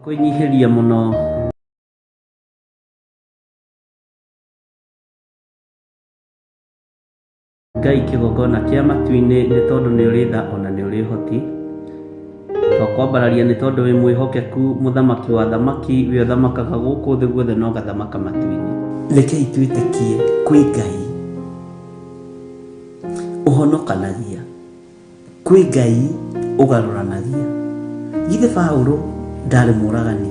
Kũnyihiria mũno Ngai kĩgongona kĩa matu-inĩ nĩ tondũ nĩ ũrĩ tha ona nĩ ũrĩ ũhoti. Twakwambararia nĩ tondũ wĩ mwĩhokeku mũthamaki wa thamaki, we ũthamakaga gũkũ thĩ guothe na ũgathamaka matu-inĩ. Rekei twĩtĩkie kwĩ Ngai ũhonokanagia, kwĩ Ngai ũgarũranagia. Githĩ Paũlũ ndarĩ mũragani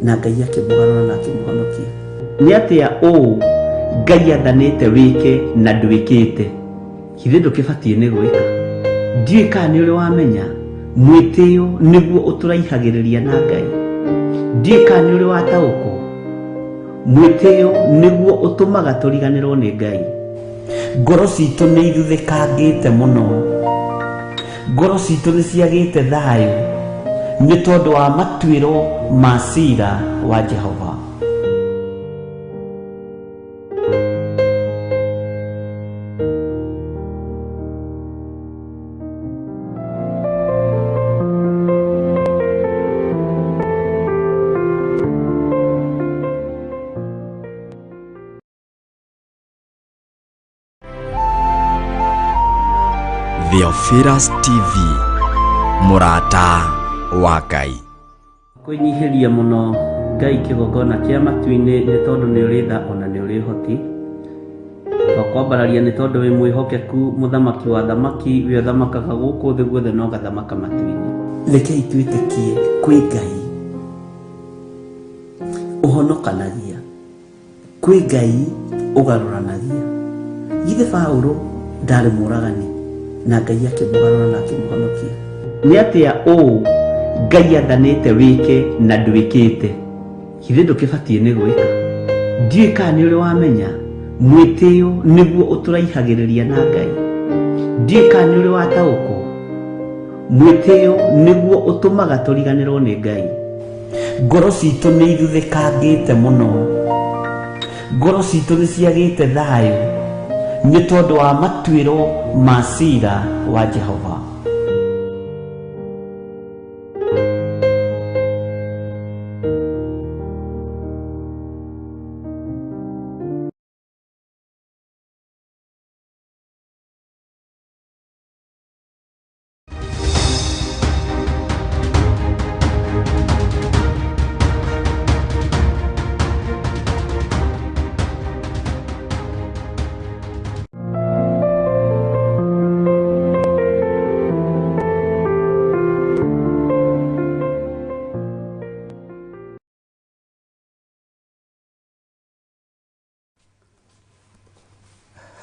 na Ngai akĩmũgarũra na akĩmũhonokia? Nĩ atĩa ũũ Ngai athanĩte wĩke na ndwĩkĩte? Githĩ ndũkĩbatiĩ nĩ gwĩka? Ndiũĩ kana nĩ ũrĩ wamenya mwĩtĩo nĩguo ũtũraihagĩrĩria na Ngai. Ndiũĩ kana nĩ ũrĩ wataũkwo mwĩtĩo nĩguo ũtũmaga tũriganĩrwo nĩ Ngai. Ngoro citũ nĩ ithuthĩkangĩte mũno, ngoro citũ nĩ ciagĩte thayũ nĩ tondũ wa matuĩro ma ciira wa Jehova. Theophilus TV, mũrata wa Ngai. Kũnyihiria mũno Ngai kĩgongona kĩa matu-inĩ nĩ tondũ nĩ ũrĩ tha ona nĩ ũrĩ ũhoti. Twakwambararia nĩ tondũ wĩ mwĩhokeku mũthamaki wa thamaki, we ũthamakaga gũkũ thĩ guothe na ũgathamaka matu-inĩ. Rekei twĩtĩkie kwĩ Ngai ũhonokanagia, kwĩ Ngai ũgarũranagia. Githĩ Paũlũ ndarĩ mũragani na Ngai akĩmũgarũra na akĩmũhonokia? Nĩ atĩa ũũ Ngai athanĩte wĩke na ndwĩkĩte? Githĩ ndũkĩbatiĩ nĩ gwĩka? Ndiũĩ kana nĩ ũrĩ wamenya mwĩtĩo nĩguo ũtũraihagĩrĩria na Ngai. Ndiũĩ kana nĩ ũrĩ wataũkwo mwĩtĩo nĩguo ũtũmaga tũriganĩrwo nĩ Ngai. Ngoro citũ nĩ ithuthĩkangĩte mũno, ngoro citũ nĩ ciagĩte thayũ nĩ tondũ wa matuĩro ma ciira wa Jehova.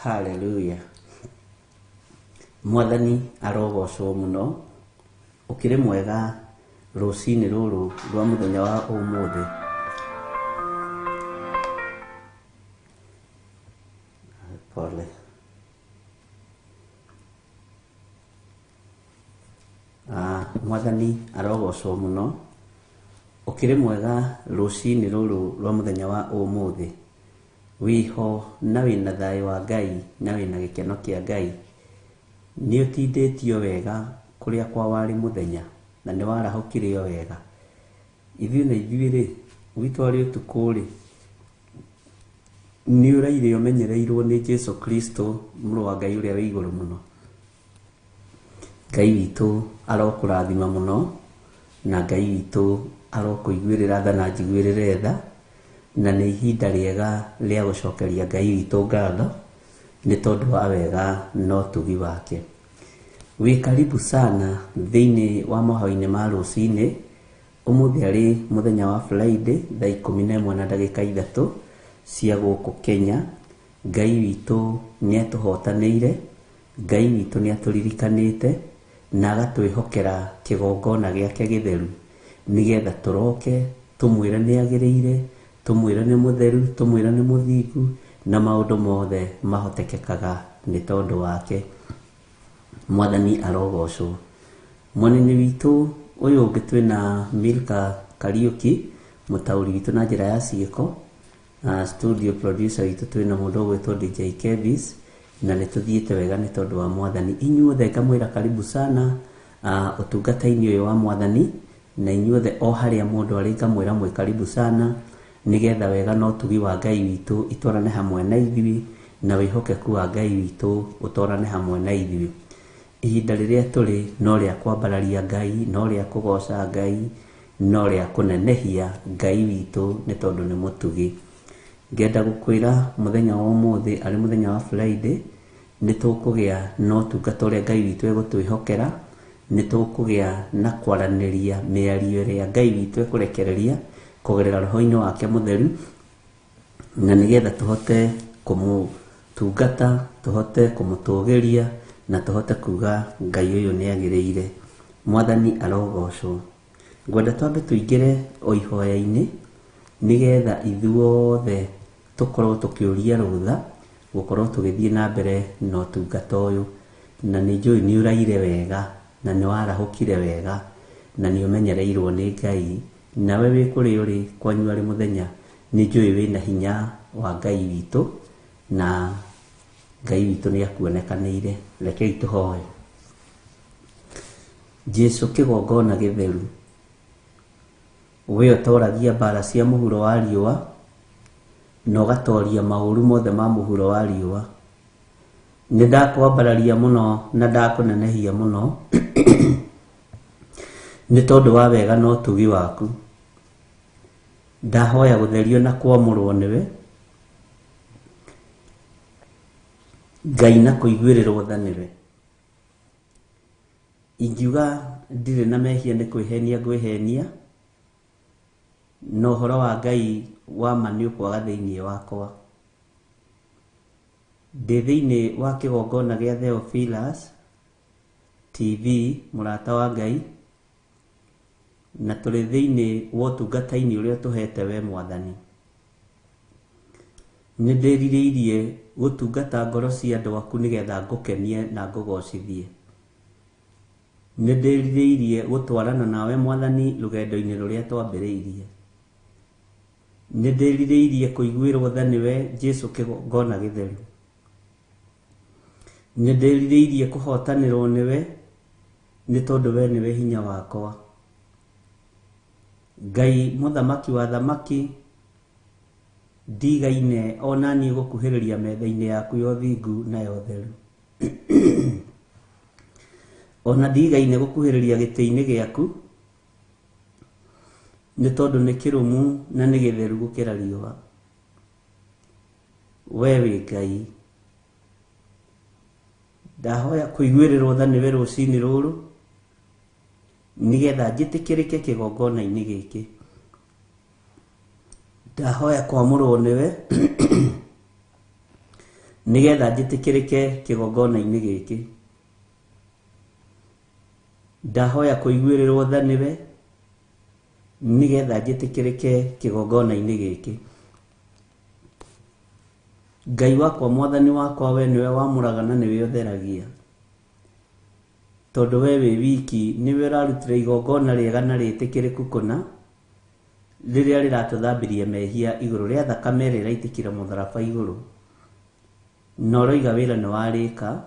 Haleluya. Mwathani arogocwo mũno. Ũkĩrĩ mwega rũcinĩ rũrũ rwa mũthenya wa ũmũthĩ. Pole. Mwathani arogocwo mũno. Ũkĩrĩ mwega rũcinĩ rũrũ rwa mũthenya wa ũmũthĩ. Wiho na wĩna thayũ wa Ngai na wĩna gĩkeno kĩa Ngai. Nĩ ũtindĩtio wega kũrĩa kwa warĩ mũthenya na nĩ warahũkire o wega. Ithuĩ na ithuĩ-rĩ, gwitũ arĩ ũtukũ rĩ, nĩ ũraire ũmenyereirwo nĩ Jesũ Kristo mũrũ wa Ngai ũrĩa wĩ igũrũ mũno. Ngai witũ arokũrathima mũno na Ngai witũ arokũiguĩrĩra tha na njiguĩrĩre tha. Na nĩ ihinda rĩega rĩa gũcokeria Ngai witũ ngatho nĩ tondũ wa wega no ũtugi wake. Wĩ karibu sana thĩinĩ wa mohoro-inĩ ma rũcinĩ. Ũmũthĩ arĩ mũthenya wa Friday thaa 11 na ndagĩka 3 cia gũkũ Kenya. Ngai witũ nĩ atũhotanĩire, Ngai witũ nĩ atũririkanĩte na agatwĩhokera kĩgongona gĩake gĩtheru nĩgetha tũroke tũmwĩre nĩ agĩrĩire, tũmwĩre nĩ mũtheru, tũmwĩre nĩ mũthingu na maũndũ mothe mahotekekaga nĩ tondũ wake. Mwathani arogocwo. Mwanini witũ ũyũ ũngĩ twĩna Milka Kariuki, mũtaũri witũ na njĩra ya ciĩko. Studio producer witũ twĩna mũndũ ũgwĩtwo DJ Kebis, na nĩ tũthiĩte wega nĩ tondũ wa Mwathani. Inyuothe ngamwĩra karibu sana ũtungata-inĩ ũyũ wa Mwathani na inyuothe o haria mundu ari ngamwira mwe karibu sana nigetha wega no tugi wa Ngai witu itwarane hamwe na ithui na wihokeku wa Ngai witu utwarane hamwe na ithui. Ihinda riria turi no ria kwambararia Ngai, no ria kugoca Ngai, no ria kunenehia Ngai witu ni tondu ni mutugi. Ngenda gukwira muthenya wa umuthi ari muthenya wa Friday ni tukugia no tungata uria Ngai witu egutwihokera, ni tukugia na kwaraniria miario iria Ngai witu ekurekereria kugerera roho-ini wake mutheru, na nigetha tuhote kumutungata, tuhote kumutugiria na tuhote kuga Ngai uyu ni agiriire. Mwathani arogocwo. Ngwenda twambe tuingire o ihoya-ini nigetha ithuothe tukorwo tukiuria rutha gukorwo tugithie na mbere no tungata uyu, na ni njui ni uraire wega na ni warahukire wega na ni umenyereirwo ni Ngai, nawe wi kuri uri kwanyu ari muthenya ni njui wina hinya wa Ngai witu na Ngai witu ni akuonekanire. Rekei tuhoe. Jesu kigongona githeru, we utoragia mbara cia muhuro wa riua na ugatoria mauru mothe ma muhuro wa riua, ni ndakwambararia muno na ndakunenehia muno ni tondu wa wega no tugi waku. Ndahoya gutherio na kwamurwo niwe Ngai na kuiguirirwo tha niwe. Ingiuga ndire na mehia ni kwihenia ngwihenia, no horo wa Ngai wa ma ni ukwaga thiini wakwa. Ndi thiini wa kigongona gia Theophilus TV murata wa Ngai, na tuli thiini wa utungata-ini uria tuhete we Mwathani. Ni ndiririirie gutungata ngoro cia andu aku nigetha ngukenie na ngugocithie. Ni ndiririirie gutwarana nawe Mwathani rugendo-ini ruria twambiriirie. Ni ndiririirie kuiguirwo tha niwe Jesu kigongona githeru. Ni ndiririirie kuhotanirwo niwe ni tondu we niwe hinya wakwa. Ngai muthamaki wa thamaki, ndigaine ona ni gukuhiriria metha-ini yaku yo thingu na yo theru. Ona ndigaine gukuhiriria giti-ini giaku ni tondu ni kirumu na ni githeru gukira riua. We wi Ngai. Ndahoya kuiguirirwo tha niwe rucini ruru nigetha njitikirike kigongona-ini giki. Ndahoya kwamurwo niwe nigetha njitikirike kigongona-ini giki. Ndahoya kuiguirirwo tha niwe nigetha njitikirike kigongona-ini giki. Ngai wakwa Mwathani wakwa, we niwe wamuraga na niwe utheragia, tondu we wi wiki niwe urarutire igongona riega na ritikiriku kuna riria riratuthambirie mehia iguru ria thakame riraitikire mutharaba iguru, no roiga wira ni warika.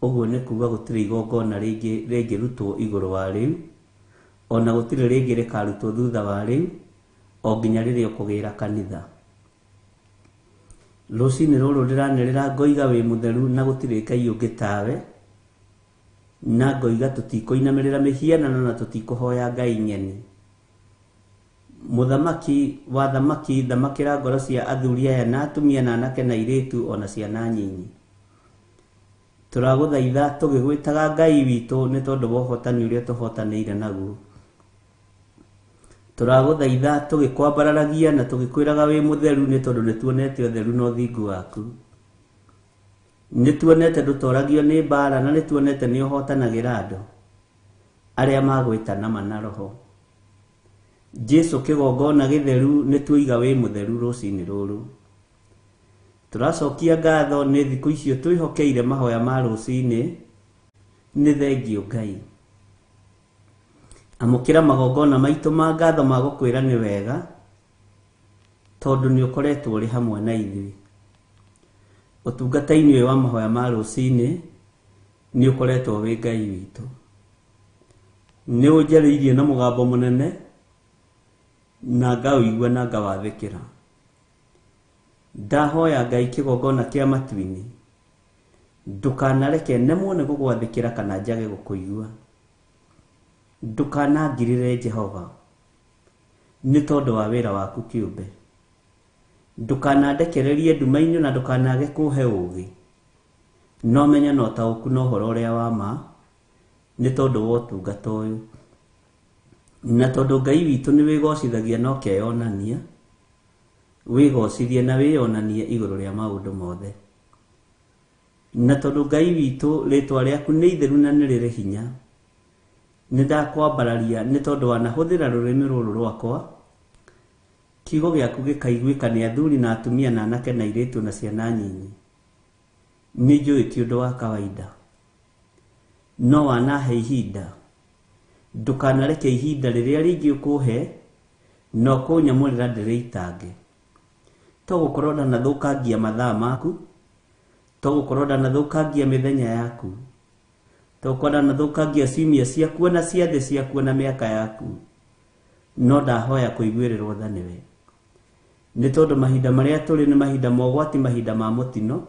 Uguo ni kuga gutire igongona ringirutwo iguru wa riu, ona gutire ringi rikarutwo thutha wa riu, o nginya riria ukugira kanitha. Rucini ruru ndiranirira ngoiga wi mutheru na gutire Ngai ungi tawe, na ngoiga tutikoinamirira mihianano na tutikuhoya Ngai nyeni. Muthamaki wa thamaki, thamakira ngoro cia athuri aya na atumia na anake na iritu ona ciana nyinyi. Turaguthaitha tugigwitaga Ngai witu ni tondu wa uhotani uria tuhotanire naguo. Turaguthaitha tugikwambararagia na tugikwiraga wi mutheru ni tondu nituonete utheru no thingu waku. Nituonete ndutoragio ni mbara na nituonete ni uhotanagira andu aria magwita na mana roho. Jesu kigongona githeru nituiga wi mutheru rucini ruru. Turacokia ngatho ni thiku icio twihokeire mahoya ma rucini. Ni thengio Ngai. Amukira magongona maitu ma ngatho ma gukwira ni wega, tondu ni ukoretwo uri hamwe na ithui. Utungata-ini uyu wa mahoya ma rucini ni ukoretwo wi Ngai witu. nĩ ũnjarĩirie na mũgambo mũnene na ngaũigua na ngawathĩkĩra. Ndahoya Ngai kĩgongona kĩa matu-inĩ ndũkanareke nemwo nĩ gũgwathĩkĩra kana njage gũkũigua. Ndũkanangirĩre Jehova nĩ tondũ wa wĩra waku kĩũmbe. Ndũkanandekererie nduma-inĩ na ndũkanage kũhe ũũgĩ, no menya na ũtaũku na ũhoro ũrĩa wa ma nĩ tondũ wa ũtungata ũyũ. Na tondũ Ngai witũ nĩ wĩgocithagia na ũkeyonania, wĩgocithie na wĩyonanie igũrũ rĩa maũndũ mothe. Na tondũ Ngai witũ rĩtwa rĩaku nĩ itheru na nĩ rĩrĩ hinya, nĩ ndakwambararia nĩ tondũ wanahũthĩra rũrĩmĩ rũrũ rwakwa, kiugo gĩaku gĩkaiguĩka nĩ athuri na atumia na anake na airĩtu na ciana nyinyi. Nĩ njũĩ ti ũndũ wa kawaida, no wanahe ihinda. Ndũkanareke ihinda rĩrĩa rĩngĩ ũkũhe na ũkũnyamũrĩra ndĩrĩitange. To gũkorwo ndanathũkangia mathaa maku, to gũkorwo ndanathũkangia mĩthenya yaku, to gũkorwo ndanathũkangia ciumia ciaku na ciathĩ ciaku na mĩaka yaku, no ndahoya kũiguĩrĩrwo tha nĩwe. Nĩ tondũ mahinda marĩa tũrĩ nĩ mahinda mogwati, mahinda ma mũtino,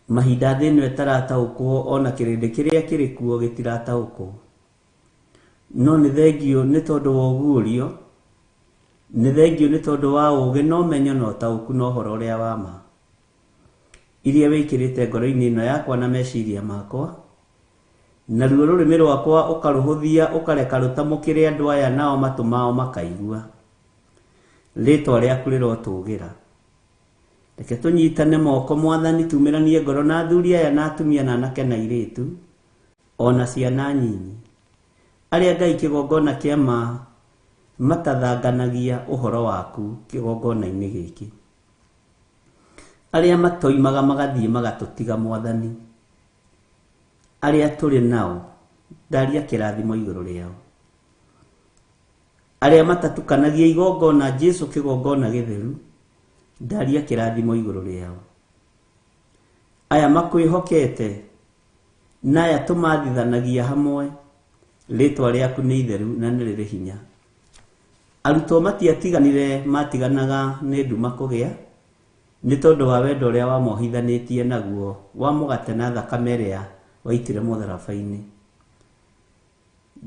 mahinda thĩ ĩno ĩtarataũkwo, ona kĩrĩndĩ kĩrĩa kĩrĩ kuo gĩtirataũkwo. No nĩ thengio nĩ tondũ wa ũguũrio, nĩ thengio nĩ tondũ wa ũũgĩ na ũmenyo na ũtaũku na ũhoro ũrĩa wa ma, iria wĩkĩrĩte ngoro-inĩ ĩno yakwa na meciria makwa, na ruo rũrĩmĩ rwakwa ũkarũhũthia ũkareka rũtamũkĩre andũ aya nao matũ mao makaigua. Rĩtwa rĩaku rĩrotũgĩra. Reke tũnyitane moko Mwathani, tumĩranie ngoro na athuri aya na atumia na anake na airĩtu ona ciana nyinyi, arĩa Ngai kĩgongona kĩama matathanganagia ũhoro waku kĩgongona-inĩ gĩkĩ, arĩa matoimaga magathiĩ magatũtiga Mwathani, arĩa tũrĩ nao ndaria kĩrathimo igũrũ rĩao, arĩa matatukanagia igongona Jesu kĩgongona gĩtheru, ndaria kĩrathimo igũrũ rĩao, aya makwĩhokete na aya tũmathithanagia hamwe, rĩtwa rĩaku nĩ itheru na nĩ rĩrĩ hinya. Arutwo matiatiganire matiganaga nĩ nduma kũgĩa, nĩ tondũ wa wendo ũrĩa wamohithanĩtie naguo wa mũgate na thakame ĩrĩa waitire mũtharaba-inĩ.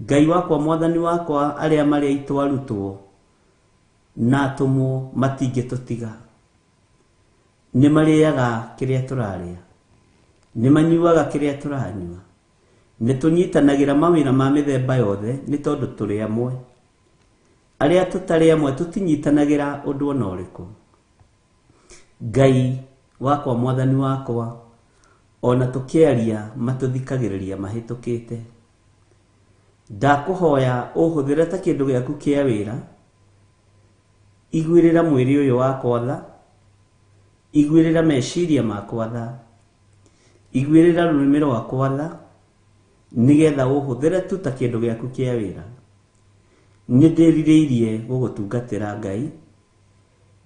Ngai wakwa, Mwathani wakwa, arĩa marĩ aitũ arutwo na atũmwo matingĩtũtiga. Nĩ marĩaga kĩrĩa tũrarĩa, nĩ manyuaga kĩrĩa tũranyua, nĩ tũnyitanagĩra mawĩra ma mĩthemba yothe nĩ tondũ tũrĩ amwe. Arĩa tũtarĩ amwe tũtinyitanagĩra ũndũ ona ũrĩkũ. Ngai wakwa, Mwathani wakwa, ona tũkĩaria matũthikagĩrĩria mahĩtũkĩte. Ndakũhoya ũhũthĩre ta kĩndũ gĩaku kĩa wĩra, iguĩrĩra mwĩrĩ ũyũ wakwa tha, iguĩrĩra meciria makwa tha, iguĩrĩra rũrĩmĩ rwakwa tha, nĩgetha ũhũthĩre tu ta kĩndũ gĩaku kĩa wĩra. Nĩ ndĩrirĩirie gũgũtungatĩra Ngai,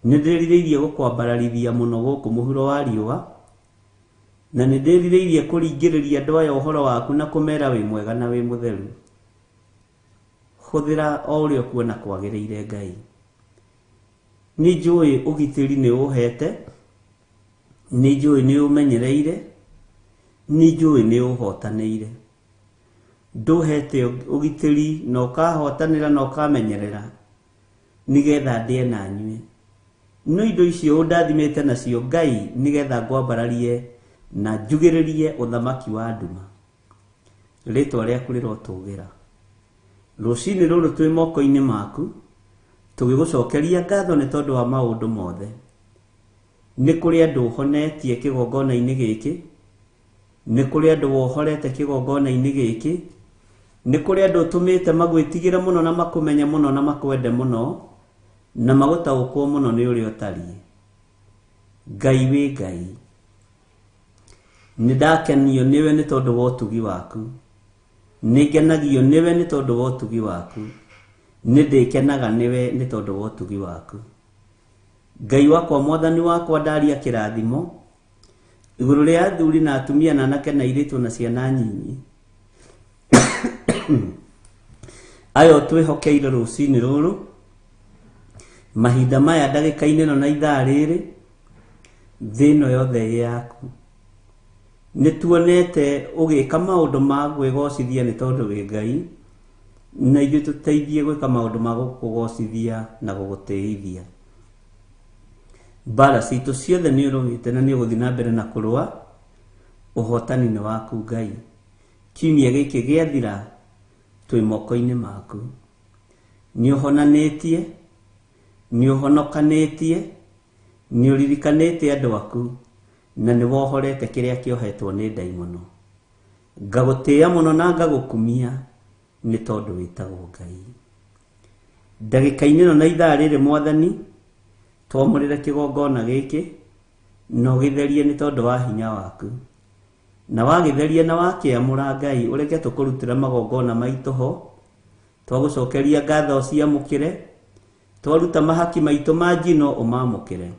nĩ ndĩrirĩirie gũkwambararithia mũno gũkũ mũhuro wa riũa, na nĩ ndĩrirĩirie kũringĩrĩria andũ aya ũhoro waku na kũmera wĩ mwega na wĩ mũtheru. Hũthĩra o ũrĩa kuona kwagĩrĩire Ngai. Nĩ njũĩ ũgitĩri nĩ ũhete, nĩ njũĩ nĩ ũmenyereire, nĩ njũĩ nĩ ũhotanĩire. Ndũhete ũgitĩri na ũkahotanĩra na ũkamenyerera, nĩgetha ndĩe na nyue. No indo icio ũndathimĩte nacio Ngai, nĩgetha ngwambararie na njugĩrĩrie ũthamaki wa nduma. Rĩtwa rĩaku rĩrotũgĩra. Rũcinĩ rũrũ twĩ moko-inĩ maku, tũgĩgũcokeria ngatho nĩ tondũ wa maũndũ mothe. Nĩ kũrĩ andũ ũhonetie kĩgongona-inĩ gĩkĩ, nĩ kũrĩ andũ wohorete kĩgongona-inĩ gĩkĩ, nĩ kũrĩ andũ ũtũmĩte magwĩtigĩre mũno na makũmenye mũno na makwende mũno na magũtaũkwo mũno nĩ ũrĩa ũtariĩ. Ngai wĩ Ngai. Nĩ ndakenio nĩwe nĩ tondũ wa ũtugi waku, nĩ ngenagio nĩwe nĩ tondũ wa ũtugi waku, nĩ ndĩkenaga nĩwe nĩ tondũ wa ũtugi waku. Ngai wakwa, Mwathani wakwa, ndaria kĩrathimo igũrũ rĩa athuri na atumia na anake na airĩtu na ciana nyinyi ayo twihokeire rucini ruru mahinda maya ndagika-inĩ ĩno na ithaa rĩrĩ thĩno yothe yaku nĩtuonete ũgĩka maũndũ ma gwĩgocithia nĩ tondũ wĩ Ngai na ithuĩ tũteithie gwĩka maũndũ ma gũkũgocithia na gũgũtĩithia. Mbara citũ ciothe nĩ ũrũĩte na nĩ ũgũthiĩ na mbere na kũrũa, ũhotani nĩ waku Ngai. Kiumia gĩkĩ gĩathira twĩ moko-inĩ maku. Nĩ ũhonanĩtie, nĩ ũhonokanĩtie, nĩ ũririkanĩte andũ aku na nĩ wohorete kĩrĩa kĩohetwo nĩ ndaimono. Ngagũtĩĩa mũno na ngagũkumia nĩ tondũ wĩtagwo Ngai. Ndagĩka-inĩ ĩno na ithaa rĩrĩ Mwathani twamũrĩre kĩgongona gĩkĩ na ũgĩtherie nĩ tondũ wa hinya waku, na wagĩtheria na wakĩamũra Ngai ũreke tũkũrutĩra magongona maitũ ho, twagũcokeria ngatho ciamũkĩre, twaruta mahaki maitũ ma njino ũmamũkĩre,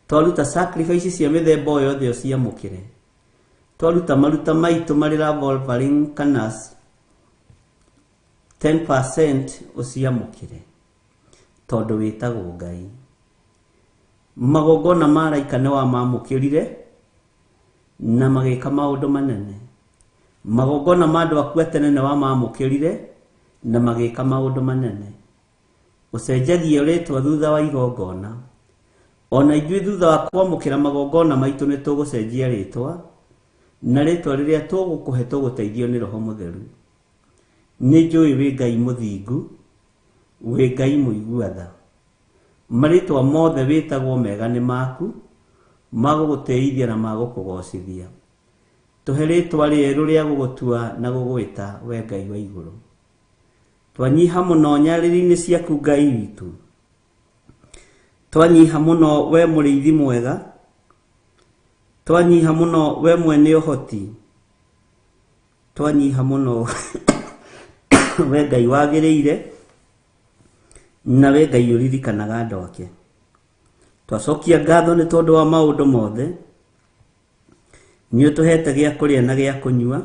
twaruta sacrifice cia mĩthemba o yothe ũciamũkĩre, twaruta maruta maitũ marĩ revolving kana 10% ũciamũkĩre tondũ wĩtagwo Ngai. Magongona ma araika nĩ wamamũkĩrire na magĩka maũndũ manene. Magongona ma andũ aku atene nĩ wamamũkĩrire na magĩka maũndũ manene. Ũcenjagia rĩtwa thutha wa igongona. Ona ithuĩ thutha wa kwamũkĩra magongona maitũ nĩ tũgũcenjia rĩtwa, na rĩtwa rĩrĩa tũgũkũhe tũgũteithio nĩ Roho Mũtheru. Nĩ njũĩ wĩ Ngai mũthingu, wĩ Ngai mũiguatha. Marĩtwa mothe wĩtagwo mega nĩ maku, magũgũteithia na magũkũgocithia. Tũhe rĩtwa rĩerũ rĩa gũgũtua na gũgwĩta we Ngai wa igũrũ. Twanyiha mũno nyarĩrĩ-inĩ ciaku Ngai witũ. Twanyiha mũno we mũrĩithi mwega. Twanyiha mũno we mwene ũhoti. Twanyiha mũno we Ngai wagĩrĩire na we Ngai ũririkanaga andũ ake. Twacokia ngatho nĩ tondũ wa maũndũ mothe. Nĩ ũtũhete gĩa kũrĩa na gĩa kũnyua,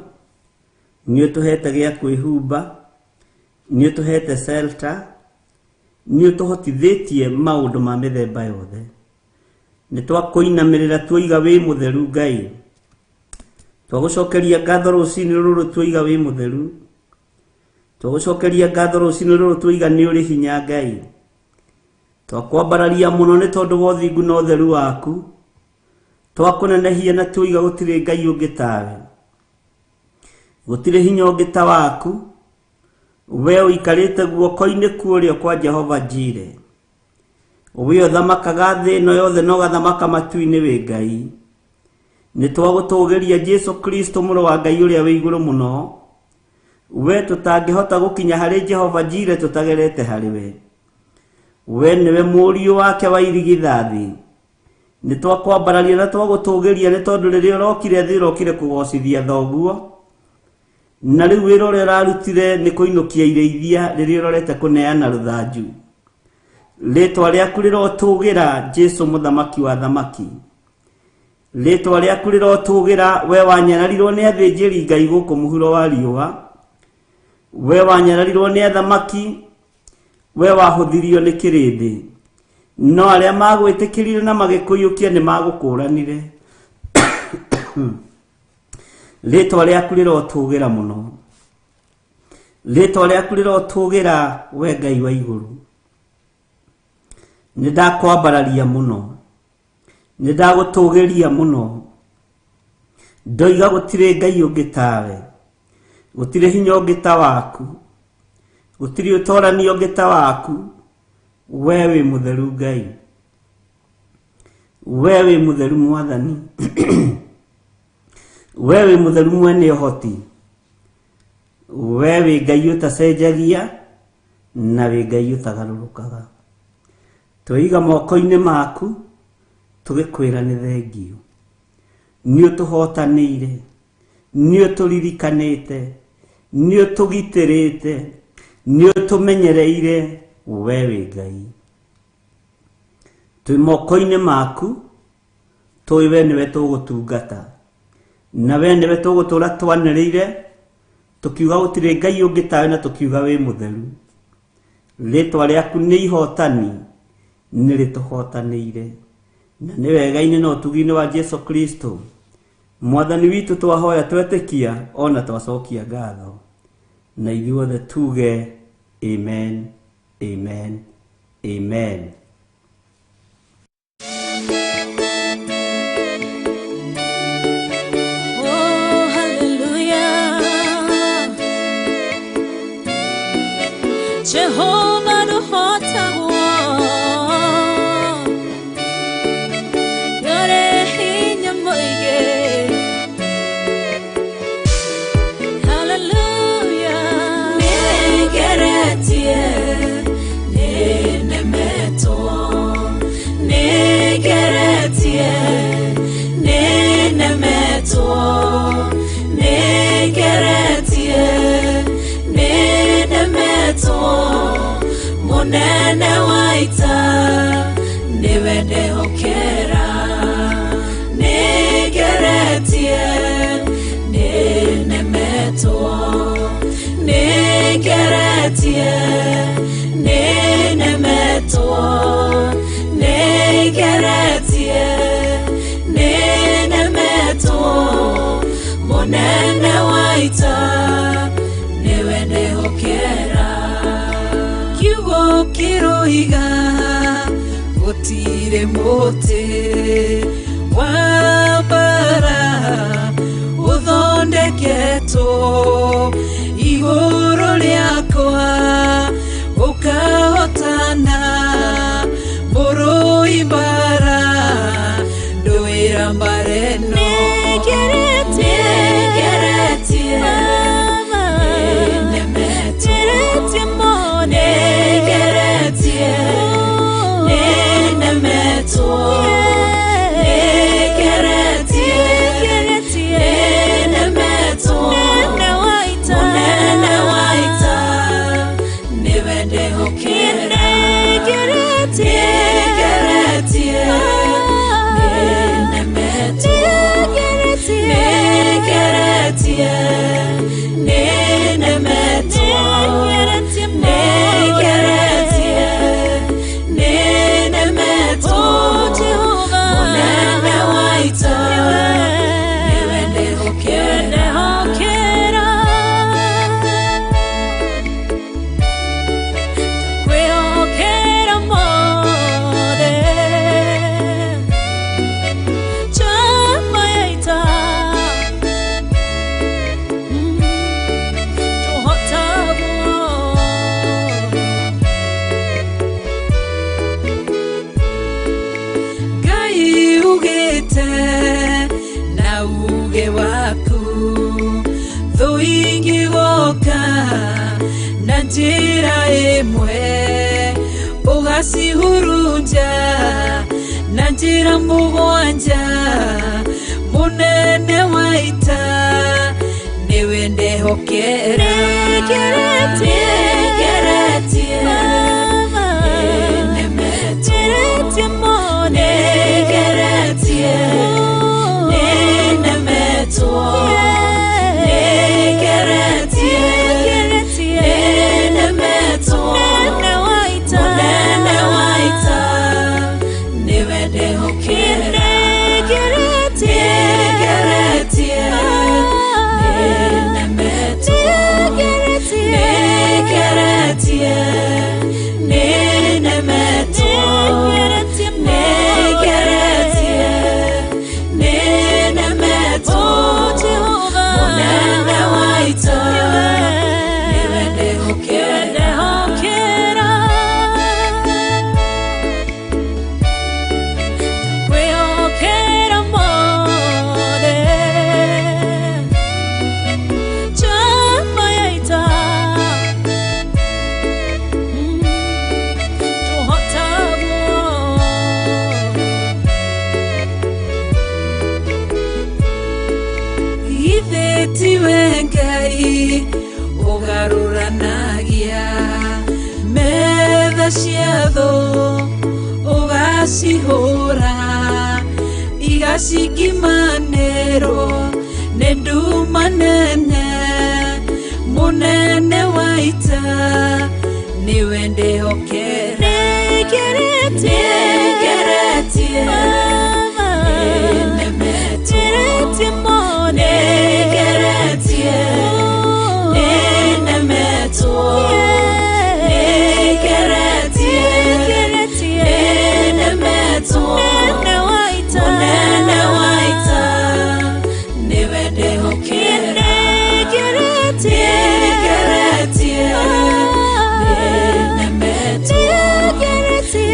nĩ ũtũhete gĩa kwĩhumba, nĩ ũtũhete shelter, nĩ ũtũhotithĩtie maũndũ ma mĩthemba yothe. Nĩ twakũinamĩrĩra tuoiga wĩ mũtheru Ngai. Twagũcokeria ngatho rũcinĩ rũrũ tuoiga wĩ mũtheru. Twagũcokeria ngatho rũcinĩ rũrũ tuoiga nĩ ũrĩ hinya Ngai. Twakwambararia mũno nĩ tondũ wa ũthingu na ũtheru waku. Twakũnenehia na tuoiga gũtirĩ Ngai ũngĩ tawe. Gũtirĩ hinya ũngĩ ta waku. We ũikarĩte guoko-inĩ kũrĩa kwa Jehova Jireh. We ũthamakaga thĩ ĩno yothe na ũgathamaka matu-inĩ wĩ Ngai. Nĩ twagũtũgĩria Jesu Kristo mũrũ wa Ngai ũrĩa wĩ igũrũ mũno. We tũtangĩhota gũkinya harĩ Jehova Jireh tũtagerete harĩ we. We nĩwe mũriũ wake wa irigithathi. Nĩ twakwambararia na twagũtũgĩria nĩ tondũ rĩrĩa ũrokire thĩ ũrokire kũgocithia thoguo. Na rĩu wĩra ũrĩa ũrarutire nĩ kũinũkia irĩithia rĩrĩa ũrorete kũneana rũthanju. Rĩtwa rĩaku rĩrotũgĩra Jesu mũthamaki wa thamaki. Rĩtwa rĩaku rĩrotũgĩra we wanyararirwo nĩ athĩnjĩri Ngai gũkũ mũhuro wa riũa. We wanyararirwo nĩ athamaki, we wahũthirio nĩ kĩrĩndĩ. No arĩa magwĩtĩkĩrire na magĩkũiyũkia nĩ magũkũranire. Rĩtwa rĩaku rĩrotũgĩra mũno. Rĩtwa rĩaku rĩrotũgĩra we Ngai wa igũrũ. Nĩ ndakwambararia mũno. Nĩ ndagũtũgĩria mũno. Ndoiga gũtirĩ Ngai ũngĩ tawe. Gũtirĩ hinya ũngĩ ta waku. Gũtirĩ ũtoranio ũngĩ ta waku. We wĩ mũtheru Ngai. We wĩ mũtheru Mwathani. We wĩ mũtheru mwene ũhoti. We wĩ Ngai ũtacenjagia na wĩ Ngai ũtagarũrũkaga. Twĩiga moko-inĩ maku tũgĩkwĩra nĩ thengio. Nĩ ũtũhotanĩire, nĩ ũtũririkanĩte, nĩ ũtũgitĩrĩte, nĩ ũtũmenyereire. We wĩ Ngai. Twĩ moko-inĩ maku tũĩ we nĩwe tũgũtungata. Na we nĩwe tũgũtũra twanĩrĩire tukiuga gutire ngai ungi tawe na tukiuga wi mutheru ritwa riaku ni ihotani ni rituhotanire na ni wega-ini no tugi-ini wa Jesu Kristo mwathani witu twahoya twetikia ona twacokia ngatho na ithuothe tuge amen amen amen. Jehovah no hota yore hinya moige hallelujah negeretie nenemeto negeretie nenemeto negeretie munene waita niwende hokera negeretie nenemeto negeretie nenemeto negeretie nenemeto munene waita niwende hokera kiroiga gutire muti wa bara uthondeketo iguru riakwa ukahotana murui bara nduira mbareno negeretie njira imwe ugacihurunja na njira mugwanja munene waita niwe ndehokera negeretie nenemeto negeretie nenemeto Ugacihura igacikimanero nendu manene munene waita niwe ndehokera negeretie nenemeto negeretie nenemeto negeretie nenemeto munene waita niwe ndehokera negeretie nenemeto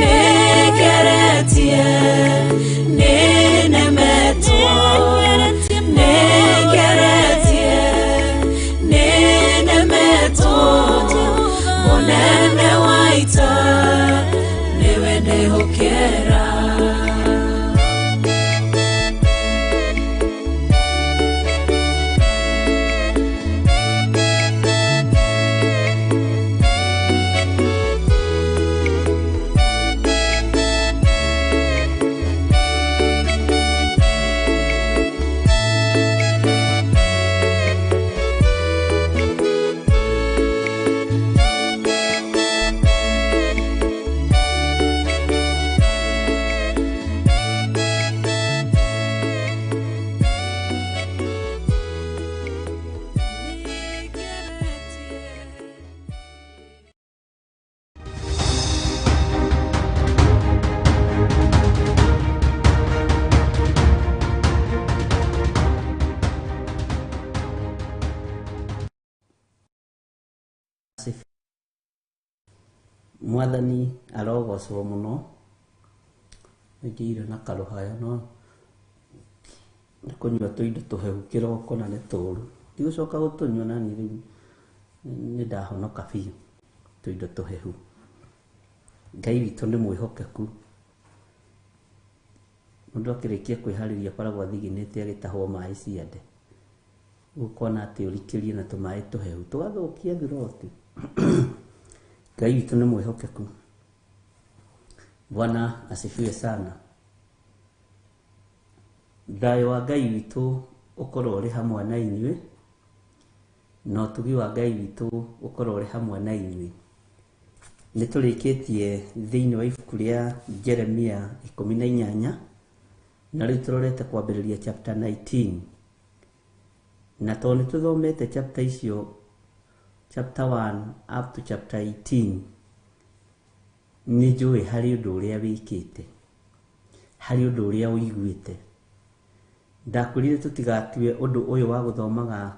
negeretie nenemeto negeretie nenemeto munene waita niwe ndehokera. Mwathani arogocwo muno ngiire na karuhaya no kunyua tuindo tuhehu kiroko na neturu igucoka gutunyua nani riu ni ndahonoka biu tuindo tuhehu. Ngai witu ni mwihokeku, mundu akirikia kwihariria koragwo athiginite agitahwo mai ciande gukona ati urikirie na tumai tuhehu tugathukia thiroti. Ngai witu ni mwihokeku. Bwana asifiwe sana. Thayo wa Ngai witu ukorwo uri hamwe na inyuĩ, na utugi wa Ngai witu ukorwo uri hamwe na inyuĩ. Nĩ tũrĩkĩtie thĩinĩ wa ibuku rĩa Jeremia 18 na rĩu tũrorete kwambĩrĩria chapter 19, na tondũ nĩ tũthomete chapter icio chapter 1 up to chapter 18, nĩ njũĩ harĩ ũndũ ũrĩa wĩkĩte, harĩ ũndũ ũrĩa ũiguĩte. Ndakwĩrire tũtigatue ũndũ ũyũ wa gũthomaga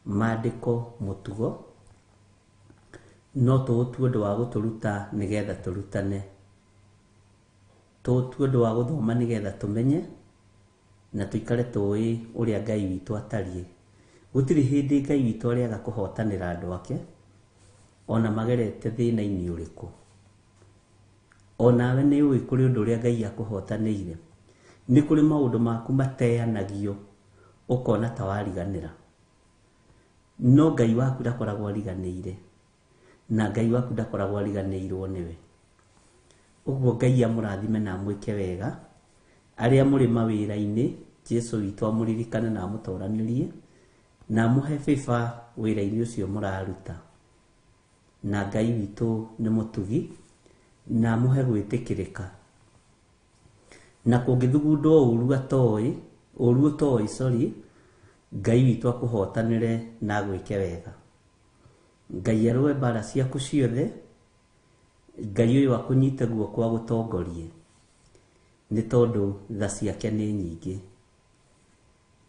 maandĩko mũtugo, no tũtue ũndũ wa gũtũruta nĩgetha tũrutane, tũtue ũndũ wa gũthoma nĩgetha tũmenye na tũikare tũĩ ũrĩa Ngai witũ atariĩ. Gũtirĩ hĩndĩ Ngai witũ arĩaga kũhotanĩra andũ ake ona magerete thĩna-inĩ ũrĩkũ. Onawe nĩ ũĩ kũrĩ ũndũ ũrĩa Ngai akũhotanĩire. Nĩ kũrĩ maũndũ maku mateanagio ũkona ta wariganĩra, no Ngai waku ndakoragwo ariganĩire, na Ngai waku ndakoragwo ariganĩirwo nĩwe. Ũguo Ngai amũrathime na amwĩke wega. Arĩa mũrĩ mawĩra-inĩ, Jesũ witũ amũririkane na amũtoranĩrie na amũhe bĩba wĩra-inĩ ũcio mũraruta. Na Ngai witũ nĩ mũtugi na amũhe gwĩtĩkĩrĩka. Na kũngĩthugundwo ũru ũtoĩ, Ngai witũ akũhotanĩre na agwĩke wega. Ngai arũe mbara ciaku ciothe. Ngai ũyũ akũnyite guoko agũtongorie, nĩ tondũ tha ciake nĩ nyingĩ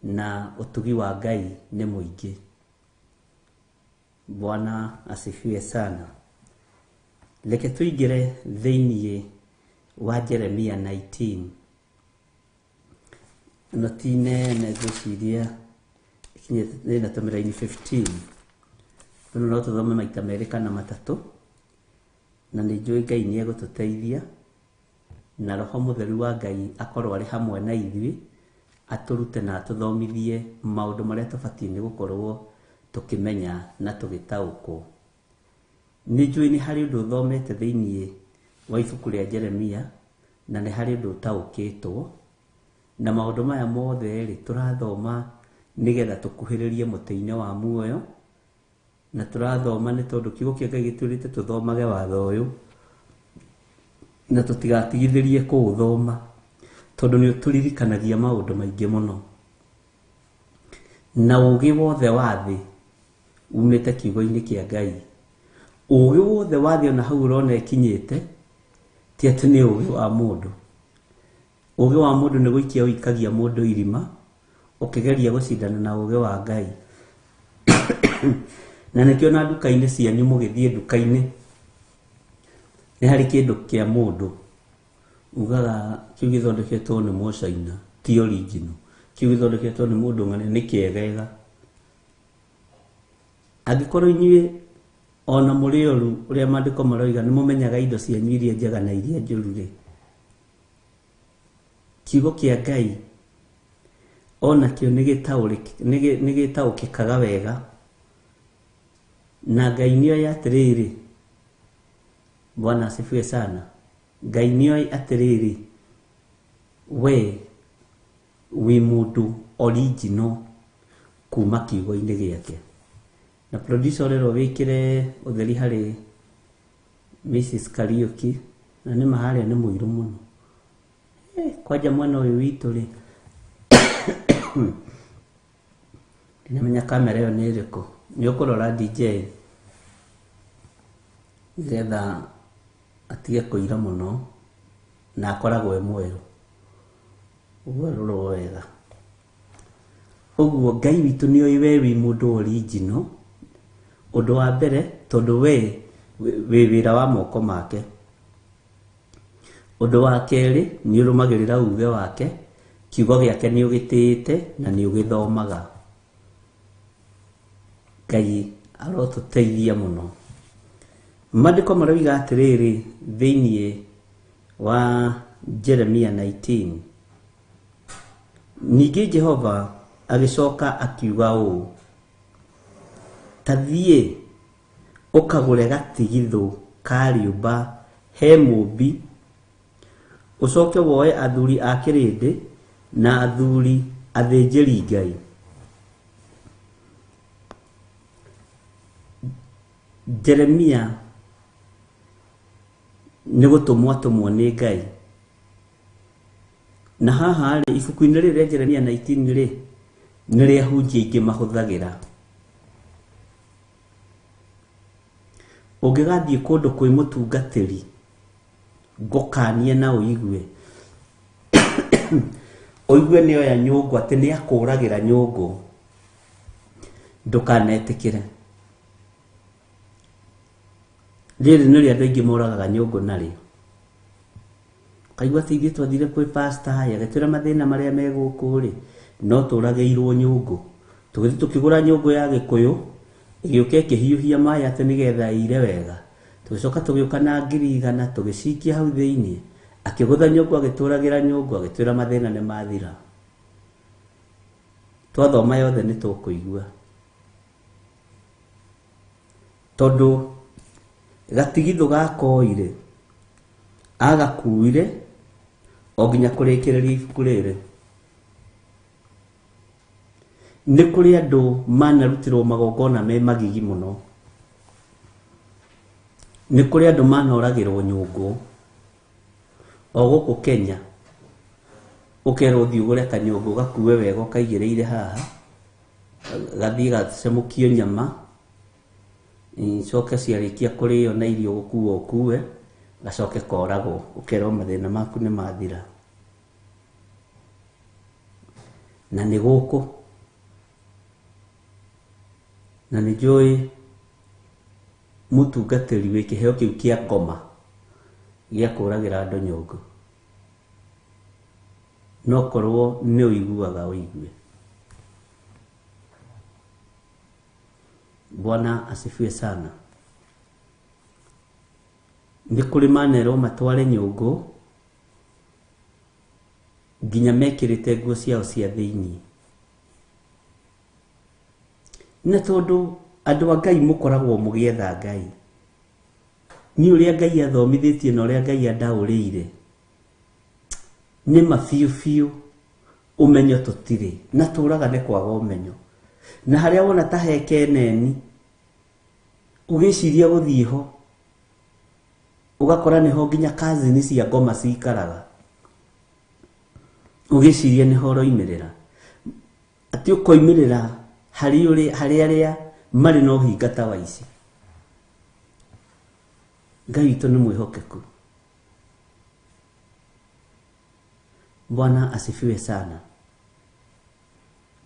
na ũtugi wa Ngai nĩ mũingĩ. Bwana asifiwe sana. Reke tũingĩre thĩinĩ wa Jeremia 19. No ti nene ngwĩciria ikinyĩte na tũmĩra-inĩ 15. Tũno no tũthome maita merĩ kana matatũ, na nĩ njũĩ Ngai nĩ egũtũteithia na Roho Mũtheru wa Ngai akorwo arĩ hamwe na ithuĩ, atũrute na atũthomithie maũndũ marĩa tũbatiĩ nĩ gũkorwo tũkĩmenya na tũgĩtaũkwo. Nĩ njũĩ nĩ harĩ ũndũ ũthomete thĩinĩ wa ibuku rĩa Jeremia na nĩ harĩ ũndũ ũtaũkĩtwo, na maũndũ maya mothe tũrathoma nĩgetha tũkuhĩrĩrie mũtĩ-inĩ wa muoyo na tũrathoma nĩ tondũ kiugo kĩa Ngai gĩtwĩrĩte tũthomage watho ũyũ na tũtigatigithĩrie kũũthoma tondũ nĩ ũtũririkanagia maũndũ maingĩ mũno. Na ũũgĩ wothe wa thĩ umĩte kiugo-inĩ kĩa Ngai. Ũũgĩ wothe wa thĩ ona hau ũrona ĩkinyĩte ti atĩ nĩ ũũgĩ wa mũndũ. Ũũgĩ wa mũndũ nĩ gũikia ũikagia mũndũ irima ũkĩgeria gũcindana na ũũgĩ wa Ngai. Na nĩkĩo na nduka-inĩ cianyu mũgĩthiĩ nduka-inĩ nĩ harĩ kĩndũ kĩa mũndũ ugaga kĩu gĩthondeketwo nĩ Mũcaina ti original, kĩu gĩthondeketwo nĩ mũndũ ng'ane nĩ kĩegega. Angĩkorwo inyuĩ ona mũrĩ oru ũrĩa maandĩko maroiga nĩ mũmenyaga indo cianyu iria njega na iria njũru-rĩ, kiugo kĩa Ngai ona kĩo nĩ gĩtaũkĩkaga wega. Na Ngai nĩoĩ atĩrĩrĩ, Bwana asifiwe sana. Ngai nĩoĩ atĩrĩrĩ, we wĩ mũndũ original kuma kiugo-inĩ gĩake. Na producer rero wĩkĩre ũtheri harĩ Mrs. Kariuki, na nĩ maharĩa nĩ mũirũ mũno. Kwanja mwana ũyũ witũ-rĩ ndinamenya kamera ĩyo nĩ ĩrĩkũ. Nĩ ũkũrora DJ nĩgetha atige kũira mũno na akoragwo mwerũ. Ũguo rũrwo wega. Ũguo Ngai witũ nĩoĩ we wĩ mũndũ original. Ũndũ wa mbere tondũ we wĩ wĩra wa moko make. Ũndũ wa kerĩ nĩ ũrũmagĩrĩra uge wake, kiugo gĩake nĩ ũgĩtĩĩte na nĩ ũgĩthomaga. Ngai arotũteithia mũno. Maandĩko maroiga atĩrĩrĩ thĩinĩ wa Jeremia 19, ningĩ Jehova agĩcoka akiuga ũũ, ta thiĩ ũkagũre gatigithũ ka rĩũmba he mũmbi, ũcoke woe athuri a kĩrĩndĩ na athuri athĩnjĩri Ngai. Jeremia nĩ gũtũmwo nĩ Ngai. Na haha rĩ ibuku-inĩ rĩrĩ rĩa Jeremia 19 rĩ nĩ rĩa hunjia ingĩ mahũthagĩra. Ũngĩgathiĩ kũndũ kwĩ mũtungatĩri ngũkanie na ũigue ũigue nĩoya nyũngũ atĩ nĩ akũragĩra nyũngũ, ndũkanetĩkĩre. Rĩrĩ nĩ rĩa andũ aingĩ moragaga nyũngũ narĩo. Kaigua atĩ ithuĩ twathire kwĩ pastor agĩtwĩra mathĩna marĩa me gũkũ rĩ no tũragĩirwo nyũngũ. Tũgĩthiĩ tũkĩgũra nyũngũ ya Gĩkũyũ ĩgĩũka ĩkĩhiũhia maĩ atĩ nĩgetha ire wega. Tũgĩcoka tũgĩũka na 100 tũgĩcikia hau thĩinĩ. Akĩgũtha nyũngũ agĩtũragĩra nyũngũ agĩtwĩra mathĩna nĩ mathira. Twathoma yothe nĩ tũkũigua. Tondũ gatigithũ gakoire agakuire o nginya kũrĩkĩrĩria ibuku rĩrĩ. Nĩ kũrĩ andũ manarutirwo magongona me magigi mũno. Nĩ kũrĩ andũ manoragĩrwo nyũngũ o gũkũ Kenya. Ũkerwo ũthiĩ ũgũre kanyũngũ gakue wega ũkaigĩrĩire haha, gathiĩ gacemũkio nyama, coke ciarĩkia kũrĩo na irio gũkuo ũkue, gacoke koragwo, ũkerwo mathĩna maku nĩ mathira. Na nĩ gũkũ. Na nĩ njũĩ mũtungatĩri wĩ kĩheo kĩu kĩa ngoma gĩa kũragĩra andũ nyũngũ. No korwo nĩ ũiguaga ũigue. Bwana asifiwe sana. Nĩ kũrĩ manerwo matware nyũngũ nginya mekĩrĩte nguo ciao cia thĩinĩ. Na tondũ andũ a Ngai mũkoragwo mũgĩetha Ngai, nĩ ũrĩa Ngai athomithĩtie na ũrĩa Ngai andaũrĩire, nĩ mabiũ ũmenyo tũtirĩ na tũraga nĩ kwaga ũmenyo. Na harĩa wona ta heke neni ugiciria guthie ho ugakora niho nginya kazini cia ngoma cikaraga ugiciria niho roimirira ati ukoimirira hari aria mari no hingata wa ici. Ngai witũ nĩ mwĩhokeku. Bwana asifiwe sana.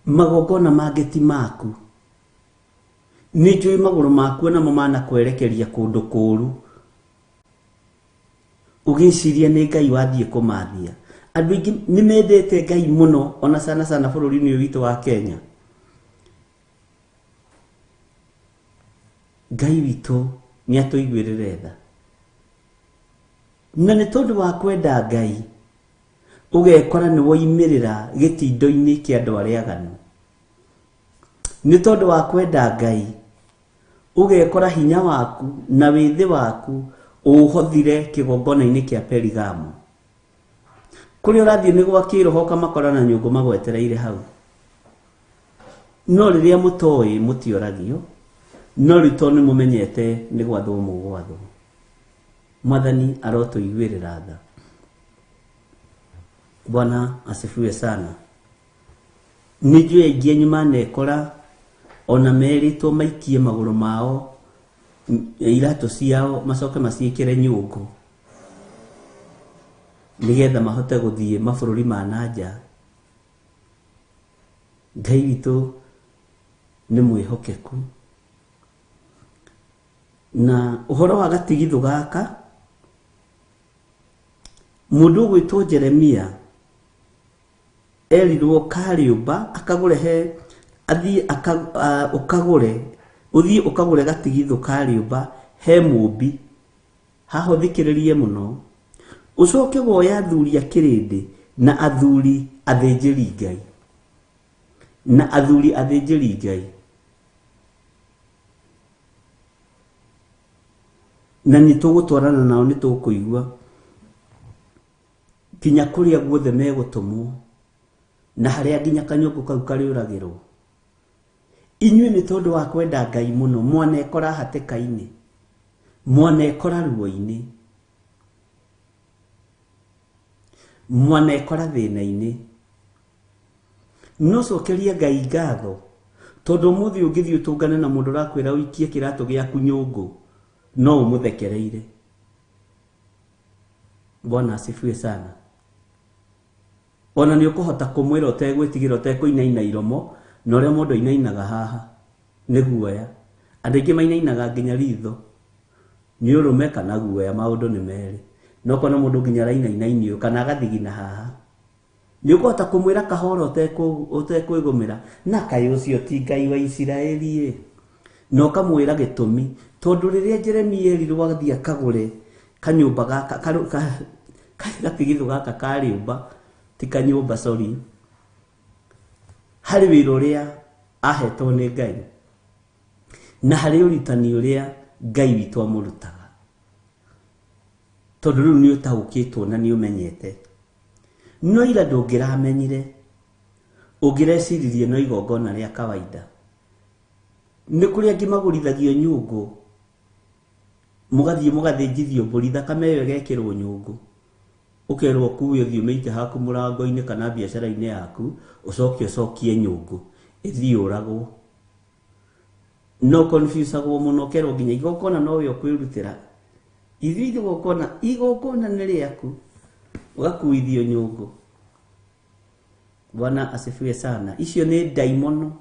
Magongona mangĩ ti maku. Nĩ njũĩ magũrũ maku namo manakwerekeria kũndũ kũũru. Ũgĩciria nĩ Ngai wathiĩ kũmathia. Andũ aingĩ nĩ mendete Ngai mũno, ona sana bũrũri-inĩ ũyũ witũ wa Kenya. Ngai witũ nĩ atũiguĩrĩre tha. Na nĩ tondũ wa kwenda Ngai ugekora nĩ woimirĩra gĩtindo-inĩ kĩa andũ arĩa aganu. Nĩ tondũ wa kwenda Ngai ugekora hinya waku na wĩthĩ waku ũhothire kĩgongona-inĩ kĩa Perigamo. Kũrĩa ũrathiĩ nĩ gwakĩrwo ũkamakora na nyũngũ magwetereire hau. No rĩrĩa mũtoĩ mũtioragio, no rĩtwa nĩ mũmenyete nĩ gwathwo mũgwathwo. Mwathani arotũiguĩrĩra tha. Bwana asifiwe sana. Nĩ njũĩ aingĩ anyu manekora ona merĩtwo maikie magũrũ mao iratũ ciao macoke maciĩkĩre nyũngũ nĩgetha mahote gũthiĩ mabũrũri ma nanja. Ngai witũ nĩ mwĩhokeku. Na ũhoro wa gatigithũ gaka mũndũ ũgwĩtwo Jeremia erirwo Kariũmba akagũre he athiĩ ũkagũre gatigithũ Kariũmba he mũmbi haho thikĩrĩrie mũno, ucoke woya athuri a kĩrĩndĩ na athuri athĩnjĩri Ngai na athuri athĩnjĩri Ngai na nĩ tũgũtwarana nao, nĩ tũkũigua kinya kũrĩa guothe megũtũmwo na harĩa nginya kanyũngũ kau karĩũragĩrwo. Inyuĩ nĩ tondũ wa kwenda Ngai mũno mwanekora hatĩka-inĩ, mwanekora ruo-inĩ, mwanekora thĩna-inĩ. No cokeria Ngai ngatho tondũ ũmũthĩ ũngĩthiĩ ũtũngane na mũndũ ũrakwĩra ũikie kĩratũ gĩaku nyũngũ no ũmũthekereire. Bwana asifiwe sana. Ona nĩ ũkũhota kũmwĩra ũtegwĩtigĩra ũtekũinaina iromo, na ũrĩa mũndũ ainainaga haha nĩ guoya. Andũ aingĩ mainainaga nginya ritho nĩ ũrũme kana guoya, maũndũ nĩ merĩ. No kona mũndũ nginya arainainainio kana agathigina haha, nĩ ũkũhota kũmwĩra kahora ũtekwĩgũmĩra na kaĩ ũcio ti Ngai wa Isiraeli. No kamwĩra gĩtũmi tondũ rĩrĩa Jeremia erirwo athiĩ akagũre kanyũmba gaka gatigithũ gaka Kariũmba, ti kanyũmba sorry, harĩ wĩra ũrĩa ahetwo nĩ Ngai na harĩ ũrutani ũrĩa Ngai witũ amũrutaga, tondũ rĩu nĩ ũtaũkĩtwo na nĩ ũmenyete. No ira ndũngĩramenyire, ũngĩreciririe no igongona rĩa kawaida. Nĩ kũrĩ angĩ magũrithagio nyũngũ, mũgathiĩ mũgathĩnjithio mbũri, thakame ĩyo ĩgekĩrwo nyũngũ, ũkerwo kuwe ũthiĩ ũmĩite haku mũrango-inĩ kana biacara-inĩ yaku, ũcokie nyũngũ ĩthiĩ ũragwo. No confuse-agwo mũno, ũkerwo nginya igongona no we ũkwĩrutĩra. Ithuĩ igongona nĩ rĩaku, ũgakuithio nyũngũ. Bwana asifiwe sana. Icio nĩ ndaimono.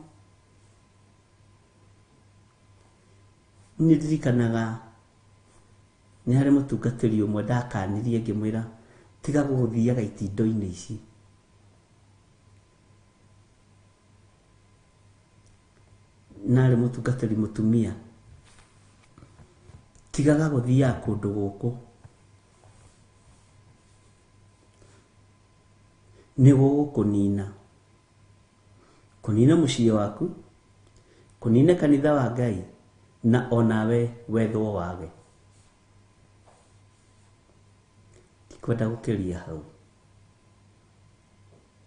Nĩ ndirikanaga nĩ harĩ mũtungatĩri ũmwe ndakanirie ngĩmwĩra tiga gũgũthiaga itindo-inĩ ici. Narĩ mũtungatĩri mũtumia, tigaga gũthiaga kũndũ gũkũ, nĩ gũgũkũnina, kũnina mũciĩ waku, kũnina kanitha wa Ngai, na onawe wethwo wage. Tikwenda gũkĩria hau.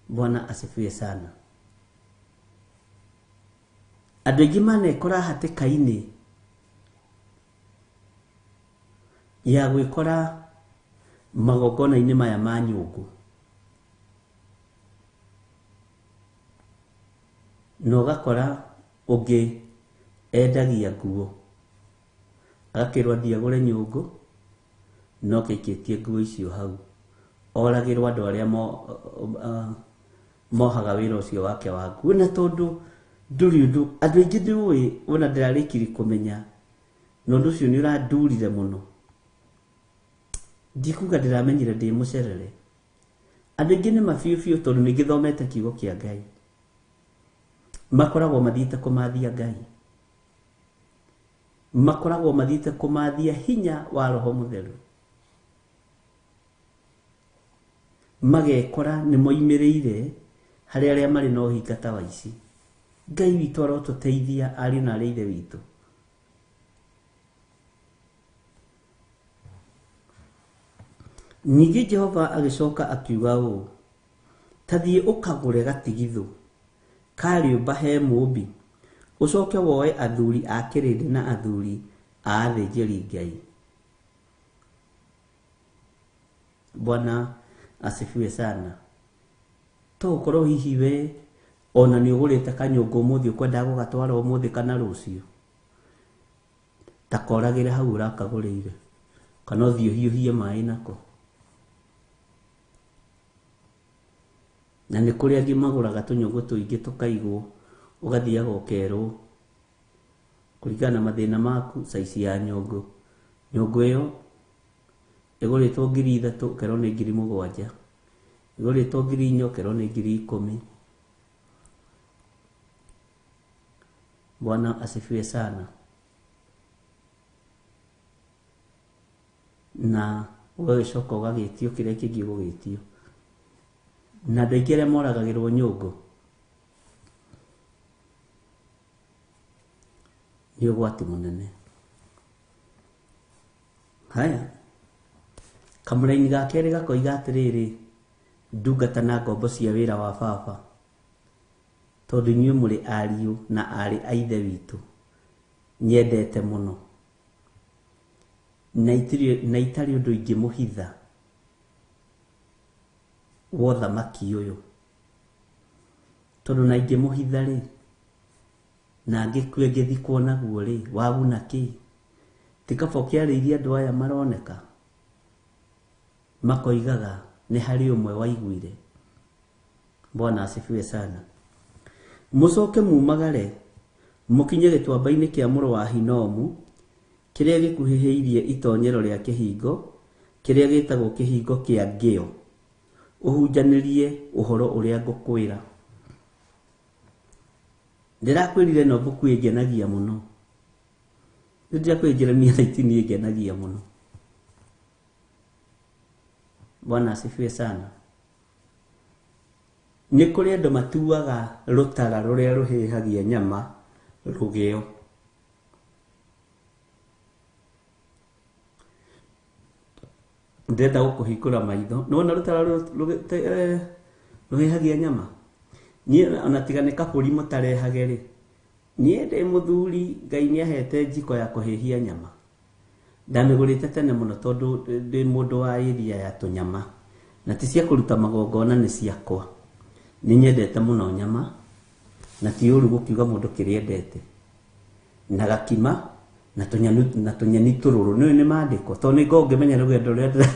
Bwana asifiwe sana. Andũ aingĩ manekora hatĩka-inĩ ya gwikora magongona-inĩ maya ma nyũngũ, na ũgakora ũngĩ endagia nguo agakĩrwo ndiagũre nyũngũ, no kaikĩtie nguo icio hau, oragĩrwo andũ arĩa mohaga wĩra ũcio wake wa nguo. Na tondũ ndũrĩ ũndũ andũ aingĩ ndĩũĩ, ona ndĩrarĩkirie kũmenya, na ũndũ ũcio nĩ ũrandurire mũno, ndikuga ndĩramenyire ndĩ mũcerere. Andũ aingĩ nĩ mabiũ tondũ nĩ gĩthomete kiugo kĩa Ngai, makoragwo mathiĩte kũmathia Ngai, makoragwo mathiĩte kũmathia hinya wa Roho Mũtheru, magekora nĩ moimĩrĩire harĩ arĩa marĩ na ũhingata wa ici. Ngai witũ arotũteithia, ariũ na arĩa ithe witũ. Ningĩ Jehova agĩcoka akiuga ũũ, ta thiĩ ũkagũre gatigithũ ka rĩũmba he mũmbi, ũcoke woe athuri a kĩrĩndĩ na athuri a athĩnjĩri Ngai. Bwana asifiwe sana. To ũkorwo hihi we ona nĩ ũgũrĩte kanyũngũ ũmũthĩ ũkwendaga gũgatwara ũmũthĩ kana rũciũ, ta koragĩre hau ũrakagũrĩire, kana ũthiĩ ũhiũhie maĩ nako. Na nĩ kũrĩ angĩ magũraga tũnyũngũ tũingĩ tũkaigwo, ũgathiaga ũkerwo kũringana na mathĩna maku saizi ya nyũngũ. Nyũngũ ĩyo ĩgũrĩtwo 3,000 ũkerwo nĩ 7,000, ĩgũrĩtwo 4,000 ũkerwo nĩ 10,000. Bwana asifiwe sana. Na ũgagĩcoka ũgagĩtio kĩrĩa kĩngĩ ũgũgĩtio. Na andũ aingĩ arĩa moragagĩrwo nyũngũ nĩ ũgwati mũnene. Haya, kamũraini ga kerĩ gakoiga atĩrĩrĩ, ndungata na ngombo cia wĩra wa baba, tondũ inyuĩ mũrĩ ariũ na arĩ a ithe witũ, nyendete mũno, na itarĩ ũndũ ingĩmũhitha wa ũthamaki ũyũ, tondũ na ingĩmũhitha rĩ, na ngĩkue ngĩthikwo naguo rĩ, waguna kĩ? Ti kaba ũkĩarĩirie andũ aya maroneka makoigaga nĩ harĩ ũmwe waiguire. Bwana asifiwe sana. Mũcoke mumagare mũkinye gĩtuamba-inĩ kĩa mũrũ wa Hinomu, kĩrĩa gĩkuhĩhĩirie itonyero rĩa kĩhingo, kĩrĩa gĩtagwo kĩhingo kĩa Ngĩo, ũhunjanĩrie ũhoro ũrĩa ngũkwĩra. Ndĩrakwĩrire no mbuku ĩngenagia mũno. Ndĩrakwĩrire Jeremia 19 ĩngenagia mũno. Bwana asifiwe sana. Nĩ kũrĩ andũ matuaga rũtara rũrĩa rũhĩhagia nyama rũgĩo. Ndenda gũkũhingũra maitho. Nĩwona rũtara rũhĩhagia nyama? Niĩ ona tiga nĩ kabũri mũtarehage rĩ, niĩ ndĩ mũthuri, Ngai nĩ ahete njiko ya kũhĩhia nyama. Ndamĩgũrĩte tene mũno tondũ ndĩ mũndũ wa area ya tũnyama, na ti cia kũruta magongona, nĩ ciakwa. Nĩ nyendete mũno nyama, na ti ũru gũkiuga mũndũ kĩrĩa endete. Na gakima na tũnyeni tũrũrũ, nĩ maandĩko, tondũ nĩ ngoragwo ngĩmenya rũgendo rũrĩa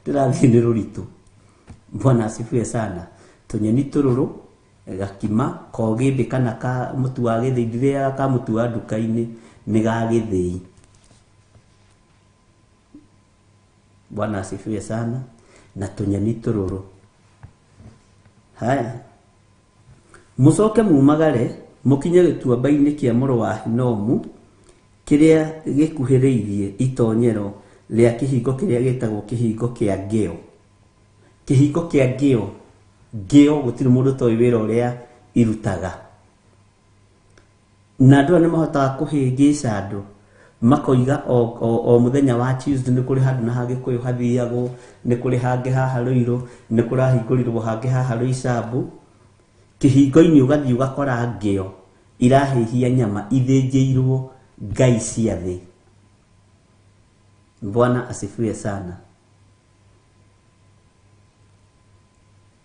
ndĩrathiĩ nĩ rũritũ. Bwana asifiwe sana. Tũnyeni tũrũrũ, gakima, kogĩmbĩ kana ka mũtu wa gĩthĩi, ndĩrĩaga ka mũtu wa nduka-inĩ, nĩ ga gĩthĩi. Bwana asifiwe sana. Na tũnyeni tũrũrũ. Haya, mũcoke mumagare mũkinye gĩtuamba-inĩ kĩa mũrũ wa Hinomu, kĩrĩa gĩkuhĩrĩirie itonyero rĩa kĩhingo kĩrĩa gĩtagwo kĩhingo kĩa Ngĩo. Kĩhingo kĩa Ngĩo, Ngĩo gũtirĩ mũndũ toĩ wĩra ũrĩa irutaga. Na andũ nĩ mahotaga kũhĩngĩca andũ, makoiga o mũthenya wa Tuesday nĩ kũrĩ handũ na hagĩkũyũ hathiagwo, nĩ kũrĩ hangĩ haha Rũirũ, nĩ kũrahingũrirwo hangĩ haha Rũicambu. Kĩhingo-inĩ ũgathiĩ ũgakora Ngĩo irahĩhia nyama ithĩnjĩirwo ngai cia thĩ. Bwana asifiwe sana.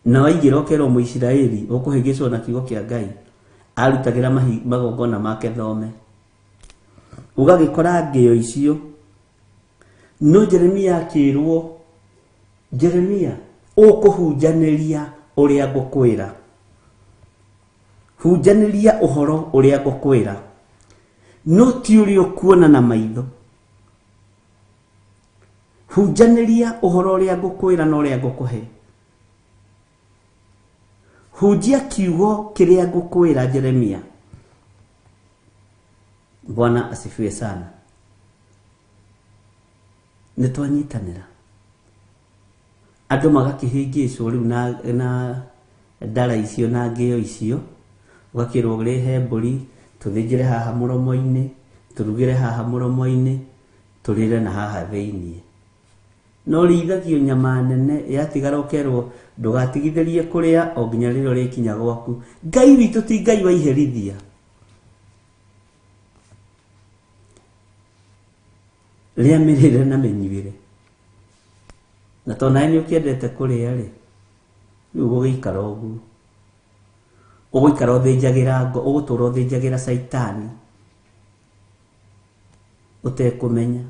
Na waigirokero Muisiraeli ukuhigicwo na kiugo kia Ngai arutagira magongona make thome ugagikora ngio icio. No Jeremia akirwo, Jeremia ukuhunjaniria uria ngukwira, hunjaniria uhoro uria ngukwira, no ti uria ukuona na maitho. Hunjaniria uhoro uria ngukwira na uria ngukuhe. Hunjia kiugo kiria ngukwira Jeremia. Bwana asifiwe sana. Nitwanyitanira andu magakihingicwo riu na ndara icio na ngio icio, ugakirwo urehe mburi tuthinjire haha muromo-ini, turugire haha muromo-ini, turire na haha thiini. No ringagio nyama nene yatigara ukerwo ndugatigithirie kuria o nginya riro rikinya gwaku. Ngai witu ti Ngai wa iherithia. Ria mirire na menyuire. Na tona ni ukiendete kuria ri ugugikara ugu ugikara uthinjagira ngo ugutura uthinjagira saitani utekumenya.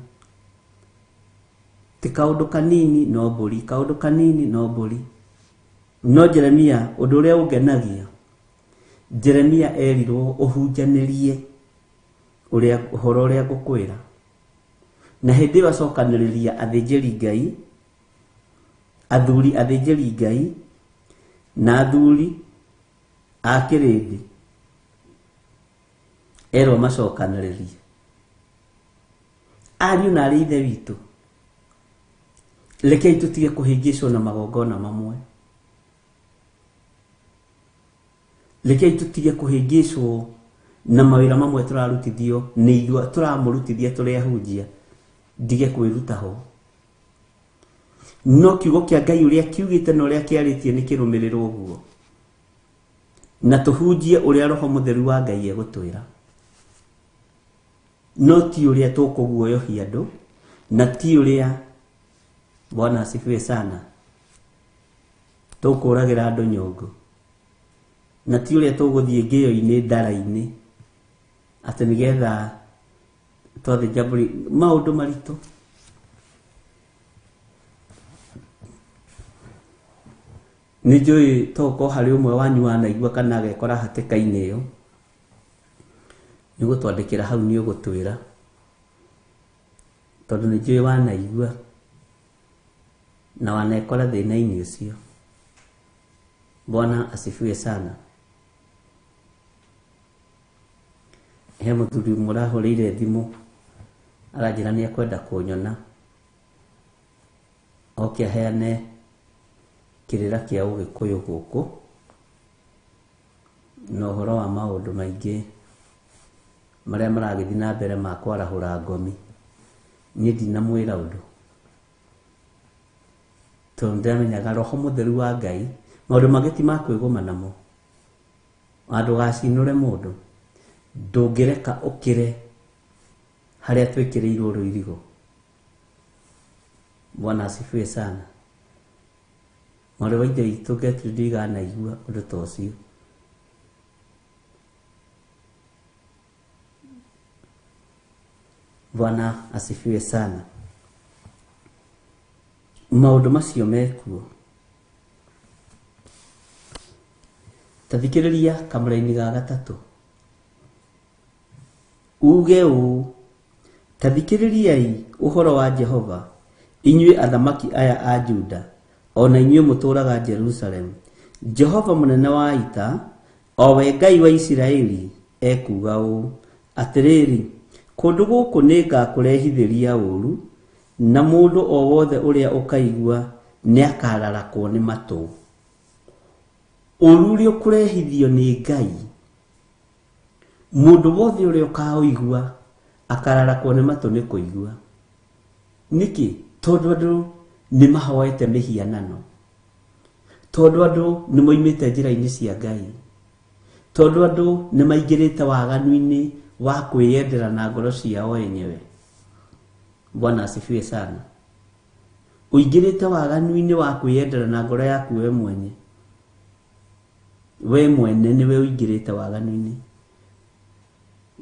Ti kaundu kanini no mburi, kaundu kanini no mburi. No Jeremia undu uria ungenagia, Jeremia erirwo uhunjanirie uria uhoro uria ngukwira. Na hindi wacokaniriria athinjiri Ngai, athuri athinjiri Ngai na athuri a kirindi erwo macokaniririe. Ariu na ari ithe witu, rekei tutige kuhingicwo na magongona mamwe. Rekei tutige kuhingicwo na mawira mamwe turarutithio ni ithua turamurutithia turi ahunjia. Ndige kwiruta ho. No kiugo kia Ngai uria kiugite na uria kiaritie ni kirumirirwo uguo. Na tuhunjie uria Roho Mutheru wa Ngai egutwira. No ti uria tukuguoyohia andu, na ti uria, Bwana asifiwe sana, tukuragira andu nyongo, na ti uria tuguthie ngio-ini ndara-ini ati nigetha twathinja mburi maundu maritu. Nijui toko hari umwe wanyu wanaigua kana agekora hatika-ini iyo, nigutwandikira hau ni ugutwira, tondu nijui wanaigua na wanekora thina-ini ucio. Bwana asifiwe sana. He muthuri murahurire thimu aranjira ni akwenda kunyona oke aheane kirira kia Ugikuyu guku no horo wa maundu maingi maria maragithi na mbere ma kwarahura ngomi. Ni ndinamwira undu tondu ndamenyaga Roho Mutheru wa Ngai maundu magiti ma kwiguma namo. Andu gacinure mundu ndungireka ukire haria twikirirwo ruirigo. Bwana asifiwe sana. Mwari wa ithe witu Gertrude Ndigana igua undu ta ucio. Bwana asifiwe sana. Maundu macio mekuo. Tathikiriria kamera-ini ga gatatu. Uge u tathikiririai uhoro wa Jehova, inyue athamaki aya a Juda, ona inyue muturaga Jerusalem. Jehova munene wa ita, o we Ngai wa Isiraeli, ekuga u atiriri, kundu guku ningakurehithiria uru, na mundu o wothe uria ukaigua ni akararakwo ni matu. Uru uria ukurehithio ni Ngai, mundu wothe uria ukaigua akararakwo ni matu ni kuigua. Niki tondu andu ni mahoete mihianano, tondu andu ni moimite njira-ini cia Ngai, tondu andu ni maingirite waganu-ini wa kwiyendera na ngoro ciao enyewe. Bwana asifiwe sana. Uingirite waganu-ini wa kwiyendera na ngoro yaku we mwenye. We mwene niwe uingirite waganu-ini.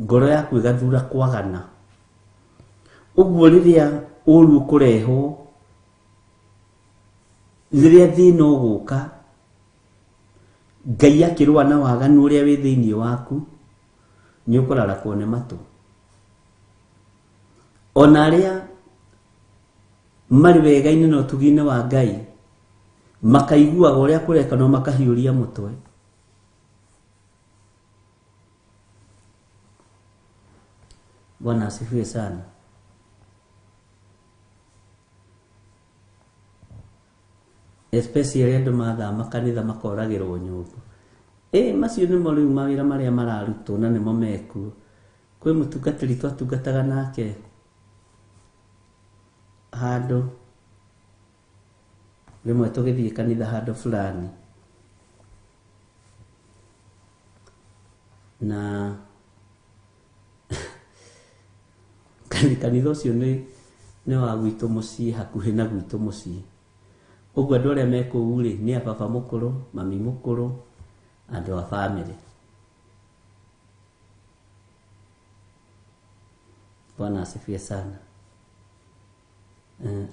Ngoro yaku igathura kwagana. Uguo riria uru kureho, riria thina uguka, Ngai akirwa na waganu uria wi thiini waku, ni ukurara kuone matu. Ona aria mari wega-ini no tugine wa Ngai, makaiguaga uria kureka no makahiuria mutwe. Bwana asifiwe sana. Especially andu mathama kanitha makoragirwo nyumba. Macio nimo riu mawira maria mararutwo na nimo meku. Kwi mutungatiri twatungataga nake handu rimwe tugithie kanitha handu fulani, na kanitha ucio ni wa gwitu mucii, hakuhi na gwitu mucii. Uguo andu aria me kuu ri ni baba mukuru, mami mukuru, andu a family. Bwana asifiwe sana.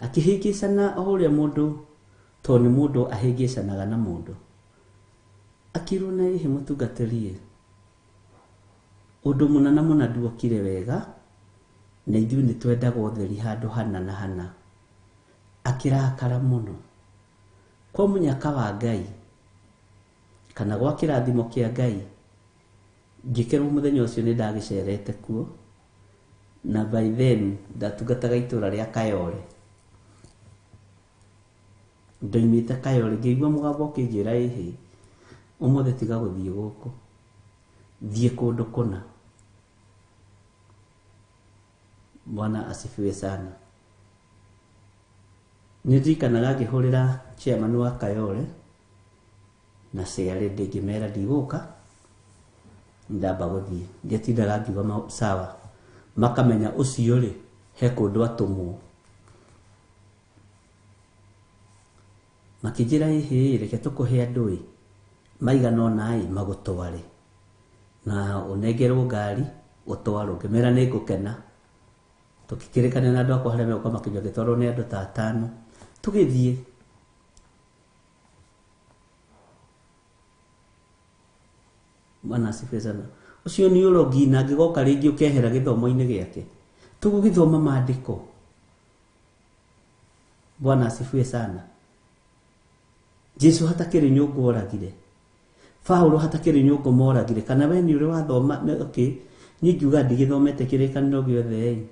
Akihigicana uria mundu to ni mundu ahigicanaga na mundu, akiruna ihe mutungatiri undu munana muna nduokire wega, na ithuĩ nĩ twendaga ũtheri handũ hana na hana. Akirakara muno kwa munyaka wa Ngai kana gwa kĩrathimo kĩa Ngai, ngĩkerwo mũthenya ũcio nĩ ndagicerete kuo, na by then ndatungataga itũra rĩa Kayole. Ndoimĩte Kayole ngĩigua mũgambo ũkĩnjĩra ĩhĩ, ũmũthĩ tiga gũthiĩ gũkũ, thiĩ kũndũ kũna. Bwana asifiwe sana. Nĩndirikanaga ngĩhũrĩra chairman wa Kayole na ciarĩ ngĩmera ndigũka, ndamba gũthiĩ. Ndiatindaga ngiuga sawa, makamenya ũcio rĩ he kũndũ atũmwo. Makĩnjĩra ĩhĩ reke tũkũhe andũ maigana ũna magũtware na ũnengerwo ngari ũtwarwo. Ngĩmera nĩ ngũkena. Tukikirikana na andu akwa haria megũka makĩnjua ngĩtwarwo nĩ andũ ta 5 tũgĩthiĩ. Bwana asifiwe sana. Ucio ni urogi na ngĩgoka rĩngĩ ũkehera gĩthomo-inĩ gĩake, tũgũgĩthoma maandĩko. Bwana asifiwe sana. Jesu hatakĩrĩ nyũngũ oragire, Paulo hatakĩrĩ nyũngũ moragire, kana we nĩ ũrĩ wathoma. Niĩ ngiuga ndigĩthomete kĩrĩkanĩro gĩothe,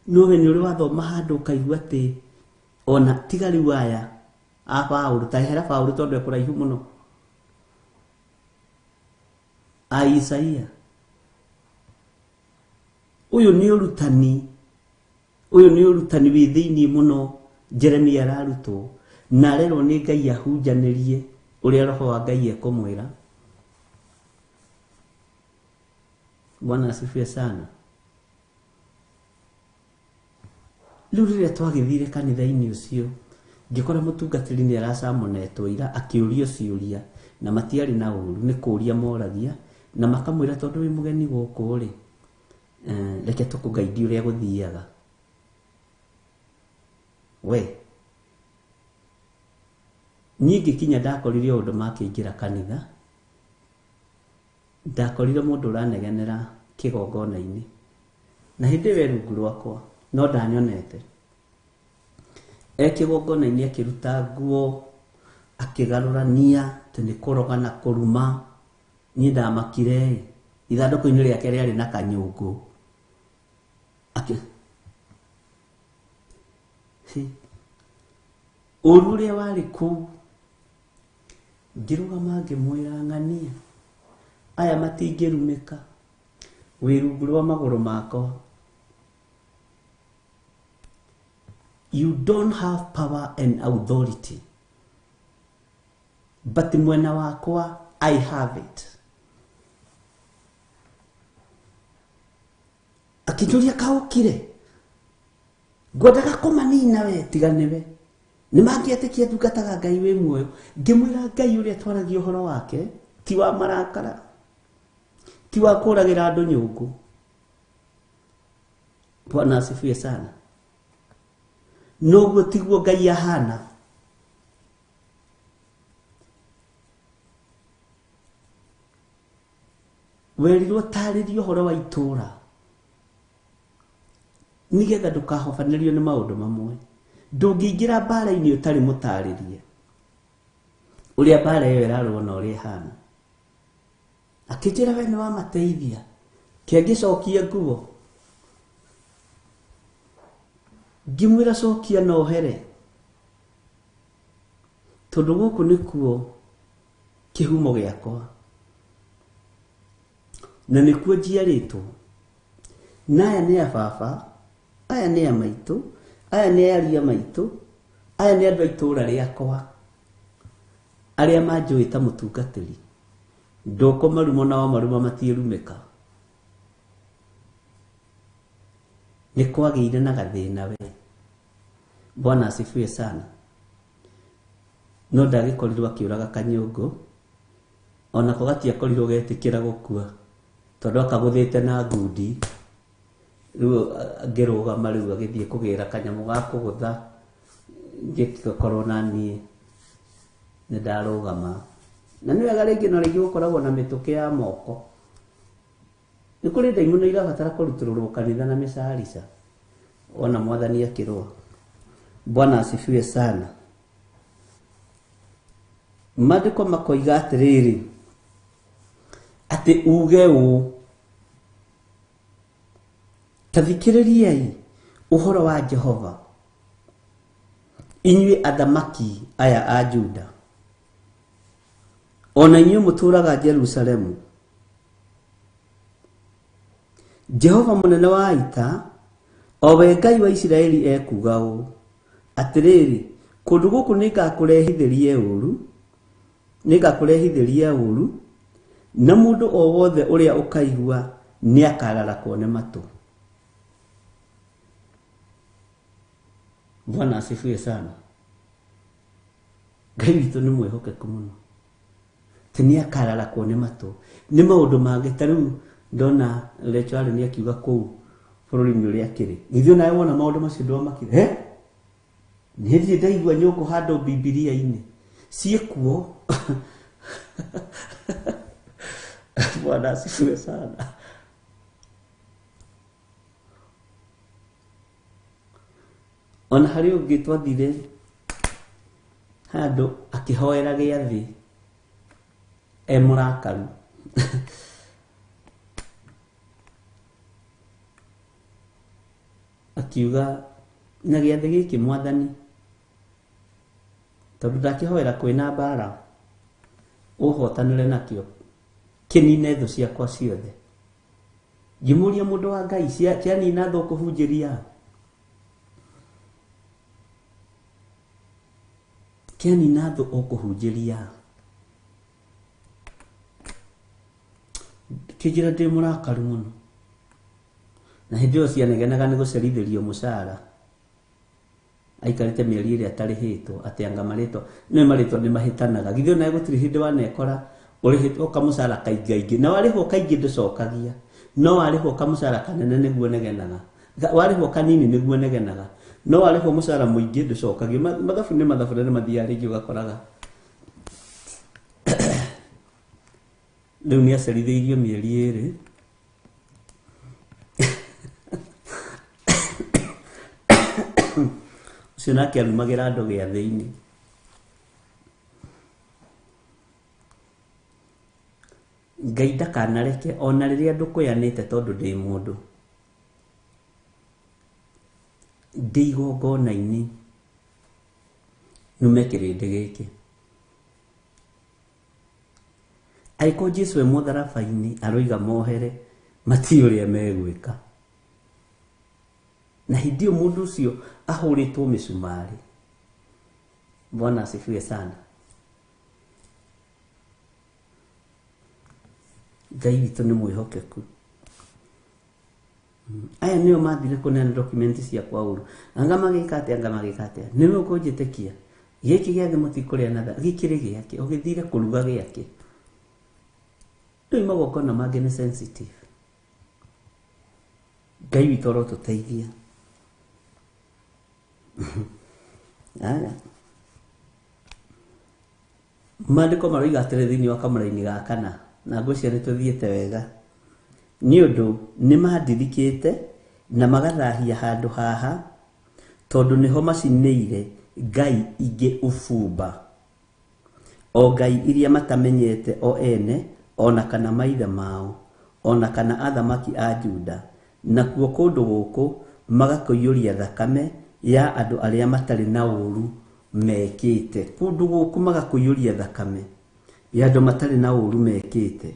no we nĩ ũrĩ wathoma handũ ũkaigua atĩ ona tiga rĩu aya a Paulo, ta hera Paulo tondũ ekũraihu mũno, a Isaia. Ũyũ nĩ ũrutani wĩ thĩinĩ mũno. Jeremia ararutwo na arerwo nĩ Ngai ahunjanĩrie ũrĩa roho wa Ngai ekũmwĩra. Bwana asifiwe sana. Rĩu rĩrĩa twagĩthire kanitha-inĩ ũcio, ngĩkora mũtungatĩri nĩ aracamonetwo ira akĩũrio ciũria, na matiarĩ na ũru, nĩ kũũria moragia, na makamwĩra tondũ wĩ mũgeni gũkũ rĩ, reke tũkũgeithie ũrĩa gũthiaga. We niĩ ngĩkinya ndakorire ũndũ makĩingĩra kanitha, ndakorire mũndũ ũranegenera kĩgongona-inĩ, na hĩndĩ ĩyo rungu rwakwa no ndanyonete kĩgongona-inĩ akĩruta nguo akĩgarũrania atĩ nĩ kũroga na kũruma. Niĩ ndamakire, ithandũkũ-inĩ rĩake rĩarĩ na kanyũngũ. Ũru ũrĩa warĩ kũu, ngĩrũgama ngĩmwĩra ng'ania, aya matingĩrumĩka, wĩ rungu rwa magũrũ makwa. You don't have power and authority, but mwena wakwa I have it. Akĩnjũria kaũkire, Ngwendaga kũmanina we tigane we nĩ mangĩetĩkia ndungataga Ngai wĩ muoyo ngĩmwĩra Ngai ũrĩa twaragia ũhoro wake ti wa marakara ti wa kũragĩra andũ nyũngũ. Bwana asifiwe sana. Noguo tiguo Ngai ahana. Werirwo tarĩrio ũhoro wa itũra nigetha ndũkahobanĩrio nĩ maũndũ mamwe. Ndũngĩingĩra mbara-inĩ ũtarĩ mũtarĩrie ũrĩa mbara ĩyo ĩrarũa na ũrĩa ĩhana. Akĩnjĩra we nĩ wamateithia kĩangĩcokia nguo ngĩmwĩra cokia na ũhere tondũ gũkũ nĩkuo kĩhumo gĩakwa na nĩkuo njiarĩtwo na aya nĩ a baba aya nĩ a maitũ aya nĩ ariũ a maitũ aya nĩ andũ a itũra rĩakwa arĩa manjũĩ ta mũtungatĩri. Ndũkũmaruma na wamaruma matiĩrumĩka. Nĩ kwagĩire na gathĩna we. Bwana asifiwe sana. No ndagĩkorirwo akĩũraga Kanyũngũ onako gatiakorirwo getĩkĩra gũkua tondũ akagũthĩte na ngundi. Rĩu ngĩrũgama rĩu agĩthiĩ kũgĩra kanyamũ ga kũgũtha ngĩkorwo na niĩ nĩ ndarũgama. Na nĩ wega rĩngĩ na rĩngĩ gũkoragwo na mĩtũkĩ ya moko. Nĩ kũrĩ ndaimono irabatara kũrutũrũrwo kanitha na mĩcarica ona Mwathani akĩrũa. Bwana asifiwe sana. Maandĩko makoiga atĩrĩrĩ atĩ uge ũũ tathikĩrĩriai ũhoro wa Jehova inyuĩ athamaki aya a Juda ona inyuĩ mũtũũraga Jerusalemu. Jehova mũnene wa ita o we Ngai wa Isiraeli ekuga ũũ atĩrĩrĩ kũndũ gũkũ nĩngakũrehithĩria ũũru na mũndũ o wothe ũrĩa ũkaigua nĩakararakwo nĩ matũ. Bwana asifiwe sana. Ngai witũ nĩ mwĩhokeku mũno tĩ nĩakararakwo nĩ matũ. Nĩ maũndũ mangĩ ta rĩu ndona Rachel nĩ akiuga kũu bũrũri-inĩ ũrĩa akĩrĩ githĩ nawe wona maũndũ macio ndwamakire nĩ hĩndĩ ndaigua nyũngũ handũ Bibilia-inĩ ciĩkuo. Bwana asifiwe sana. Ona harĩ ũngĩ twathire handũ akĩhoera gĩathĩ mũrakaru. Akiuga na gĩathĩ gĩkĩ Mwathani tondũ ndakĩhoera kwĩna mbara ũhotanĩre nakĩo kĩnine thũ ciakwa ciothe. Ngĩmũria mũndũ wa Ngai kĩanina thũ kũhunjĩria kĩanina thũ o kũhunjĩria. Kĩnjĩra ndĩ mũrakaru mũno na hĩndĩ ĩyo cianegenaga nĩ gũcerithĩrio mũcara aikarĩte mĩeri ĩrĩa atarĩhĩtwo atĩ anga marĩtwa nĩ marĩtwa nĩ mahĩtanaga. Githĩ onawe gũtirĩ hĩndĩ wanekora ũrĩhĩtwo kamũcara kaingĩ na warĩhwo kaingĩ ndũcokagia no warĩhwo kamũcara kanene nĩguo negenaga warĩhwo kanini nĩguo negenaga no warĩhwo mũcara mũingĩ ndũcokagio. Mathabu nĩ mathabu na mathiaga rĩngĩ ũgakoraga rĩu nĩ acerithĩirio mĩeri ĩrĩ ũcio nake arumagĩra andũ gĩathĩ-inĩ. Ngai ndakanareke ona rĩrĩa andũ kũyanĩte tondũ ndĩ mũndũ ndĩ igongona-inĩ nyume kĩrĩndĩ gĩkĩ. Aiko Jesũ e mũtharaba-inĩ aroiga mohere matiĩ ũrĩa megwĩka na hĩndĩ ĩyo mũndũ ũcio ahũrĩtwo mĩcumarĩ. Bwana asifiwe sana. Ngai witũ nĩ mwĩhokeku. aya nio mathire kunena document cia kwa uru anga magikate niwe ukunjitekia giki giathe mutikuria na gikiri giake ugithire kuruga giake magokona mangĩ nĩ sensitive. Ngai witũ arotuteithia. Aya maandĩko maroiga atĩrĩ thĩinĩ wa kamũra-inĩ ga kana, na ngwĩciria nĩ tũthiĩte wega, nĩ ũndũ nĩ mandirikĩte na magathahia handũ haha tondũ nĩho macinĩire ngai ingĩ ũbumba, o ngai iria matamenyete o ene ona kana maithe mao ona kana athamaki a Juda, nakuo kũndũ gũkũ magakũiyũria thakame ya andũ arĩa matarĩ na ũũru mekĩte. Kũndũ gũkũ magakũiyũria thakame ya andũ matarĩ na ũũru mekĩte.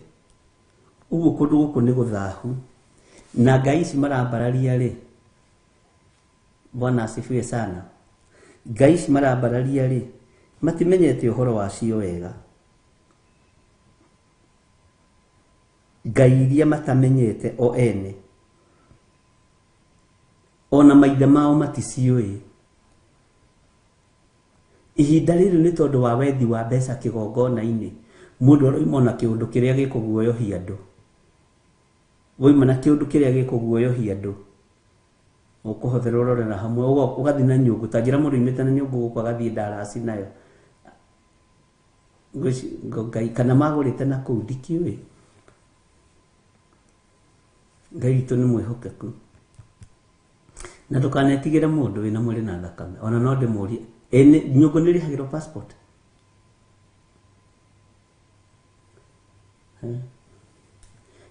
Ũguo kũndũ gũkũ nĩ gũthahu, na ngai ici marambararia rĩ, Bwana asifiwe sana. Ngai ici marambararia rĩ, matimenyete ũhoro wacio wega. Ngai iria matamenyete o ene ona maithe mao maticiũĩ. Ihinda rĩrĩ nĩ tondũ wa wethi wa mbeca kĩgongona-inĩ, mũndũ aroima na kĩũndũ kĩrĩa gĩkũguoyohia andũ, woima na kĩũndũ kĩrĩa gĩkũguoyohia andũ, ũkũhũthĩra ũrorera hamwe ũgathiĩ na nyũngũ. Ta njĩra mũndũ imĩte na nyũngũ gũkũ agathiĩ ndarasi nayo, Ngai kana magũrĩte na kũu ndikĩũĩ. Ngai witũ nĩ mwĩhokeku, na ndũkanetigĩre mũndũ wĩna mwĩrĩ na thakame. Ona no ndĩmũrie, nyũngũ nĩ ĩrĩhagĩrwo passport?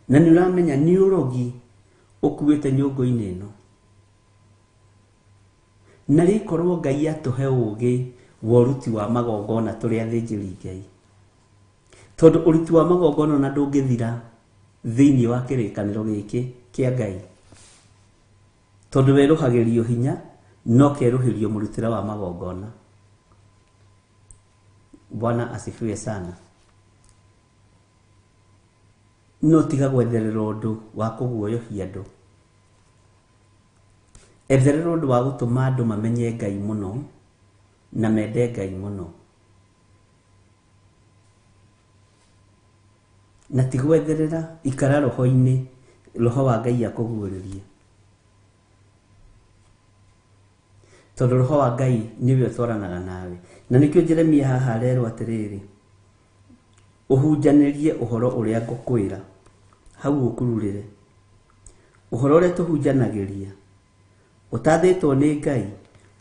Na nĩ ũramenya nĩ ũrogi ũkuĩte nyũngũ-inĩ ĩno, na rĩkorwo Ngai atũhe ũũgĩ wa ũruti wa magongona tũrĩ athĩnjĩri Ngai, tondũ ũruti wa magongona ona ndũngĩthira thĩinĩ wa kĩrĩkanĩro gĩkĩ kĩa Ngai, tondũ werũhagĩrio hinya no kerũhĩrio mũrutĩre wa magongona. Bwana asifiwe sana. No tiga gwetherera ũndũ wa kũguoyohia andũ, etherera ũndũ wa gũtũma andũ mamenye Ngai mũno na mende Ngai mũno, na ti gwetherera ikara roho-inĩ, roho wa Ngai akũguũrĩrie, tondũ roho wa Ngai nĩwe ũtwaranaga nawe. Na nĩkĩo Jeremia haha arerwo atĩrĩrĩ, ũhunjanĩrie ũhoro ũrĩa ngũkwĩra hau ũkururĩre. Ũhoro ũrĩa tũhunjanagĩria ũtathĩtwo nĩ Ngai,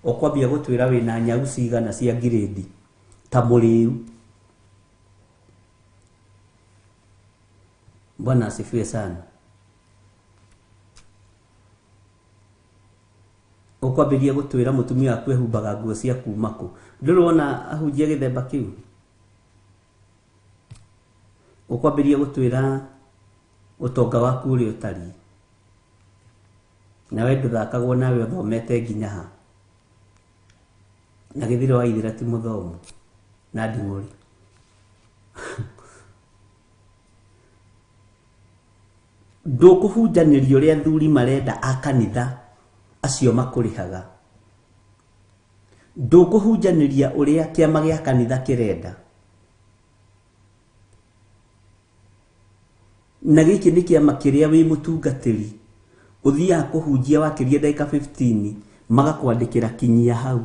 ũkwambia gũtwĩra wĩna nyau cigana cia ngirĩndi ta mũrĩu. Bwana asifiwe sana. Ũkwambĩrĩria gũtwĩra mũtumia waku ehumbaga nguo cia kuma kũ? Ndũrona ahunjia gĩthemba kĩu? Ũkwambĩrĩria gũtwĩra ũtonga waku ũrĩa ũtariĩ, nawe ndũthakagwo nawe ũthomete nginya ha, na gĩthire wa ithira ti mũthomu na nding'ũri. Ndũkũhunjanĩria ũrĩa athuri marenda a kanitha acio makũrĩhaga, ndũkũhunjanĩria ũrĩa kĩama gĩa kanitha kĩrenda. Na gĩkĩ nĩ kĩama kĩrĩa wĩ mũtungatĩri ũthiaga kũhunjia wakĩria ndagĩka 15 magakwandĩkĩra kinyia hau,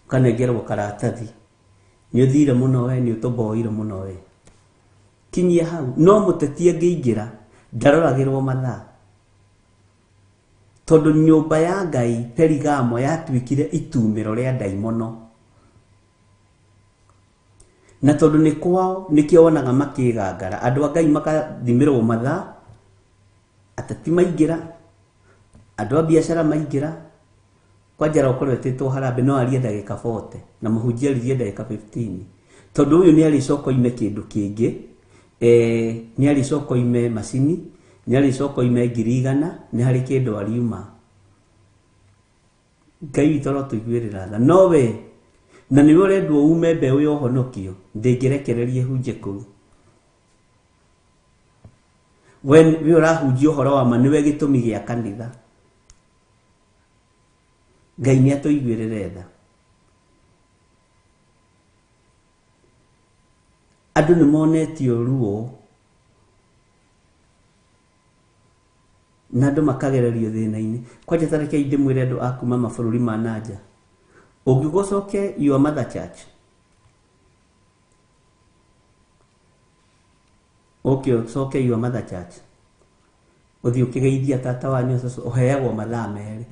ũkanengerwo karatathi, nĩ ũthire mũno we, nĩ ũtũmboire mũno we, kinyia hau. No mũteti angĩingĩra ndaroragĩrwo mathaa, tondũ nyũmba ya Ngai Perigamo yatuĩkire itumĩro rĩa ndaimono, na tondũ nĩ kwao nĩkĩo wonaga makĩgangara. Andũ a Ngai makathimĩrwo mathaa, ateti maingĩra, andũ a biacara maingĩra, kwanja ũkorwo etĩtwo harambĩ no arie ndagĩka 40 na mũhunjia aririe ndagĩka 15, tondũ ũyũ nĩ arĩcoka ime kĩndũ kĩngĩ, nĩ arĩcoka ime macini, nĩ arĩcoka ime 100,000, nĩ harĩ kĩndũ ariuma. Ngai witũ arotũiguĩrĩra tha. No we, na nĩwe ũrendwo ume mbeũ ya ũhonokio, ndĩngĩrekereria hunje kũu. we ũrahunjia ũhoro wa ma nĩwe gĩtũmi gĩa kanitha. Ngai nĩ atũiguĩrĩre tha. Andũ nĩ monetio ruo na andũ makagererio thĩna-inĩ. Kwanja tareke ndĩmwĩre andũ a kuma mabũrũri ma nanja, ũngĩgũcoke your mother church, ũcoke your mother church, ũthiĩ ũkĩgeithia tata wanyu ũcoco ũheagwo mathaa merĩ.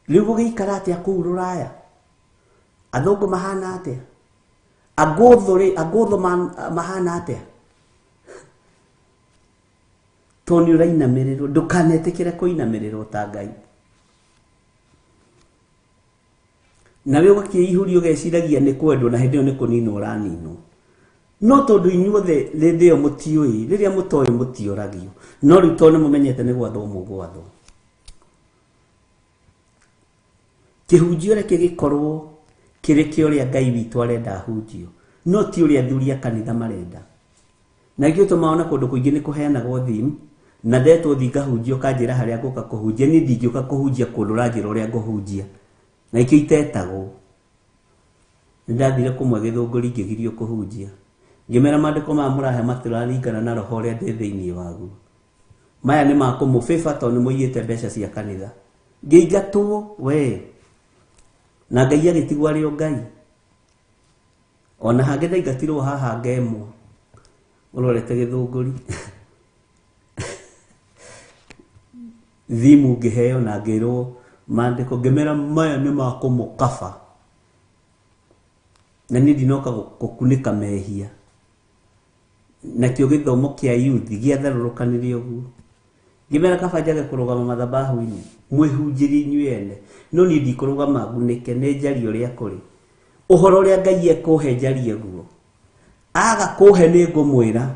Rĩu gũgĩikara atĩa kũu Rũraya? Athũngũ mahana atĩa? Agũthũ mahana atĩa? Toni ũrainamĩrĩrwo, ndũkanetĩkĩre kũinamĩrĩrwo ta Ngai. Nawe ũgakĩihũria ũgeciragia nĩ kwendwo na hĩndĩ ĩyo nĩ kũninwo ũraninwo. No tondũ inyuothe hĩndĩ ĩyo mũtiũĩ, rĩrĩa mũtoĩ mũtiũragio. No rĩu tondũ nĩmũmenyete nĩ gwathwo mũgwathwo. Kĩhunjio reke gĩkorwo kĩrĩ kĩa ũrĩa Ngai witũ arenda ahunjio, no ti ũrĩa athuri a kanitha marenda. Na gĩtũma tũmaona kũndũ kũingĩ nĩ kũheanagwo theme, na ndetwo thi ngahunjia ũkanjĩra harĩa ngũka kũhunjia, niĩ ndingĩũka kũhunjia kũndũ ũranjĩra ũrĩa ngũhunjia. Na ikio itetagwo. Nĩndathire kũmwe Gĩthũngũri ngĩgirio kũhunjia. Ngĩmera maandĩko maya mũrahe matiraringana na roho ũrĩa ndĩ thĩinĩ waguo. Maya nĩ ma kũmũbĩba tondũ nĩmũiyĩte mbeca cia kanitha. Ngĩingatwo we. Na Ngai agĩtigwo arĩ o Ngai. Ona hangĩ ndaingatirwo haha ngemwo. Ũrorete Gĩthũngũri. Thimu ngĩheo na ngĩrwo maandĩko, ngĩmera maya nĩ ma kũmũkaba. Na niĩ ndinoka gũkunĩka mehia. Nakĩo gĩthomo kĩa youth gĩatharũrũkanirie ũguo. Ngĩmera kaba njage kũrũgama mathabahu-inĩ, mwĩhunjĩri inyuĩ ene. No niĩ ndikũrũgama ngunĩke, nĩ njarie ũrĩa kũrĩ. Ũhoro ũrĩa Ngai ekũhe njarie guo. Aga kũhe nĩ ngũmwĩra.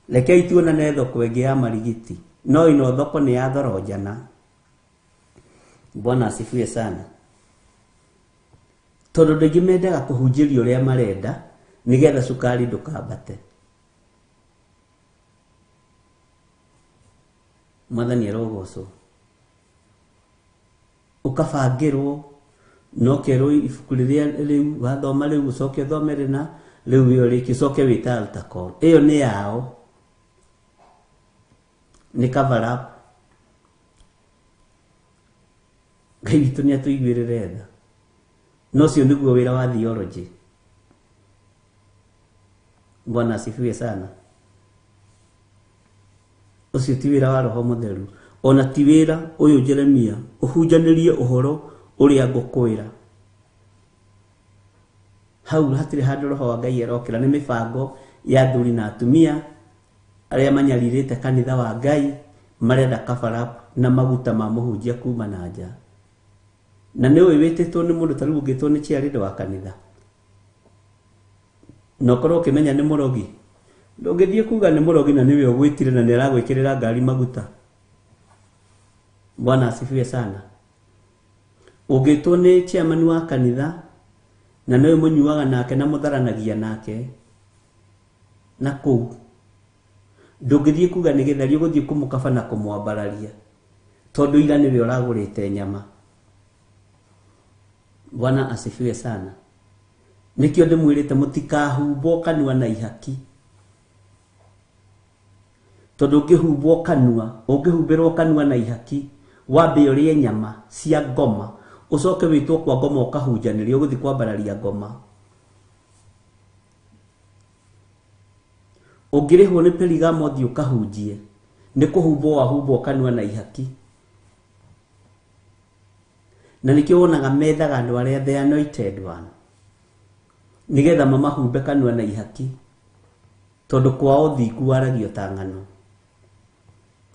Rekei tuonane thoko ĩngĩ ya marigiti. No ino thoko nĩ ya Thorojana. Bwana asifiwe sana. Tondũ ndĩngĩ mendaga kũhunjĩrio ũrĩa marenda, nĩgetha cukari ndũkambate. Mwathani arogocwo. Ũkabangĩrwo, no kerwo ibuku rĩrĩa rĩu wathoma rĩu ũcoke ũthome rĩna, rĩu wĩyo rĩkĩ ũcoke wĩta altar call. Ĩyo nĩ yao. Nĩ cover up. Ngai witũ nĩ atũiguĩrĩre tha. No ũcio nĩguo wĩra wa theology. Bwana asifiwe sana. Ũcio ti wĩra wa Roho Mũtheru. Ona ti wĩra ũyũ Jeremia ũhunjanĩrie ũhoro ũrĩa ngũkwĩra. Hau hatirĩ handũ Roho wa Ngai arokĩra, nĩ mĩbango ya athuri na atumia arĩa manyarirĩte kanitha wa Ngai marenda cover up na maguta ma mũhunjia kuma na nja. Na nĩ ũĩ wĩtĩtwo nĩ mũndũ tarĩu ũngĩtwo nĩ chairĩndo wa kanitha. Na ũkorwo ũkĩmenya nĩ mũrogi. Ndũngĩthiĩ kuga nĩ mũrogi na nĩwe ũgwĩtire na nĩ aragwĩkĩrĩra ngari maguta. Bwana asifiwe sana. Ũngĩtwo nĩ chairman wa kanitha na nĩwe mũnyuaga nake na mũtharanagia nake na kũu. Ndũngĩthiĩ kuga nĩ gĩthari ũgũthiĩ kũmũkaba na kũmwambararia. Tondũ ira nĩwe ũragũrĩte nyama. Bwana asifiwe sana. Nikio ndĩmwĩrĩte mũtikahumbwo kanua na ihaki. Tondũ ũngĩhumbwo kanua, ũngĩhumbĩrwo kanua na ihaki, wambe ũrĩe nyama cia ngoma, ũcoke wĩtwo kwa ngoma ũkahunjanĩrio, ũgũthiĩ kwambararia ngoma. Ũngĩrĩhwo nĩ Perigamo ũthiĩ ũkahunjie, nĩ kũhumbwo wahumbwo kanua na ihaki. Na nikio wonaga methaga andũ arĩa the anointed one, nĩgetha mamahumbe kanua na ihaki, tondũ kwao ũthingu waragio ta ng'ano.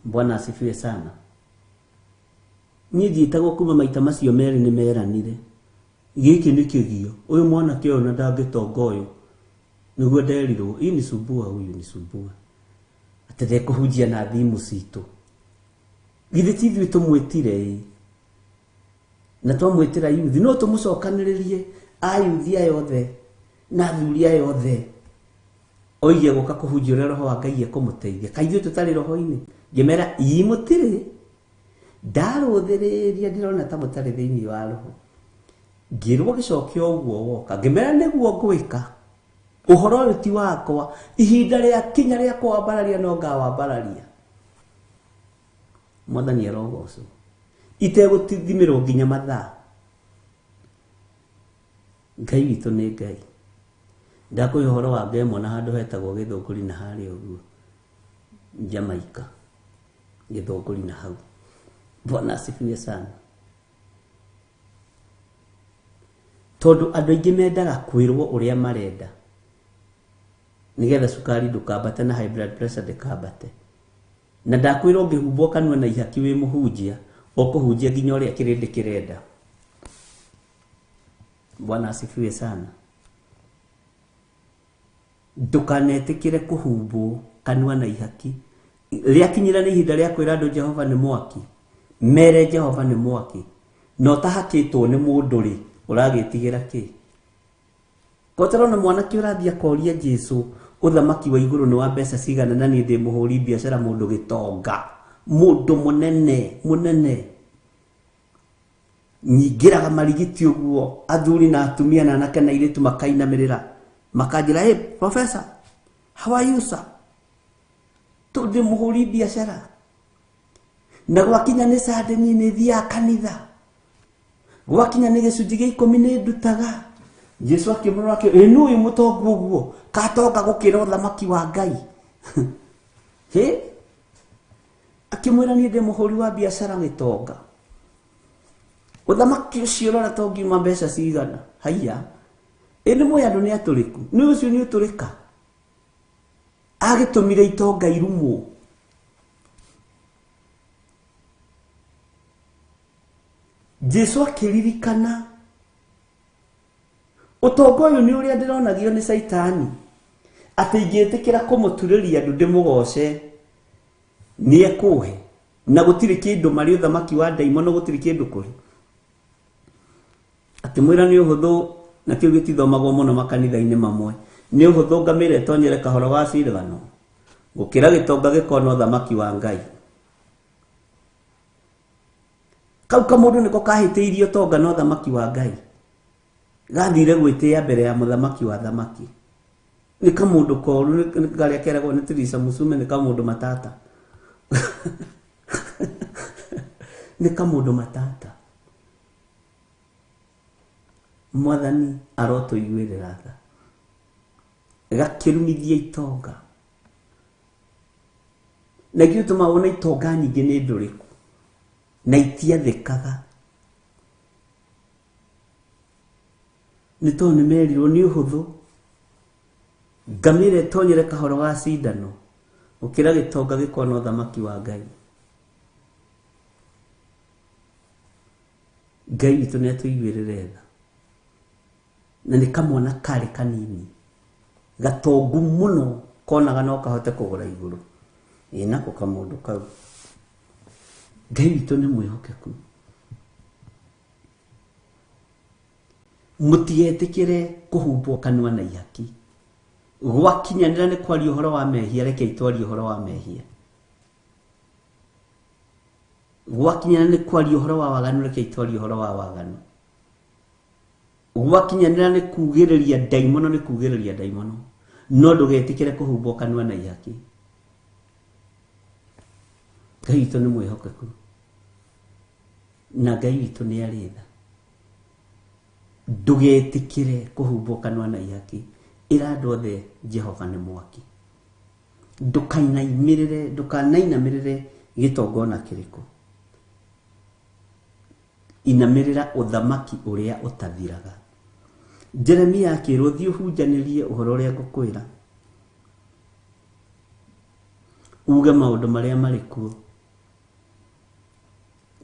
Bwana asifiwe sana. Niĩ thiĩtagwo kuma maita macio merĩ nĩ meranire. Gĩkĩ nĩ kĩgio, ũyũ mwanake ũyũ na ndangĩtonga ũyũ, nĩguo nderirwo, hii ni sumbua, huyu ni sumbua. Atĩ ndekũhunjia na thimu citũ. Githĩ ti ithuĩ tũmwĩtire na twamwĩtĩra youth, no tũmũcokanĩrĩrie ayuthi ayothe na athuri ayothe. oige guka kuhunjira roho wa Ngai ekumuteithia kaithio tutari roho-ini ngimera imutire ndaruthiriria ndirona ta mutari thiini wa roho ngirwo gicokio uguo woka ngimera niguo ngwika uhoro uyu ti wakwa ihinda ria kinya ria kwambararia no ngawambararia Mwathani arogocwo itegutithimirwo nginya mathaa Ngai witũ nĩ Ngai ndakũhe ũhoro wa Ngai mwana handũ hetagwo Gĩthũngũri na harĩa ũguo Jamaica Gĩthũngũri na hau Bwana asifiwe sana tondũ andũ aingĩ mendaga kwĩrwo ũrĩa marenda nigetha cukari ndũkambate na high blood pressure ndĩkambate na ndakwĩrwo ngĩhumbwo kanua na ihaki wĩ mũhunjia ũkũhunjia nginya ũrĩa kĩrĩndĩ kĩrenda Bwana asifiwe sana ndukanetikire kuhumbwo kanua na ihaki ria kinyira ni ihinda ria kwira andu Jehova ni mwaki mere Jehova ni mwaki no tahakitwo ni mundu ri uragitigira ki kotero na mwana ki urathia koria Jesu uthamaki wa iguru ni wa mbeca cigana na ni ndi muhuri biashara mundu gitonga mundu munene nyingiraga marigiti uguo athuri na atumia na anake na iritu makainamirira makajira hey professor how are you sir tundi muhuri biashara na gwakinya ni sade ni thia kanitha gwakinya ni gicunji gia 10 ni ndutaga Jesu akimurora akio enu uyu mutongu uguo katonga gukira uthamaki wa Ngai he akimwira ni ndi muhuri wa biashara gitonga uthamaki ucio rora tongi mbeca cigana haiya ene moya andu ni aturiku ni ucio ni uturika agitumire itonga irumo Jesu akiririkana utonga uyu ni uria ndironagio ni Saitani ati ingietikira kumuturiria andu ndimugoce ni ekuhe na gutiri kindu mari uthamaki wa daimono gutiri kindu kuri ati mwira ni uhuthu na kiu gitithomagwo muno makanitha-ini mamwe ni uhuthu ngamire tonyere kahoro ga cirigano gukira gitonga gikona uthamaki wa Ngai kau kamundu niko kahiteirio tonga no uthamaki wa Ngai gathire gwitia mbere ya muthamaki wa thamaki ni kamundu koru ni garia keragwo ni Teresa Musume ni kamundu matata ni kamundu matata Mwathani arotuiguirira tha gakirumithia itonga na gituma wona itonga nyingi ni nduriku na itiathikaga ni to ni merirwo ni uhuthu ngamire tonyere kahoro ga cindano ukira gitonga gikona uthamaki wa Ngai Ngai witũ nĩ atuiguĩrĩre tha na nĩ kamwana karĩ kanini gatongu muno konaga no kahote kũgũra igũrũ nako kamundu kau Ngai witũ nĩ mwĩhokeku mutigetikire kuhumbwo kanua na ihaki gwakinyanira ni kwaria uhoro wa mehia reke itwarie uhoro wa mehia gwakinyanira ni kwaria uhoro wa waganu reke itwarie uhoro wa waganu gwakinyanira ni kugiriria daimono ni kugiriria daimono no ndugetikire kuhumbwo kanua na ihaki Ngai witũ nĩ mwĩhokeku na Ngai witũ nĩ arĩ tha ndugetikire kuhumbwo kanua na ihaki ira andu othe Jehova nĩ mwaki ndukanainamirire gitonga na kiriku inamirira uthamaki uria utathiraga Jeremia akirwo thi uhunjanirie uhoro uria ngukwira uge maundu maria mari kuo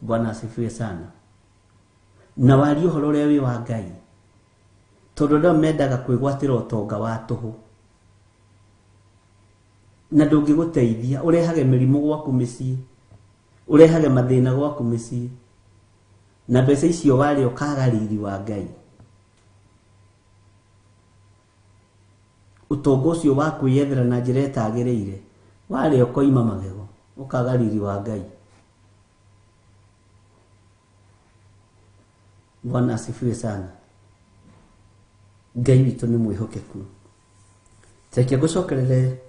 Bwana asifiwe sana na wari uhoro uria wi wa Ngai tondu ndo mendaga kwigwatira utonga wa tuhu na ndungiguteithia urehage mirimu gwaku micii urehage mathina gwaku micii na mbeca icio wari ukaga riri wa Ngai utongo ucio wa kwiyethera na njira etagiriire wale ukoima magego ukaga riri wa Ngai. Bwana asifiwe sana. Ngai witũ nĩ mwĩhokeku. Teke gucokerere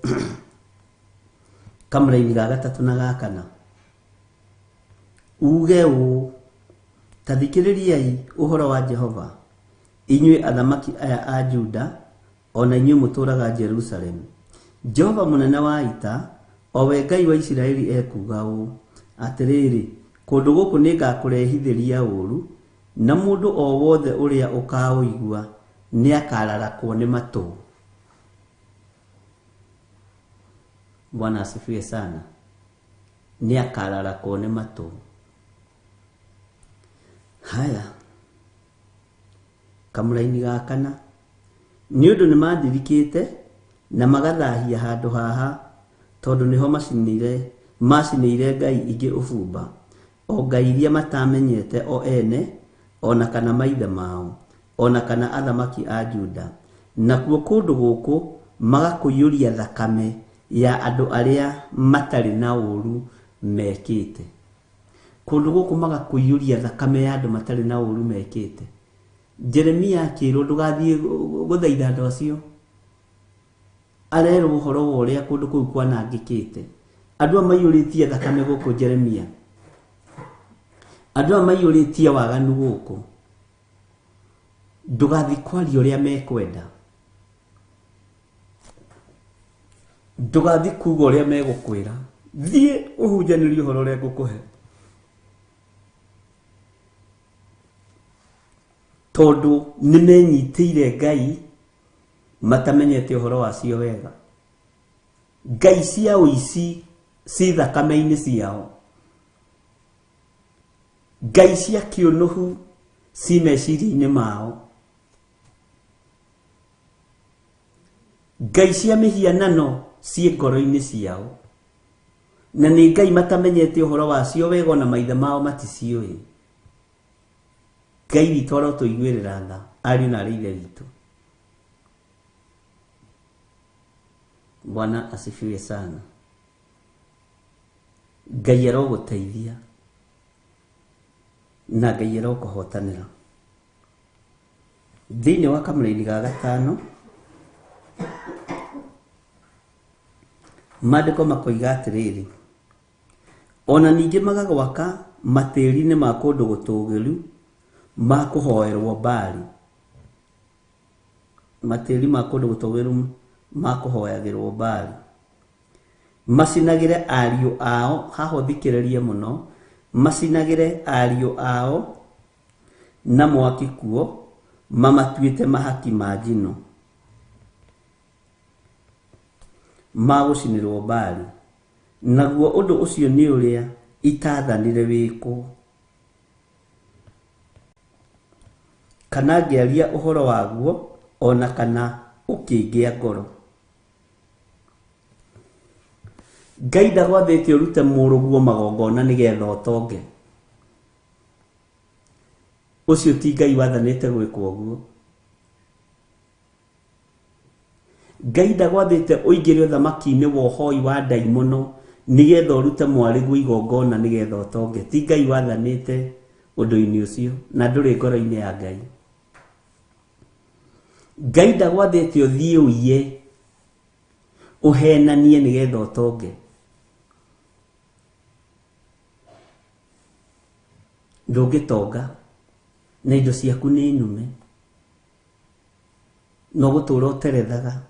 kamũra-inĩ ga gatatũ na ga kana. Uge ũũ, ta thikĩrĩriai ũhoro wa Jehova, inyuĩ athamaki aya a Juda, ona inyuĩ mũtũũraga Jerusalemu. Jehova mũnene wa ita, o we Ngai wa Isiraeli ekuga ũũ, atĩrĩrĩ, kũndũ gũkũ nĩngakũrehithĩria ũũru, na mũndũ o wothe ũrĩa ũkaũigua nĩakararakwo nĩ matũ. Bwana asifiwe sana. Nĩakararakwo nĩ matũ. Haya, kamũra-inĩ ga kana, nĩ ũndũ nĩmathirikĩte na magathahia handũ haha, tondũ nĩho macinĩire ngai ingĩ ũbumba, o ngai iria matamenyete o ene, ona kana maithe mao, ona kana athamaki a Juda. Nakuo kũndũ gũkũ magakũiyũria thakame ya andũ arĩa matarĩ na ũũru mekĩte. Kũndũ gũkũ magakũiyũria thakame ya andũ matarĩ na ũũru mekĩte. Jeremia akĩrwo ndũgathiĩ gũthaitha andũ acio. Arerwo ũhoro wa ũrĩa kũndũ kũu kwanangĩkĩte. Andũ maiyũrĩtie thakame gũkũ Jeremia. Andũ maiyũrĩtie waganu gũkũ. Ndũgathiĩ kwaria ũrĩa mekwenda. Ndũgathiĩ kuuga ũrĩa megũkwĩra. Thiĩ ũhunjanĩrie ũhoro ũrĩa ngũkũhe. Tondũ nĩmenyitĩire ngai matamenyete ũhoro wacio wega. Ngai cia ũici ci thakame-inĩ ciao. Ngai cia kĩũnũhu ci meciria-inĩ mao. Ngai cia mĩhianano ci ngoro-inĩ ciao. Na nĩ ngai matamenyete ũhoro wacio wega na maithe mao maticiũĩ. Ngai witũ arotũiguĩrĩra tha, ariũ na aarĩ a Ithe witũ. Bwana asifiwe sana. Ngai arogũteithia na Ngai arokũhotanĩra. Thĩinĩ wa kamũra-inĩ ga gatano, maandĩko makoiga atĩrĩrĩ, ona ningĩ magagwaka matĩĩri-inĩ ma kũndũ gũtũũgĩru ma kũhoerwo Baali. Matĩĩri ma kũndũ gũtũũgĩru ma kũhoyagĩrwo Baali. Macinagĩre ariũ ao, haha thikĩrĩrie mũno, macinagĩre ariũ ao na mwaki kuo, mamatuĩte mahaki ma njino ma gũcinĩrwo Baali. Naguo ũndũ ũcio nĩ ũrĩa itathanire wĩkwo. Kana ngĩaria ũhoro waguo, ona kana ũkĩngĩa ngoro. Ngai ndagwathĩte ũrute mũrũguo magongona nĩgetha ũtonge. Ũcio ti Ngai wathanĩte gwĩkwo ũguo. Ngai ndagwathĩte ũingĩre ũthamaki-inĩ wa ũhoi wa ndaimono nĩgetha ũrute mwarĩguo igongona nĩgetha ũtonge. Ti Ngai wathanĩte ũndũ-inĩ ũcio, na ndũrĩ ngoro-inĩ ya Ngai. Ngai ndagwathĩte ũthiĩ ũiye ũhenanie nĩgetha ũtonge. Ndũngĩtonga na indo ciaku nĩ nyume. No gũtũũra ũterethaga.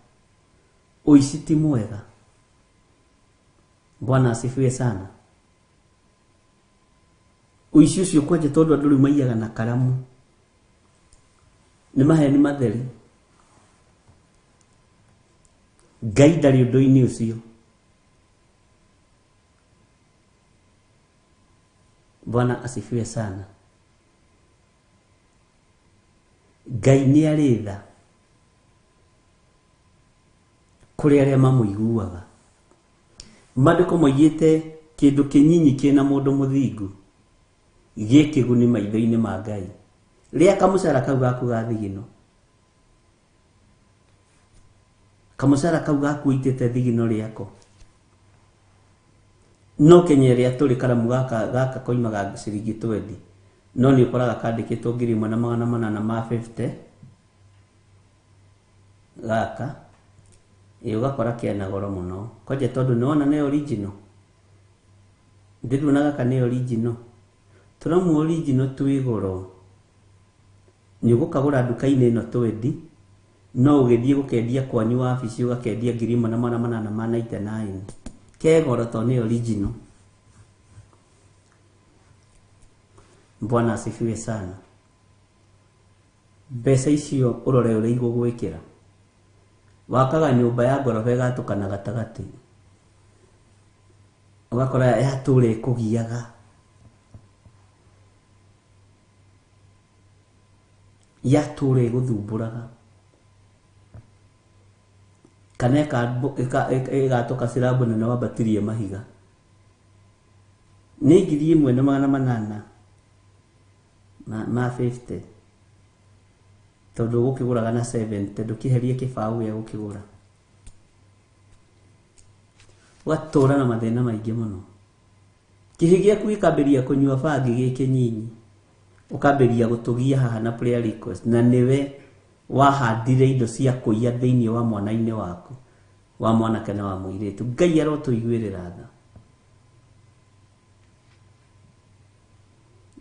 Ũici ti mwega. Bwana asifiwe sana. Ũici ũcio kwanja tondũ andũ rĩu maiyaga na karamu. Nĩ maheni matheri. Ngai ndarĩ ũndũ-inĩ ũcio. Bwana asifiwe sana. Ngai nĩ arĩ tha kũrĩ arĩa mamũiguaga. Maandĩko moigĩte kĩndũ kĩnyinyi kĩna mũndũ mũthingu gĩ kĩguni maitho-inĩ ma Ngai. Rĩa kamũcara kau gaku ga thigino. kamusara kau gakuitite thigino riako no kenyeria tuli karamu gaka koimaga ciringi 20 no ni ukoraga kandikitwo 1,850 gaka ugakora kena goro muno koje tondu nona ne original ndirunaga kana original turamu original twigoro ni gukagura duka-ini no 20 no ugithie gukendia kwanyu wabici ugakendia 1,899 kegoro to ni original. Bwana asifiwe sana. Mbeca icio urore uri igugwikira wakaga nyumba ya ngorofa igatukana gatagati ugakora yature kugiaga yature guthumburaga kana igatuka sirabu nene wambatirie mahiga ni 1,800 ma 50 tondu gukiguraga na 70 ndukiherie kibau ya gukigura watura na mathina maingi muno kihigia kwikaberia kunyua bangi gikinyinyi ukaberia gutugia haha na prayer request na niwe wahandire indo cia kuiya thiini wa mwana-ini waku wa mwana kana wa muiritu Ngai arotuiguirira tha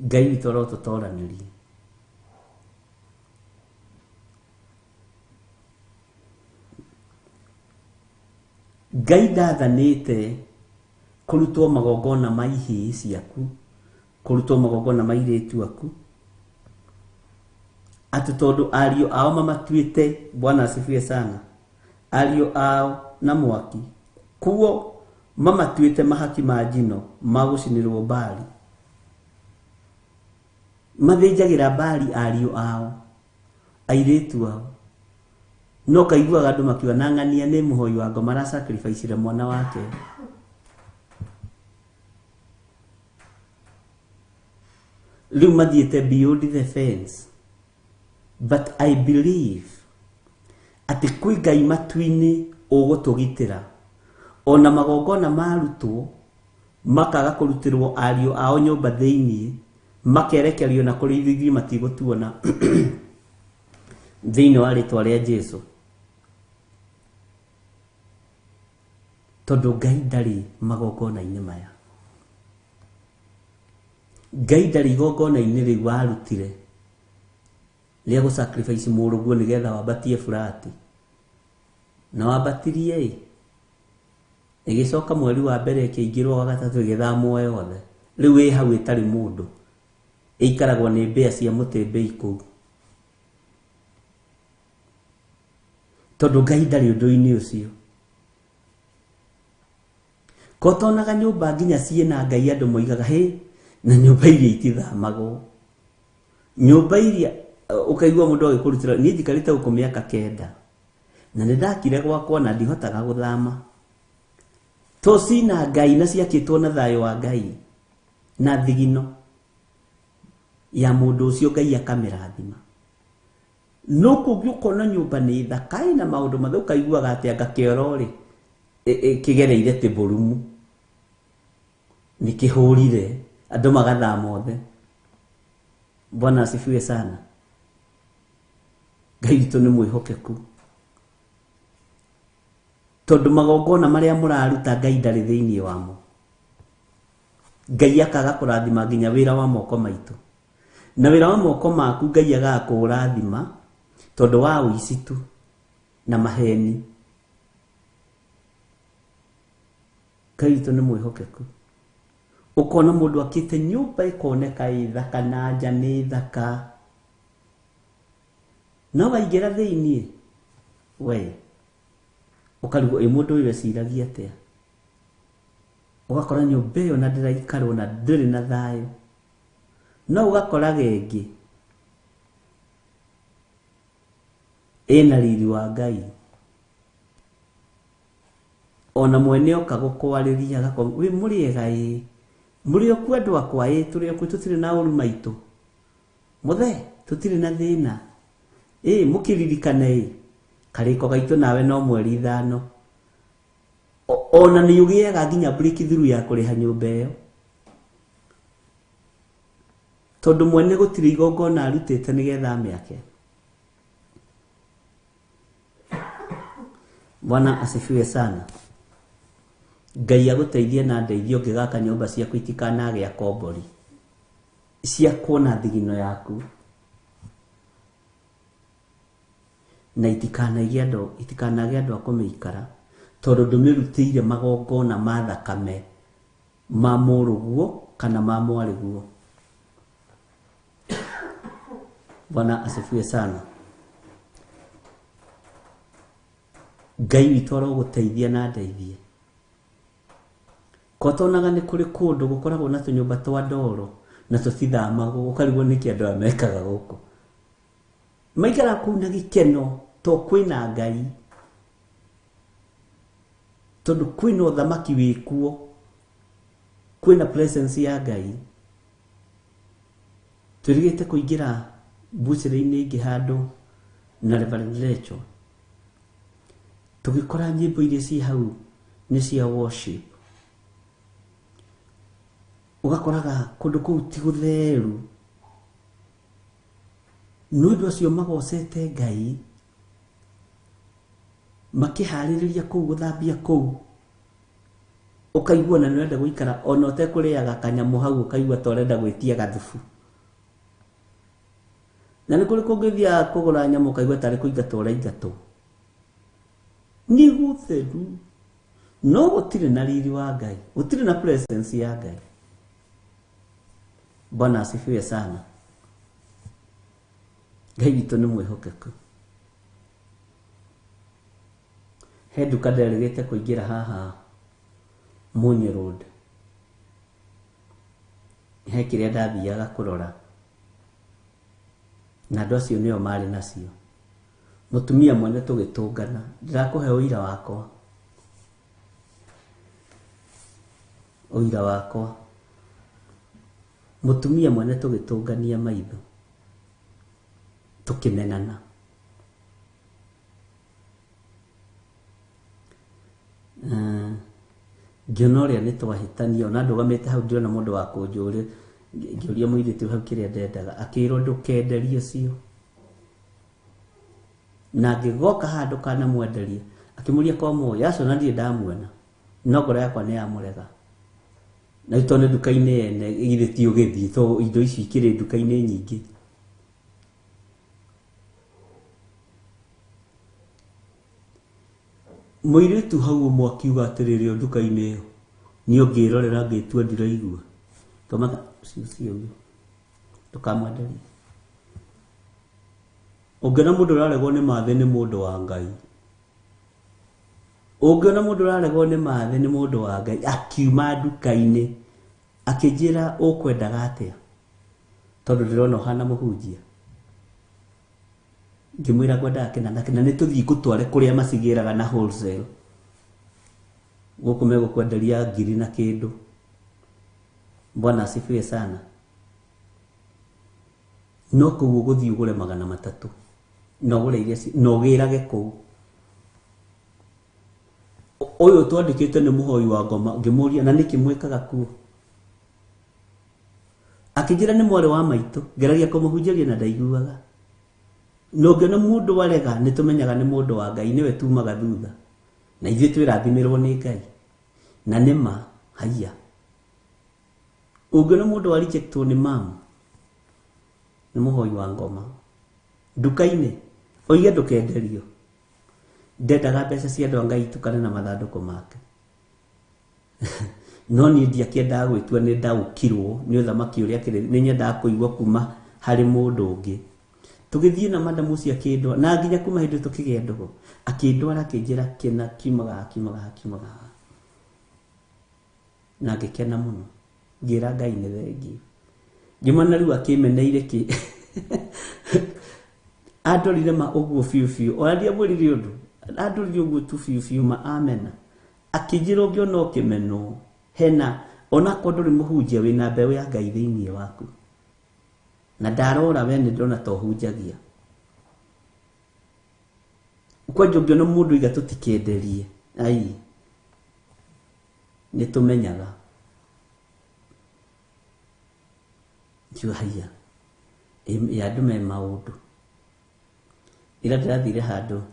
Ngai witu arotutoranirie Ngai ndathanite kurutwo magongona ma ihii ciaku kurutwo magongona ma iritu aku ati tondu ario ao mamatuite. Bwana asifiwe sana. Ario ao na mwaki kuo mamatuite mahaki ma njino magucinirwo Bali mathinjagira Bali ario ao airitu ao no kaiguaga andu makiwa na ng'ania ni muhoi wa ngoma ra sacrifice mwana wake riu mathiete beyond the fence. But I believe ati kwi Ngai matu-ini ugutugitira ona magongona marutwo makaga kurutirwo ario ao nyumba thiini makerekerio na kuri ithigi matigutuona thiini wa ritwa ria Jesu tondu Ngai ndari magongona-ini maya. Ngai ndari igongona-ini riu warutire ria go sacrifice muruguo nigetha wabatie furati na wabatirie igicoka mweri wa mbere ikiingirwo wa gatatu igithamwo yothe riu wi hau itari mundu ikaragwo ni mbea cia mutembei kuu tondu Ngai ndari undu-ini ucio kotonaga nyumba nginya ciena Ngai andu moigaga he na nyumba iria itithamago nyumba iria ukaigua mundu agikurutira ni ndikarite uko miaka 9 na ndakire gwakwa na ndihotaga guthama to sina Ngai na ciakitwo na thayo wa Ngai na thigino ya mundu ucio Ngai akamirathima no kugiukona nyumba ni thakai na maundu mathu ukaiguaga ati ngakiorori kigereire te borumu ni kihurire andu magathama othe. Bwana asifiwe sana. Ngai witu ni mwihokeku tondu magongona maria muraruta Ngai ndari thiini wamo. Ngai akaga kurathima nginya wira wa moko maitu na wira wa moko maku Ngai agaga kurathima tondu wa uicitu na maheni. Ngai witu ni mwihokeku ukona mundu akite nyumba ikoneka ithaka na nja ni thaka no waigira thiini we ukarigwo mundu uyu eciragia atia ugakora nyumba iyo na ndiraikarwo na ndiri na thayo no ugakora gengi ena riri wa Ngai ona mwene okagukwaririria gako wi muriega muri oku andu akwa turi oku tutiri na uru maitu muthe tutiri na thina mukiririkane kariko gaitu nawe no mweri 5 ona ni ugiaga nginya breakthrough ya kuriha nyumba iyo tondu mwene gutiri igongona arutite nigetha amyake. Bwana asifiwe sana. Ngai aguteithie na ndeithio ngigaka nyumba ciaku itikanage akombori cia kuona thigino yaku na itikanage andu akumeikara tondu ndumirutire magongona ma thakame ma muruguo kana ma mwariguo. Bwana asifiwe sana. Ngai witũ aroguteithia na ndeithie. Kotonaga nĩ kũrĩ kũndũ gũkoragwo na tũnyũmba twa ndoro na tũtithamago ũkarigwo nĩkĩ andũ amekaga gũkũ. Maikara kũu na gĩkeno to kwĩna Ngai. Tondu kwĩna ũthamaki wĩkuo, kwĩna presence ya Ngai. Tũrigĩte kũingĩra bucĩrĩ-inĩ ingĩ handũ na Reverend Rachel. Tugikora nyimbo iria ci hau ni cia worship. Ugakoraga kundu kuu ti gutheru. Nĩ ũndũ ũcio magocete Ngai makiharĩrĩria kũu guthambia kũu. Ukaigua na nĩwenda gũikara ona ũtekũrĩaga kanyamũ hau ukaigua ta ũrenda gwĩtia gathubu. Na nĩ kũrĩ kũngĩthia kũgũra nyamũ ukaigua tarĩ kũingatwo ũraingatwo. Ni gutheru no gũtirĩ na riri wa Ngai, gũtirĩ na presence ya Ngai. Bwana asifiwe sana. Ngai witũ nĩ mwĩhokeku. He nduka nderĩgĩte kũingĩra haha Munyi Road. He kĩrĩa ndathiaga kũrora na andũ acio nĩo marĩ nacio. Mutumia mwene tugitungana ndirakuhe uira wakwa. Uira wakwa. Mutumia mwene tugitungania maitho. Tukimenana. Ngĩona nĩ twahĩtanio na ndũgamĩte hau ndĩrona mũndũ wa kũnjũria ngĩũria mũirĩtu hau kĩrĩa ndendaga akĩrwo ndũkenderie cio. Na ngĩgoka handũ kana mwenderia akĩmũria kwa moyo yaco na ndiĩ ndamuona no ngoro yakwa nĩ yamũrega. Na ito nĩ nduka-inĩ ene igithĩtio gĩthiĩ to indo ici ikĩrĩ nduka-inĩ nyingĩ. Mũirĩtu hau ũmwe akiuga atĩrĩrĩ nduka-inĩ ĩyo niĩ ngĩrorera ngĩtua ndiraigua. Tũmaga cio tukamwenderia. Ũngĩona mũndũ ũraregwo nĩ mathe nĩ mũndũ wa Ngai. Ũngĩona mũndũ ũraregwo nĩ mathe nĩ mũndũ wa Ngai akiuma nduka-inĩ akĩnjĩra ũkwendaga atĩa tondũ ndĩrona ũhana mũhunjia. Ngĩmwĩra ngwendaga kĩna na kĩna nĩtũthiĩ ngũtware kũrĩa macigĩraga na wholesale. Gũkũ megũkwenderia 1,000 na kĩndũ. Bwana asifiwe sana. No kũu ũgũthiĩ ũgũre 300. No ũgũre iria no gĩrage kũu. Ũyũ twandĩkĩte nĩ mũhoi wa ngoma ngĩmũria na nĩkĩ mwĩkaga kuo. Akĩnjĩra nĩ mwarĩ wa maitũ ngeragia kũmũhunjĩria na ndaiguaga. No ngĩona mũndũ warega nĩtũmenyaga nĩ mũndũ wa Ngai nĩwe tumaga thutha. Na ithuĩ twĩrathimirwo nĩ Ngai. Na nĩma haiya. Ũngĩona mũndũ wa rejectwo nĩ mamu nĩ mũhoi wa ngoma. Nduka-inĩ oige ndũkenderio. Ndendaga mbeca cia andũ a Ngai tukane na mathandũkũ make. No niĩ ndiakĩendaga gwĩtua nĩ ndaũkirwo nĩ ũthamaki ũrĩa kĩrĩ nĩ nyendaga kũigua kuma harĩ mũndũ ũngĩ. Tũgĩthiĩ na madamu cia kĩndwa na nginya kuma hĩndĩ tũkĩgĩa ndũgũ akĩndwara akĩnjĩra kĩna kiumaga. Na ngĩkena mũno. Ngĩra Ngai nĩ thengiũ. Ngĩmana rĩu akĩmeneire kĩ. Andorire ma ũguo biũ. Ona ndiamwĩrire ũndũ. Andorire ũguo tu biũ ma amena. Akĩnjĩra ũngĩona ũkĩmenwo. Hena ona korwo ndũrĩ mũhunjia wĩna mbeũ ya Ngai thĩinĩ waku. Na ndarora we nĩ ndĩrona ta ũhunjagia. kwa jogyo no mundu iga tutikenderie ai ni tumenyaga juu haya ya dume maundu ila ndirathire handu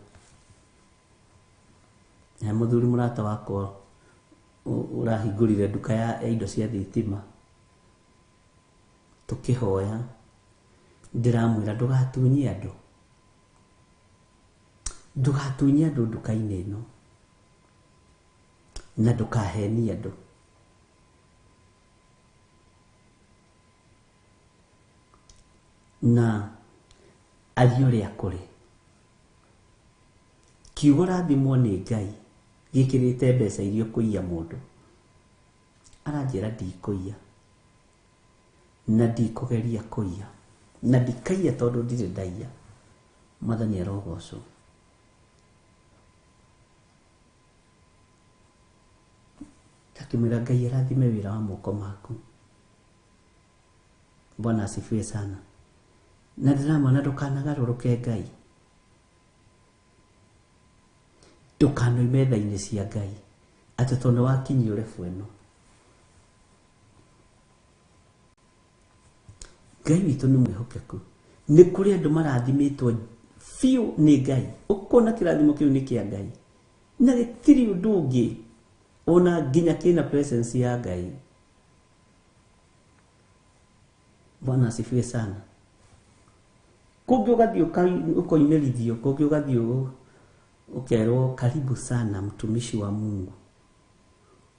na muthuri murata wako urahingurire nduka ya indo cia thitima tukihoya ndiramwira ndugatunye andu nduka-inĩ ĩno na ndukahenie andu na athio ria kuri kiugo rathimwo nĩ Ngai gikirite mbeca irio kuiya mundu aranjira ndikuiya na ndikugeria kuiya na ndikaiya tondu ndire ndaiya Mwathani arogocwo takimwira Ngai arathime wira wa moko maku. Bwana asifiwe sana. Na ndiramwona ndukanagarũrũke Ngai, ndukanoime tha-inĩ cia Ngai atĩ tondũ wakinyia ũrebu ĩno. Ngai witũ nĩ mwĩhokeku. Nĩ kũrĩ andũ marathimĩtwo biũ nĩ Ngai, ũkona kĩrathimo kĩu nĩ kĩa Ngai na gĩtirĩ ũndũ ũngĩ ona nginya kina presence ya Ngai. Bwana asifiwe sana. Kũngĩ ũgathiĩ ũkoimerithio, kũngĩ ũgathiĩ ukerwo karibu sana mtumishi wa Mungu.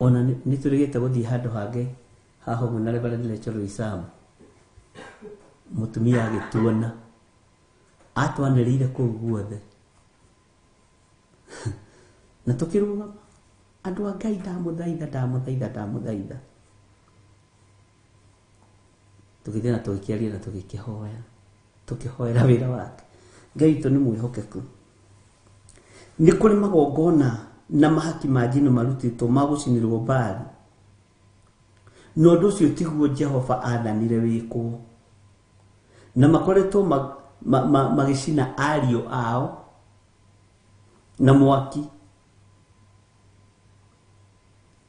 Ona nĩtũrĩgĩte gũthiĩ handũ hangĩ haho na Reverend Lecture Isamu, mutumia agĩtuona atwanĩrĩire kũu guothe na tũkĩrũgama andũ a Ngai ndamũthaitha tũgĩthiĩ na tũgĩkĩaria na tũkĩhoera wĩra wake. Ngai witũ nĩ mwĩhokeku. Nĩ kũrĩ magongona na mahaki ma njino marutĩtwo ma gũcinĩrwo Baali, na ũndũ ũcio tiguo Jehova athanire wĩkwo, na makoretwo magĩcina ariũ ao na mwaki,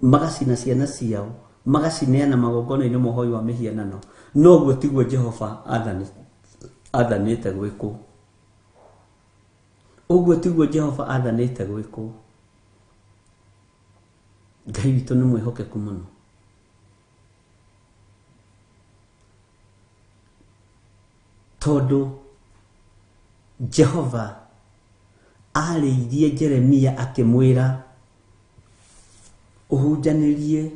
magacina ciana ciao, magacineana magongona-inĩ ma ũhoi wa mĩhianano. No ũguo tiguo Jehova athanĩte gwĩkwo. Ũguo tiguo Jehova athanĩte gwĩkwo. Ngai witũ nĩ mwĩhokeku mũno. Tondũ Jehova arĩirie Jeremia akĩmwĩra ũhunjanĩrie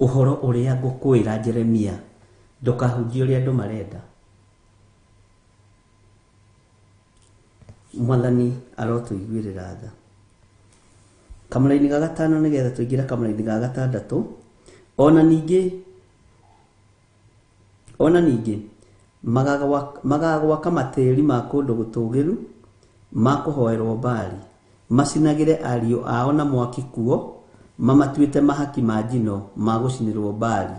ũhoro ũrĩa ngũkwĩra Jeremia, ndũkahunjie ũrĩa andũ marenda. Mwathani arotũiguĩrĩra tha. Kamũra-inĩ ga gatano nĩgetha tũingĩre kamũra-inĩ ga gatandatũ. Ona ningĩ magagwaka matĩri ma kũndũ gũtũgĩru ma kũhoerwo Baali, macinagĩre ariũ ao na mwaki kuo, mamatuĩte mahaki ma njino ma gũcinĩrwo Baali.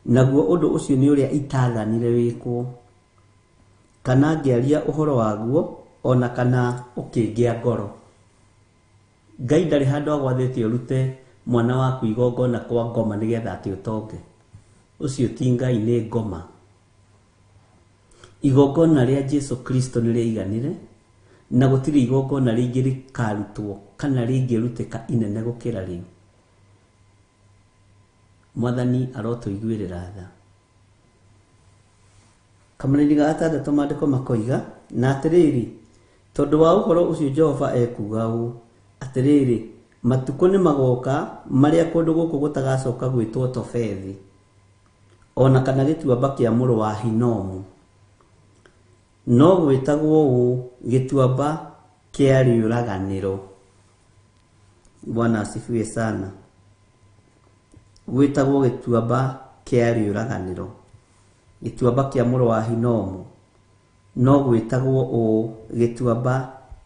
Naguo ũndũ ũcio nĩ ũrĩa itathanire wĩkwo, kana ngĩaria ũhoro waguo ona kana ũkĩngĩa ngoro. Ngai ndarĩ handũ agwathĩte ũrute mwana waku igongona kwa ngoma nĩgetha atĩ ũtonge. Ũcio ti Ngai, nĩ ngoma. Igongona rĩa Jesu Kristo nĩ rĩiganire, na gũtirĩ igongona rĩngĩ rĩkarutwo kana rĩngĩrutĩka inene gũkĩra rĩu. Mwathani arotũiguĩrĩra tha. Kamũra-inĩ ga gatandatũ maandĩko makoiga, na atĩrĩrĩ, tondũ wa ũhoro ũcio Jehova ekuga ũũ, atĩrĩrĩ, matukũ nĩ magoka marĩa kũndũ gũkũ gũtagacoka gwĩtwo Tofethi, ona kana gĩtuamba kĩa mũrũ wa Hinomu, no gwĩtagwo ũũ, gĩtuamba kĩa rĩũraganĩro. Bwana asifiwe sana. Gwĩtagwo gĩtuamba kĩa rĩũraganĩro, gĩtuamba kĩa mũrũ wa Hinomu, no gwĩtagwo ũũ, gĩtuamba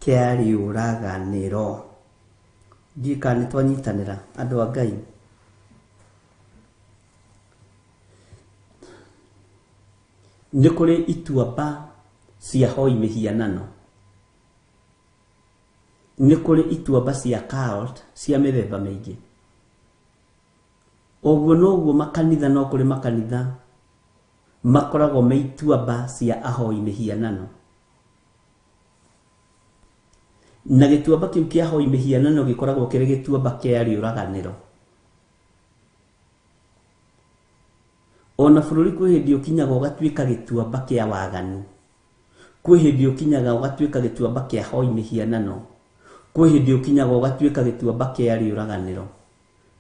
kĩa rĩũraganĩro. Njika nĩ twanyitanĩra andũ a Ngai. Nĩ kũrĩ ituamba cia hoi mĩhianano, nĩ kũrĩ ituamba cia cult cia mĩthemba mĩingĩ. Ũguo noguo makanitha, no kũrĩ makanitha makoragwo me ituamba cia ahoi mĩhianano, na gĩtuamba kĩu kĩa ahoi mĩhianano gĩkoragwo kĩrĩ gĩtuamba kĩa rĩũraganĩro. Ona bũrũri kwĩ hĩndĩ ũkinyaga ũgatuĩka gĩtuamba kĩa waganu, kwĩ hĩndĩ ũkinyaga ũgatuĩka gĩtuamba kĩa ahoi mĩhianano, kwĩ hĩndĩ ũkinyaga ũgatuĩka gĩtuamba kĩa rĩũraganĩro.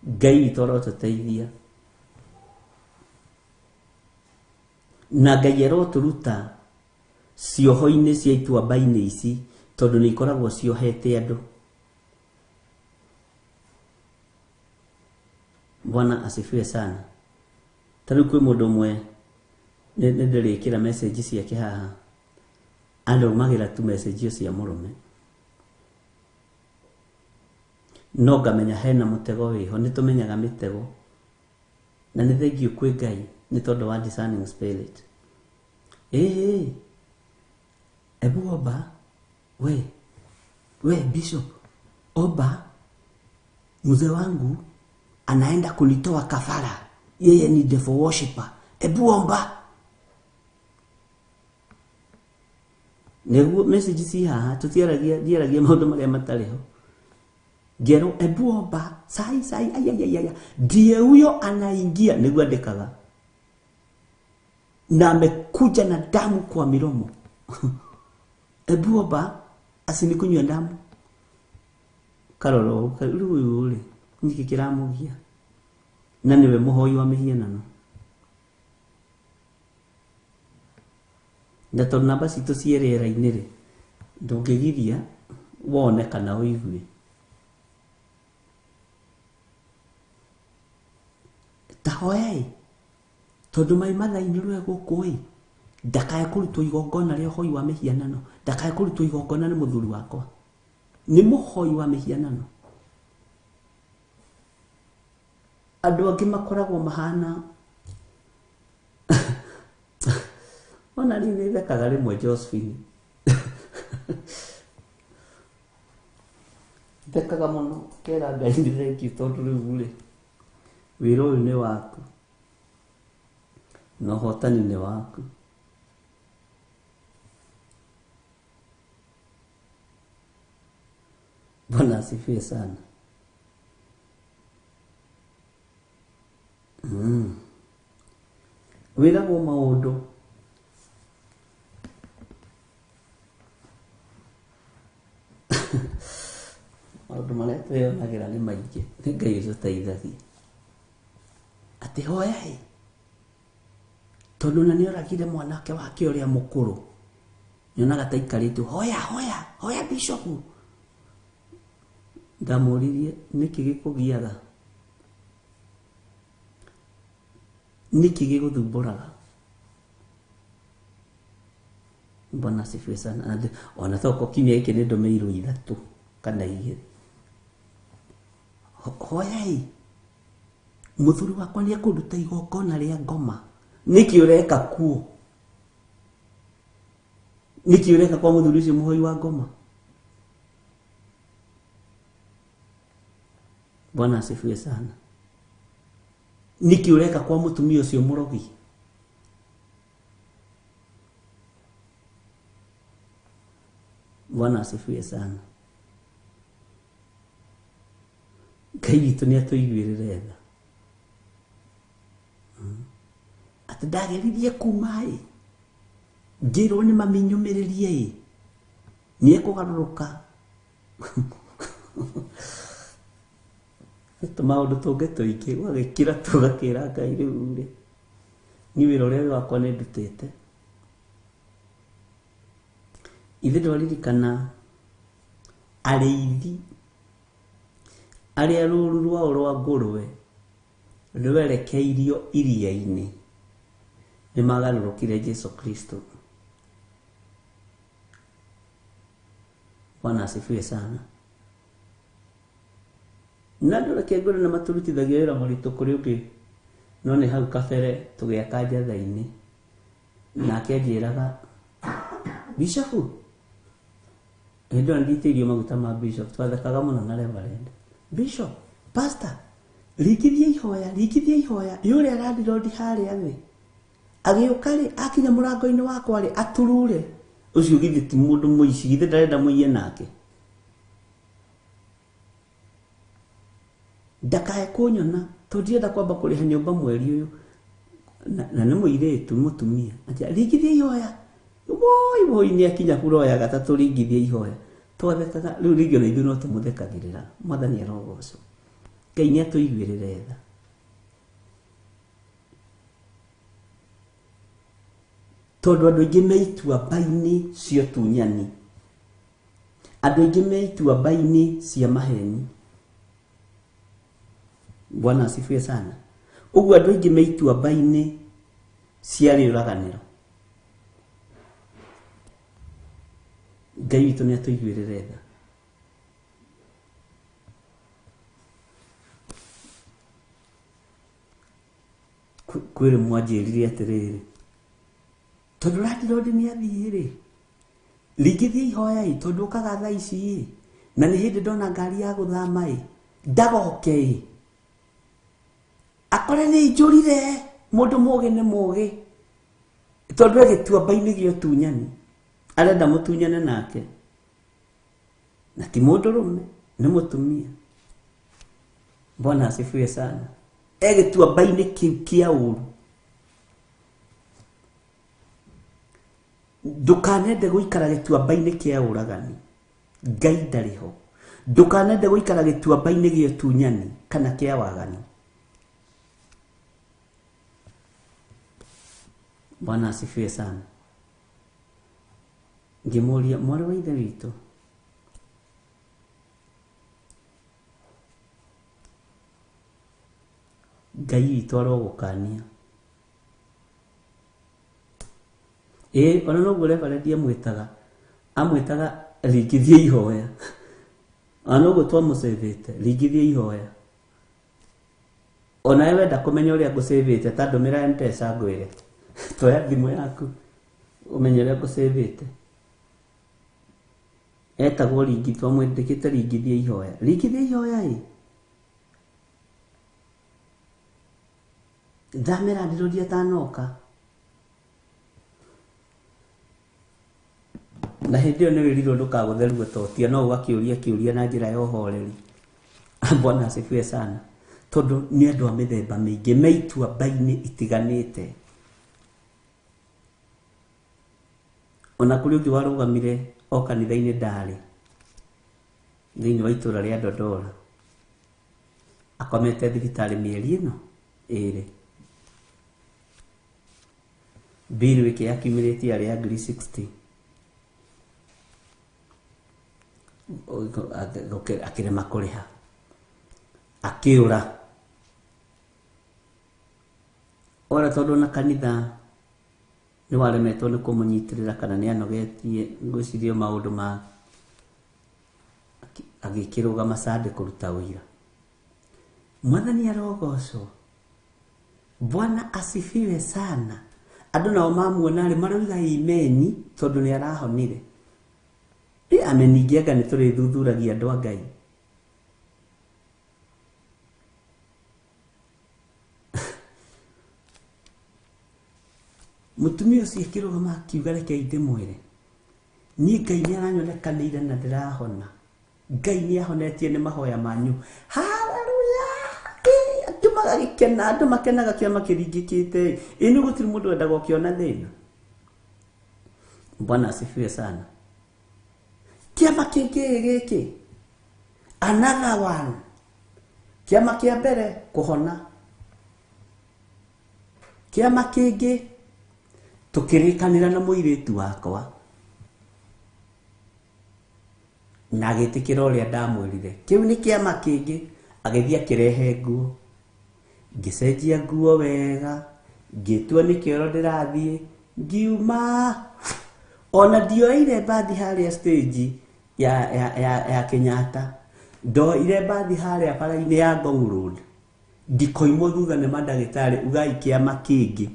Ngai witũ arotũteithia, na Ngai arotũruta cioho-inĩ cia ituamba-inĩ ici, tondũ nĩ ikoragwo ciohete andũ. Bwana asifiwe sana. Tarĩu kwĩ mũndũ ũmwe nĩ ndĩrĩkĩra message ciake haha, andaumagĩra tu message cia mũrũme, no ngamenya hena mũtego wĩho. Nĩ tũmenyaga mĩtego, na nĩ thengiũ kwĩ Ngai nĩ tondũ wa discerning spirit. Ebu omba, we bishop, omba mzee wangu anaenda kunitoa kafara, yeye ni devil worshipper. Ebu omba. Neguo message ci haha tutiaragia maundu maria matariho. Gero ebu omba sai ayayaya, ndiye huyo anaingia, niguo andikaga, na amekuja na damu kwa miromo. Ebu omba asinikunywa damu. Karoro uri niki kiramugia, na niwe muhoi wa mihianano. Na tondũ namba citũ cierera-inĩ rĩ, ndũngĩgiria wone kana ũigue. Tahoyai, tondũ mai mathainĩ rwe gũkũ, ndakae kũrutwo igongona rĩa ũhoi wa mĩhianano, ndakae kũrutwo igongona nĩ mũthuri wakwa, nĩ mũhoi wa mĩhianano. Andũ angĩ makoragwo mahana ona nĩ thekaga rĩmwe Josephine. Thekaga mũno, kera Ngai nĩ thengiũ tondũ rĩu rĩ, wĩra ũyũ nĩ waku na ũhotani nĩ waku. Bwana asifiwe sana. Wĩragwo maũndũ maũndũ marĩa twĩonagĩra nĩ maingĩ, nĩ Ngai ũtũteithagia. Atĩ hoyai, tondũ na nĩoragire mwanake wake ũrĩa mũkũrũ, nyonaga ta ikarĩtwo hoya bishop. Ndamũririe nĩkĩ gĩkũgiaga, nĩkĩ gĩgũthumbũraga? Bwana asifiwe sana. Ona toko kimya gĩkĩ nĩ ndũmĩirwo 3 kana 2. Hoyai, mũthuri wakwa nĩ ekũruta igongona rĩa ngoma. Nĩkĩ ũreka kuo? Nĩkĩ ũreka kwa mũthuri ũcio mũhoi wa ngoma? Bwana asifiwe sana. Nĩkĩ ũreka kwa mũtumia ũcio mũrogi? Bwana asifiwe sana. Ngai witũ nĩ atũiguĩrĩre tha. Atĩ ndageririe kuma ngĩrwo nĩ maminyũmĩrĩrie nĩ ekũgarũrũka. Tũmaũndũ tũngĩ tũingĩ ũgagĩkĩra tũgakĩra Ngai rĩu rĩ, nĩ wĩra ũrĩa wakwa nĩ ndutĩte. Ithe ndwaririkana arĩithi arĩa rũru rwao rwa ngũrwe rwerekeirio iria-inĩ nĩ magarũrũkire Jesu Kristo. Bwana asifiwe sana. Na andũ reke ngũrwe na maturutithagia wĩra mũritũ kũrĩ ũngĩ, no nĩ hau kabere tũgĩaka njatha-inĩ, nake njĩraga bishop, Ndo nditirio maguta ma bishop twathekaga muno na reverend bishop pastor likithie ihoya yule aradirodi haria thi agiukari akinya murango-ini wakwa ri aturure ucio githi ti mundu muici githi ndarenda muiye nake ndakae kunyona tondirenda kwamba kuriha nyumba mweri uyu na nä må irä tu må tumia ringithie ihoya woi nä akinya kuroya gatatå ringithie ihoya twathekaga rä u ringä ona ithuä no tå må thekagä rä ra mwathani arogocwo Ngai nä atå iguä rä re tha tondå andå aingä meitua mbai-inä cio tunyani andå aingä meitua mbai-inä cia maheni Bwana asifiwe sana uguo andå aingä meitua mbai-inä cia rä ũraganĩro Ngai witũ nĩ atå iguä rä re tha kwä rä mwanjä rire atä rä rä tondå ratirondä nä athiä rä ringithie ihoya ä tondå kaga tha ici ä na nä hä ndä ndona ngari ya gå thama ä ndagoke ä akore nä njå rire må ndå må gä nä må gä tondå agä tua mbai-inä gä o tunyani arenda må tunyane nake na ti må ndå rå me nä må tumia Bwana asifiwe sana egä tua mbai-inä kä u kä a å ru ndũkanende gũikara gĩtuamba-inĩ kĩa ũragani Ngai ndarĩ ho ndũkanende gũikara gĩtuamba-inĩ gĩa ũtunyani kana kĩa wagani Bwana asifiwe sana ngĩmũria mwarĩ wa ithe witũ Ngai witũ arogũkania ona noguo reverend amwĩtaga ringithie ihoya ona noguo twamũcĩvĩte ringithie ihoya ona wenda kũmenya ũrĩa ngũcĩvĩte ta ndũmĩra M-Pesa ngwĩre twoya thimũ yaku ũmenye ũrĩa ngũcĩvĩte etagwo ringi twamwĩndĩkĩte ringithie ihoya ĩ thamĩra ndĩrũrie tanoka na hindi ĩyo nĩ wĩrirwo ndũkagũtherue totia no ũgakĩũria kĩũria na njĩra ya ũhoreri Bwana asifiwe sana tondũ nĩ andũ a mĩthemba mĩingĩ meitua mbai-inĩ itiganĩte ona kũrĩ ũngĩ warũgamire o kanitha-inĩ ndarĩ thĩinĩ wa itũra rĩa Ndondora akomete thibitarĩ mĩeri ĩno ĩrĩ bill wiki yakiumĩrĩtie arĩ ya ngiri 60 akĩrema kũrĩha akĩũra ora tondũ na kanitha nĩ waremetwo nĩ kũmũnyitĩrĩra kana nĩ anogetie ngwĩciria maũndũ ma agĩkĩrũgama Sunday kũruta ũira Mwathani arogocwo Bwana asifiwe sana andũ nao mamuona rĩ maroiga imeni tondũ nĩ arahonire ameningianga nĩ tũrĩthuthuragia andũ a Ngai mũtumia ũcio akĩrũgama akiuga reke ndĩmwĩre niĩ Ngai nĩ aranyonekanĩire na ndĩrahona Ngai nĩ ahonetie nĩ mahoya manyu haleluya akiumaga gĩkena andũ makenaga kĩama kĩringĩkĩte nĩ gũtirĩ mũndũ wendaga ũkĩona thĩna Bwana asifiwe sana kiama kĩngĩ gĩkĩ another one kiama kĩa mbere kũhona kiama kĩngĩ tũkĩrĩkanĩra na mũirĩtu wakwa na agĩtĩkĩra ũrĩa ndamwĩrire kĩu nĩ kiama kĩngĩ agĩthiĩ akĩrehe nguo ngĩcenjia nguo wega ngĩtua nĩ kĩoro ndĩrathiĩ ngiuma ona ndioire mbathi harĩa stage ya Kenyatta ndoire mbathi harĩa bara-inĩ ya Ngong Road ndikoimwo thutha nĩ mandagĩtarĩ ugai kĩama kĩngĩ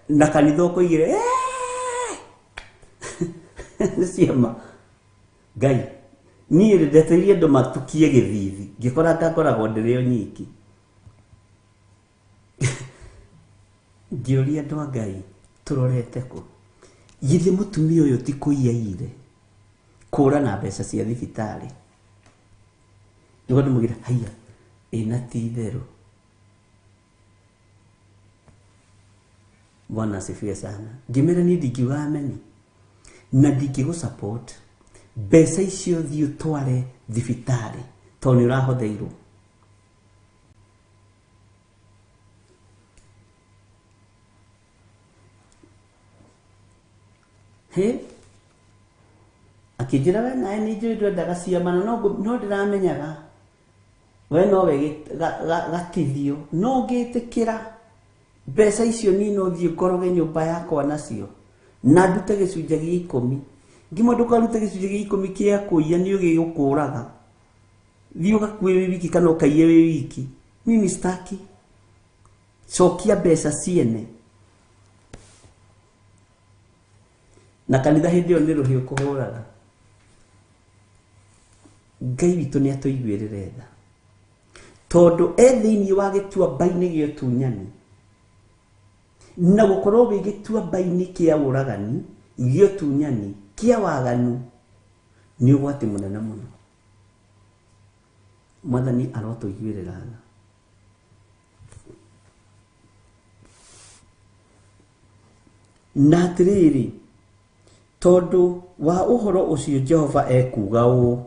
na kanitha ũkoigire ciama Ngai niĩ ndetereire andũ matukie gĩthithi ngĩkora ngakoragwo ndĩrĩ o nyiki ngĩũria andũ a Ngai tũrorete kũ githĩ mũtumia ũyũ ti kũiyaire kũra na mbeca cia thibitarĩ nĩguo ndĩmũgire haiya ĩna ti itherũ. Bwana asifiwe sana. Ngĩmera niĩ ndingiuga ameni na ndingĩgũ-support mbeca icio thiĩ ũtware thibitarĩ tondũ nĩ ũrahotheirwo. Akĩnjĩra we nawe nĩ njũĩ ndwendaga ciamana no ndĩramenyaga we nowe gatithio no ngĩtĩkĩra mbeca icio niĩ no thiĩ ngoroge nyũmba yakwa nacio na ndute gĩcunjĩ gĩa 10. Ngĩmwe ndũkarute gĩcunjĩ gĩa 10 kĩa kũiya nĩ ũgĩgũkũraga. Thiĩ ũgakue wĩ wiki kana ũkaiye wĩ wiki. Mimi staki. Cokia mbeca ciene. Na kanitha hĩndĩ ĩyo nĩ rũhiũ kũhũraga. Ngai witũ nĩ atũiguĩrĩre tha. Tondũ thĩinĩ wa gĩtuamba-inĩ gĩa ũtunyani na gũkorwo wĩ gĩtuamba-inĩ kĩa ũragani gĩa ũtunyani kĩa waganu nĩ ũgwati mũnene mũno. Mwathani arotũiguĩrĩra tha. Na atĩrĩrĩ tondũ wa ũhoro ũcio Jehova ekuga ũũ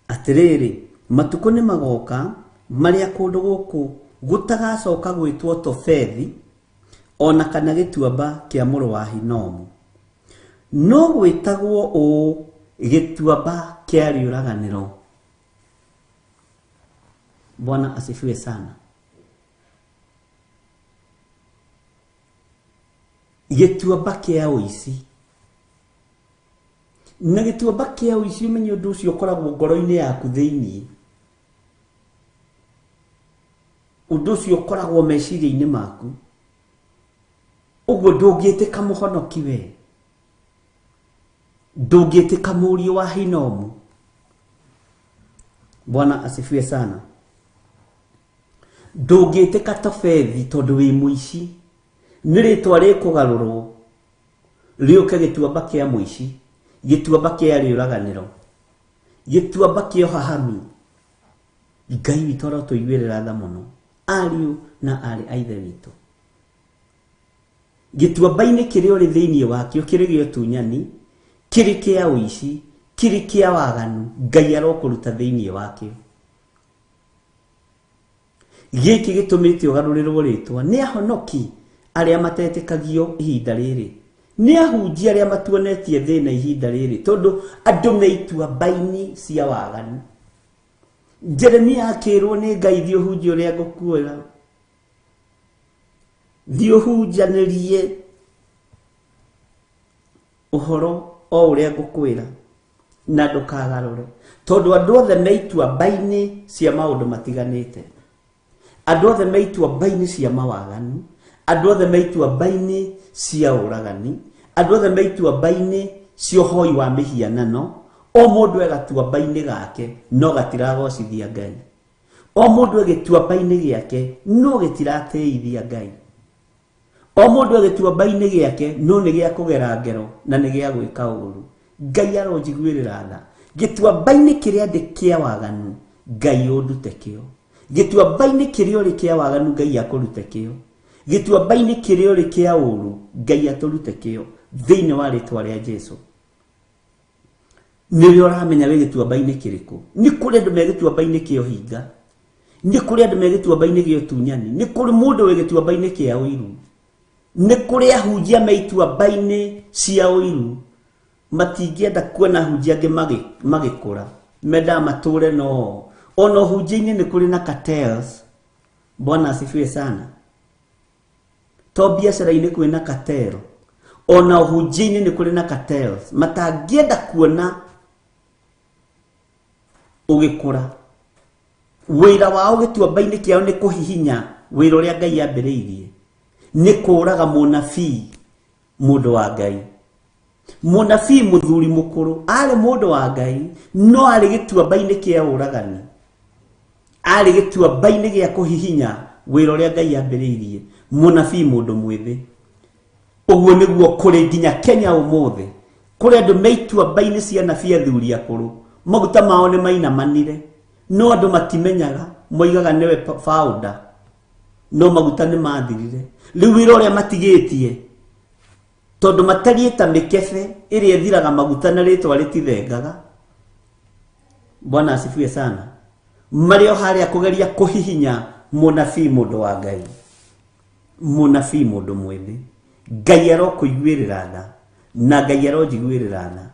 atĩrĩrĩ matukũ nĩ magoka marĩa kũndũ gũkũ gũtagacoka gwĩtwo Tofethi ona kana gĩtuamba kĩa mũrũ wa Hinomu no gwĩtagwo ũũ gĩtuamba kĩa rĩũraganĩro. Bwana asifiwe sana. Gĩtuamba kĩa ũici na gĩtuamba kĩa ũici ũmenye ũndũ ũcio ũkoragwo ngoro-inĩ yaku thĩinĩ. Ũndũ ũcio ũkoragwo meciria-inĩ maku. Ũguo ndũngĩtĩka mũhonoki we. Ndũngĩtĩka mũriũ wa Hinomu. Bwana asifiwe sana. Ndũngĩtĩka Tofethi tondũ wĩ mũici. Nĩ rĩtwa rĩkũgarũrwo rĩũke gĩtuamba kĩa mũici, gĩtuamba kĩa rĩũraganĩro, gĩtuamba kĩa ũhahami. Ngai witũ arotũiguĩrĩra tha mũno ariũ na arĩ a ithe witũ. Gĩtuamba-inĩ kĩrĩa ũrĩ thĩinĩ wakĩo kĩrĩ gĩa ũtunyani, kĩrĩ kĩa ũici, kĩrĩ kĩa waganu, Ngai arokũruta thĩinĩ wakĩo. Gĩkĩ gĩtũmĩte ũgarũrĩrwo rĩtwa nĩ ahonoki arĩa matetĩkagio ihinda rĩrĩ, nĩ ahunjia arĩa matuonetie thĩna ihinda rĩrĩ tondũ andũ me ituamba-inĩ cia waganu. Jeremia akĩrwo nĩ Ngai thiĩ ũhunjie ũrĩa ngũkuĩra, thiĩ ũhunjanĩrie ũhoro o ũrĩa ngũkwĩra na ndũkagarũre tondũ andũ othe me ituamba-inĩ cia maũndũ matiganĩte. Andũ othe me ituamba-inĩ cia mawaganu, andũ othe me ituamba-inĩ cia ũragani, andũ othe me ituamba-inĩ cia ũhoi wa mĩhianano. O mũndũ e gatuamba-inĩ gake no gatiragocithia Ngai. O mũndũ e gĩtuamba-inĩ gĩake no gĩtiratĩithia Ngai. O mũndũ e gĩtuamba-inĩ gĩake no nĩ gĩa kũgera ngero na nĩ gĩa gwĩka ũũru. Ngai aronjiguĩrĩra tha. Gĩtuamba-inĩ kĩrĩa ndĩ kĩa waganu Ngai ũndute kĩo. Gĩtuamba-inĩ kĩrĩa ũrĩ kĩa waganu Ngai akũrute kĩo. Gĩtuamba-inĩ kĩrĩa ũrĩ kĩa ũũru Ngai atũrute kĩo thĩinĩ wa rĩtwa rĩa Jesũ. Nĩwe ũramenya wĩ gĩtuamba-inĩ kĩrĩkũ. Nĩ kũrĩ andũ me gĩtuamba-inĩ kĩa ũhinga, nĩ kũrĩ andũ me gĩtuamba-inĩ gĩa ũtunyani, nĩ kũrĩ mũndũ wĩ gĩtuamba-inĩ kĩa ũiru, nĩ kũrĩ ahunjia me ituamba-inĩ cia ũiru. Matingĩenda kuona ahunjia angĩ magĩkũra, mendaga matũre no ona ũhunjia-inĩ nĩ kũrĩ na cartels. Bwana asifiwe sana. To biacara-inĩ kwĩ na cartel, ona ũhunjia-inĩ nĩ kũrĩ na cartels. Matangĩenda kuona ũgĩkũra. Wĩra wao gĩtuamba-inĩ kĩao nĩ kũhihinya wĩra ũrĩa Ngai ambĩrĩirie, nĩ kũũraga mũnabii mũndũ wa Ngai. Munabii muthuri mukuru ari mundu wa Ngai no ari gituamba-ini kia uragani, ari gituamba-ini gia kuhihinya wira uria Ngai ambiriirie. Munabii mundu mwithi. Uguo niguo kuri nginya Kenya umuthi, kuri andu meituamba-ini cia nabii athuri akuru, maguta mao ni mainamanire, no andu matimenyaga, moigaga niwe founder, no maguta ni mathirire. Riu wira uria matigitie tondu matarieta mikebe iria ithiraga maguta na ritwa ritithengaga. Bwana asifiwe sana. Mario haria kugeria kuhihinya munabii mundu wa Ngai, munabii mundu mwithi. Ngai arokuiguirira tha na Ngai aronjiguirira tha,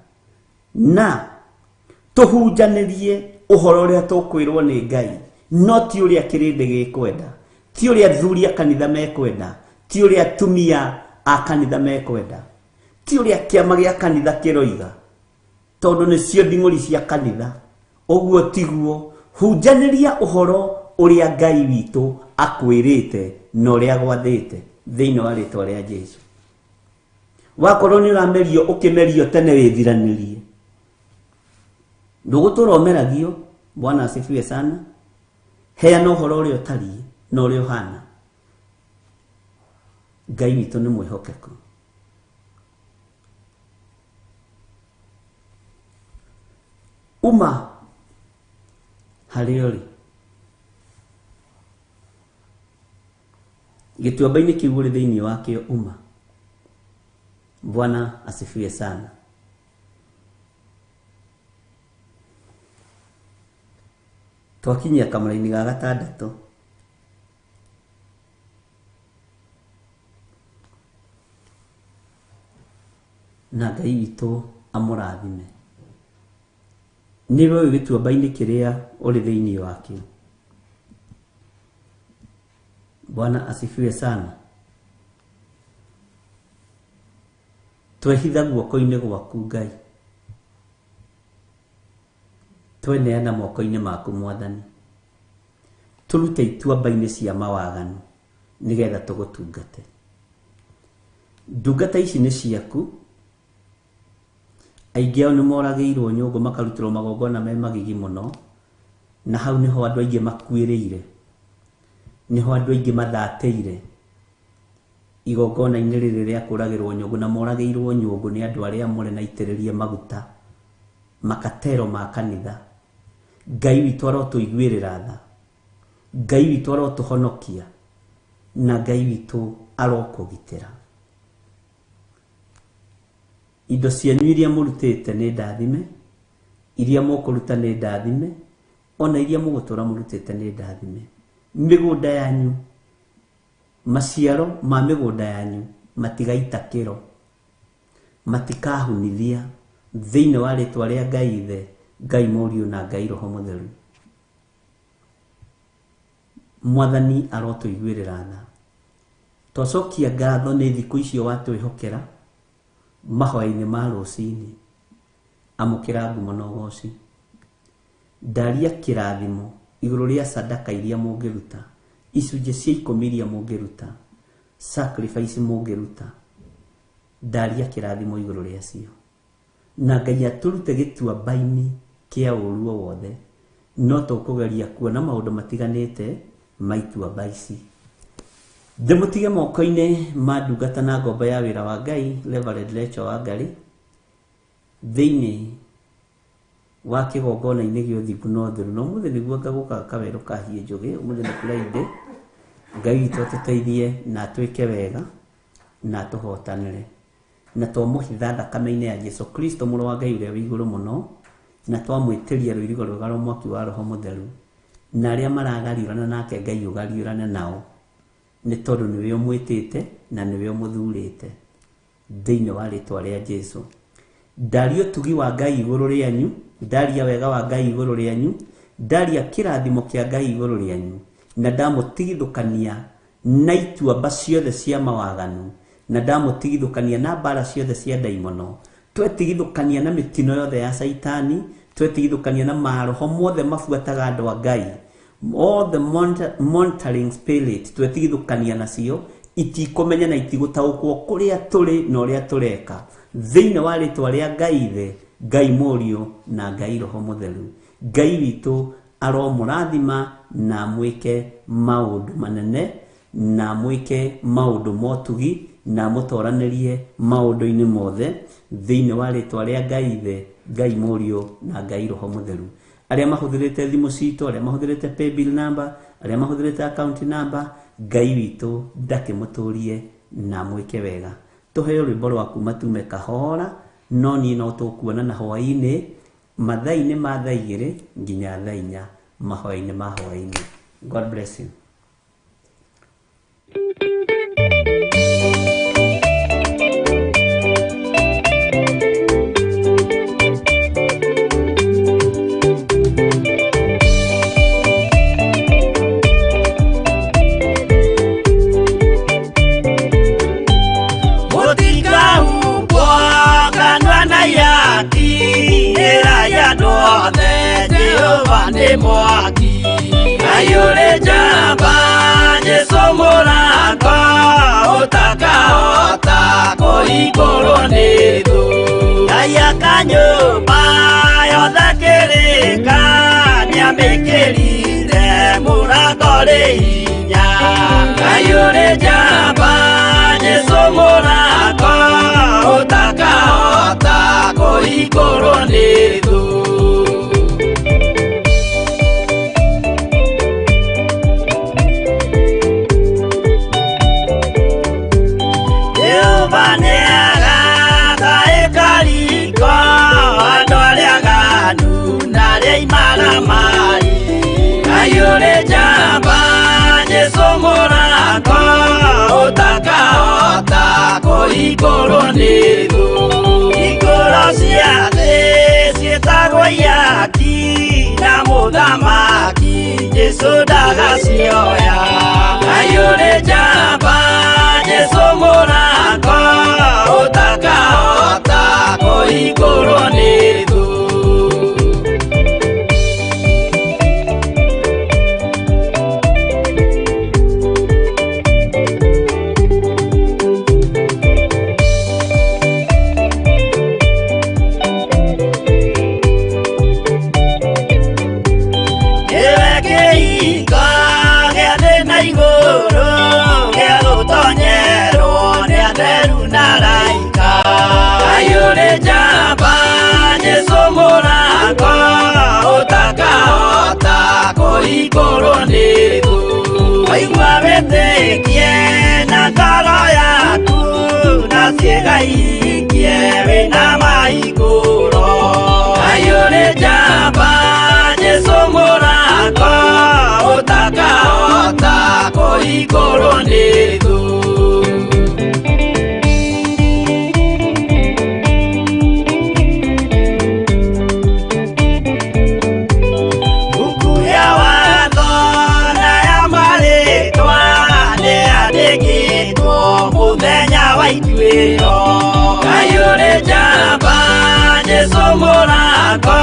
na tuhunjanirie uhoro uria tukwirwo ni Ngai, no ti uria kirindi gikwenda, ti uria athuri a kanitha mekwenda, ti uria atumia a kanitha mekwenda, ti uria kiama gia kanitha kiroiga, tondu nicio nding'uri cia kanitha. Uguo tiguo. Hunjaniria uhoro uria Ngai witu akwirite na uria gwathite thiini wa ritwa ria Jesu. Wakorwo ni uramerio ukimerio tene withiranirie, ndugutura umeragio. Bwana asifiwe sana. Heana uhoro uria utari na uria uhana. Ngai witu ni mwihokeku. Uma hariori gituamba-ini kiu ri thiini wakio uma. Bwana asifiwe sana. Twakinyia kamara-ini ga gatandatu, na Ngai witu amurathime. Niwe gituamba-ini kiria uri thiini wakio. Bwana asifiwe sana. Twehitha guoko-ini gwaku Ngai, tweneana moko-ini maku Mwathani, turute ituamba-ini cia mawaganu nigetha tugutungate. Ndungata ici ni ciaku. Aingi ao ni moragiirwo nyungu makarutirwo magongona me magigi muno, na hau niho andu aingi makuiriire, niho andu aingi mathateire igongona-ini riri ria kuragirwo nyungu, na moragiirwo nyungu ni andu aria muri na itiririe maguta makatero ma kanitha. Ngai witu arotuiguirira tha, Ngai witu arotuhonokia, na Ngai witu arokugitira. Indo cianyu iria murutite ni ndathime, iria mukuruta ni ndathime, ona iria mugutura murutite ni ndathime. Migunda yanyu, maciaro ma migunda yanyu matigaita kiro, matikahunithia thiini wa ritwa ria Ngai Ithe, Ngai Muriu na Ngai Roho Mutheru. Mwathani arotuiguirira tha. Twacokia ngatho ni thiku icio watwihokera mahoya-ini ma rucini. Amukira ngumo na ugoci. Ndaria kirathimo iguru ria sadaka iria mungiruta, icunje cia 10 iria mungiruta, sacrifice mungiruta. Ndaria kirathimo iguru ria cio, na Ngai aturute gituamba-ini kia uru wothe, no tukugeria kuona maundu matiganite maituamba ici. Ndimutige moko-ini ma ndungata na ngombo ya wira wa Ngai Reverend Rachel Wangari thiini wa kigongona-ini gia uthingu na utheru. No muthi niguo ngaguka kaweru kahie njugi, umuthi ni Friday. Ngai witu atuteithie na atwike wega na tuhotanire, na twamuhitha thakame-ini ya Jesu Kristo muru wa Ngai uria wi iguru muno, na twamwitiria ruirigo rwega rwa mwaki wa Roho Mutheru, na aria maragariurana nake Ngai ugariurane nao, ni tondu niwe umwitite na niwe umuthurite thiini wa ritwa ria Jesu. Ndaria utugi wa Ngai iguru rianyu, ndaria wega wa Ngai iguru rianyu, ndaria kirathimo kia Ngai iguru rianyu, na ndamutigithukania na ituamba ciothe cia mawaganu, na ndamutigithukania na mbara ciothe cia daimono, twetigithukania na mitino yothe ya saitani, twetigithukania na maroho mothe mafuataga andu a Ngai, all the monitoring spirit twetigithukania nacio, itikumenya na itigutaukwo kuria turi na uria tureka, thĩinĩ wa rĩtwa rĩa Ngai Ithe, Ngai Mũriũ na Ngai Roho Mũtheru. Ngai witũ aromũrathima na mwĩke maũndũ manene, na mwĩke maũndũ motugi, na mũtoranĩrie maũndũ-inĩ mothe thĩinĩ wa rĩtwa rĩa Ngai Ithe, Ngai Mũriũ na Ngai Roho Mũtheru. Arĩa mahũthĩrĩte thimũ citũ, arĩa mahũthĩrĩte paybill number, arĩa mahũthĩrĩte account number, Ngai witũ ndakĩmũtũrie na mwĩke wega. Tũheo rwĩmbo rwa kuma tume kahora, no niĩ no tũkuonana hwaĩ-inĩ mathaa-inĩ ma thaa 2 nginya thaa 4 mahoya-inĩ ma hwaĩ-inĩ. God bless you. Mwaki ayure jamba Yesu mũrango ũtakahota kũhingũrwo nĩ thũ. Ngai akanyũmba yothe kĩrĩka nĩamĩkĩrire mũrango rĩ hinya. Ayure jamba Yesu mũrango ũtakahota kũhingũrwo nĩ thũ. Ayure jamba Yesu mũrango ũtakahota kũhingũrwo nĩ thũ. Hingũro cia thĩ ciĩtagwo ihaki na mũthamaki Yesu ndagacioya. Ayure jamba Yesu mũrango ũtakahota kũhingũrwo nĩ thũ. Ayure jamba Yesu mũrango ũtakahota kũhingũrwo nĩ thũ. Waigua wĩtĩkie na ngoro yaku na ciĩga ihingie wĩna mahingũro. Ayure jamba Yesu mũrango ũtakahota kũhingũrwo nĩ thũ. Ayure jamba Yesu mũrango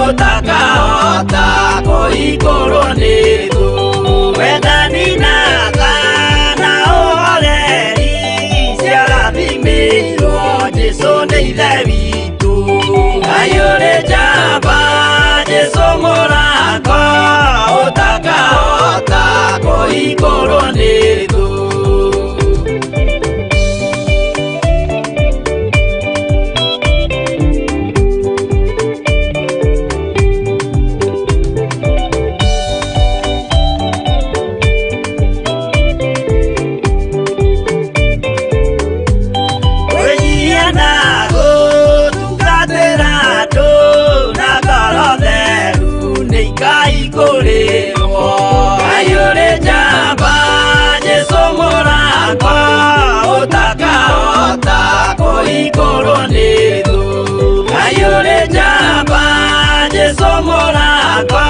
ũtakahota kũhingũrwo nĩ thũ. Wendani na tha na ũhoreri ciarathimĩirwo Yesu nĩ Ithe witũ. Ayure jamba Yesu mũrango ũtakahota kũhingũrwo nĩ thũ. Ayure jamba Yesu mũrango ũtakahota kũhingũrwo nĩ thũ. Ayure jamba Yesu mũrango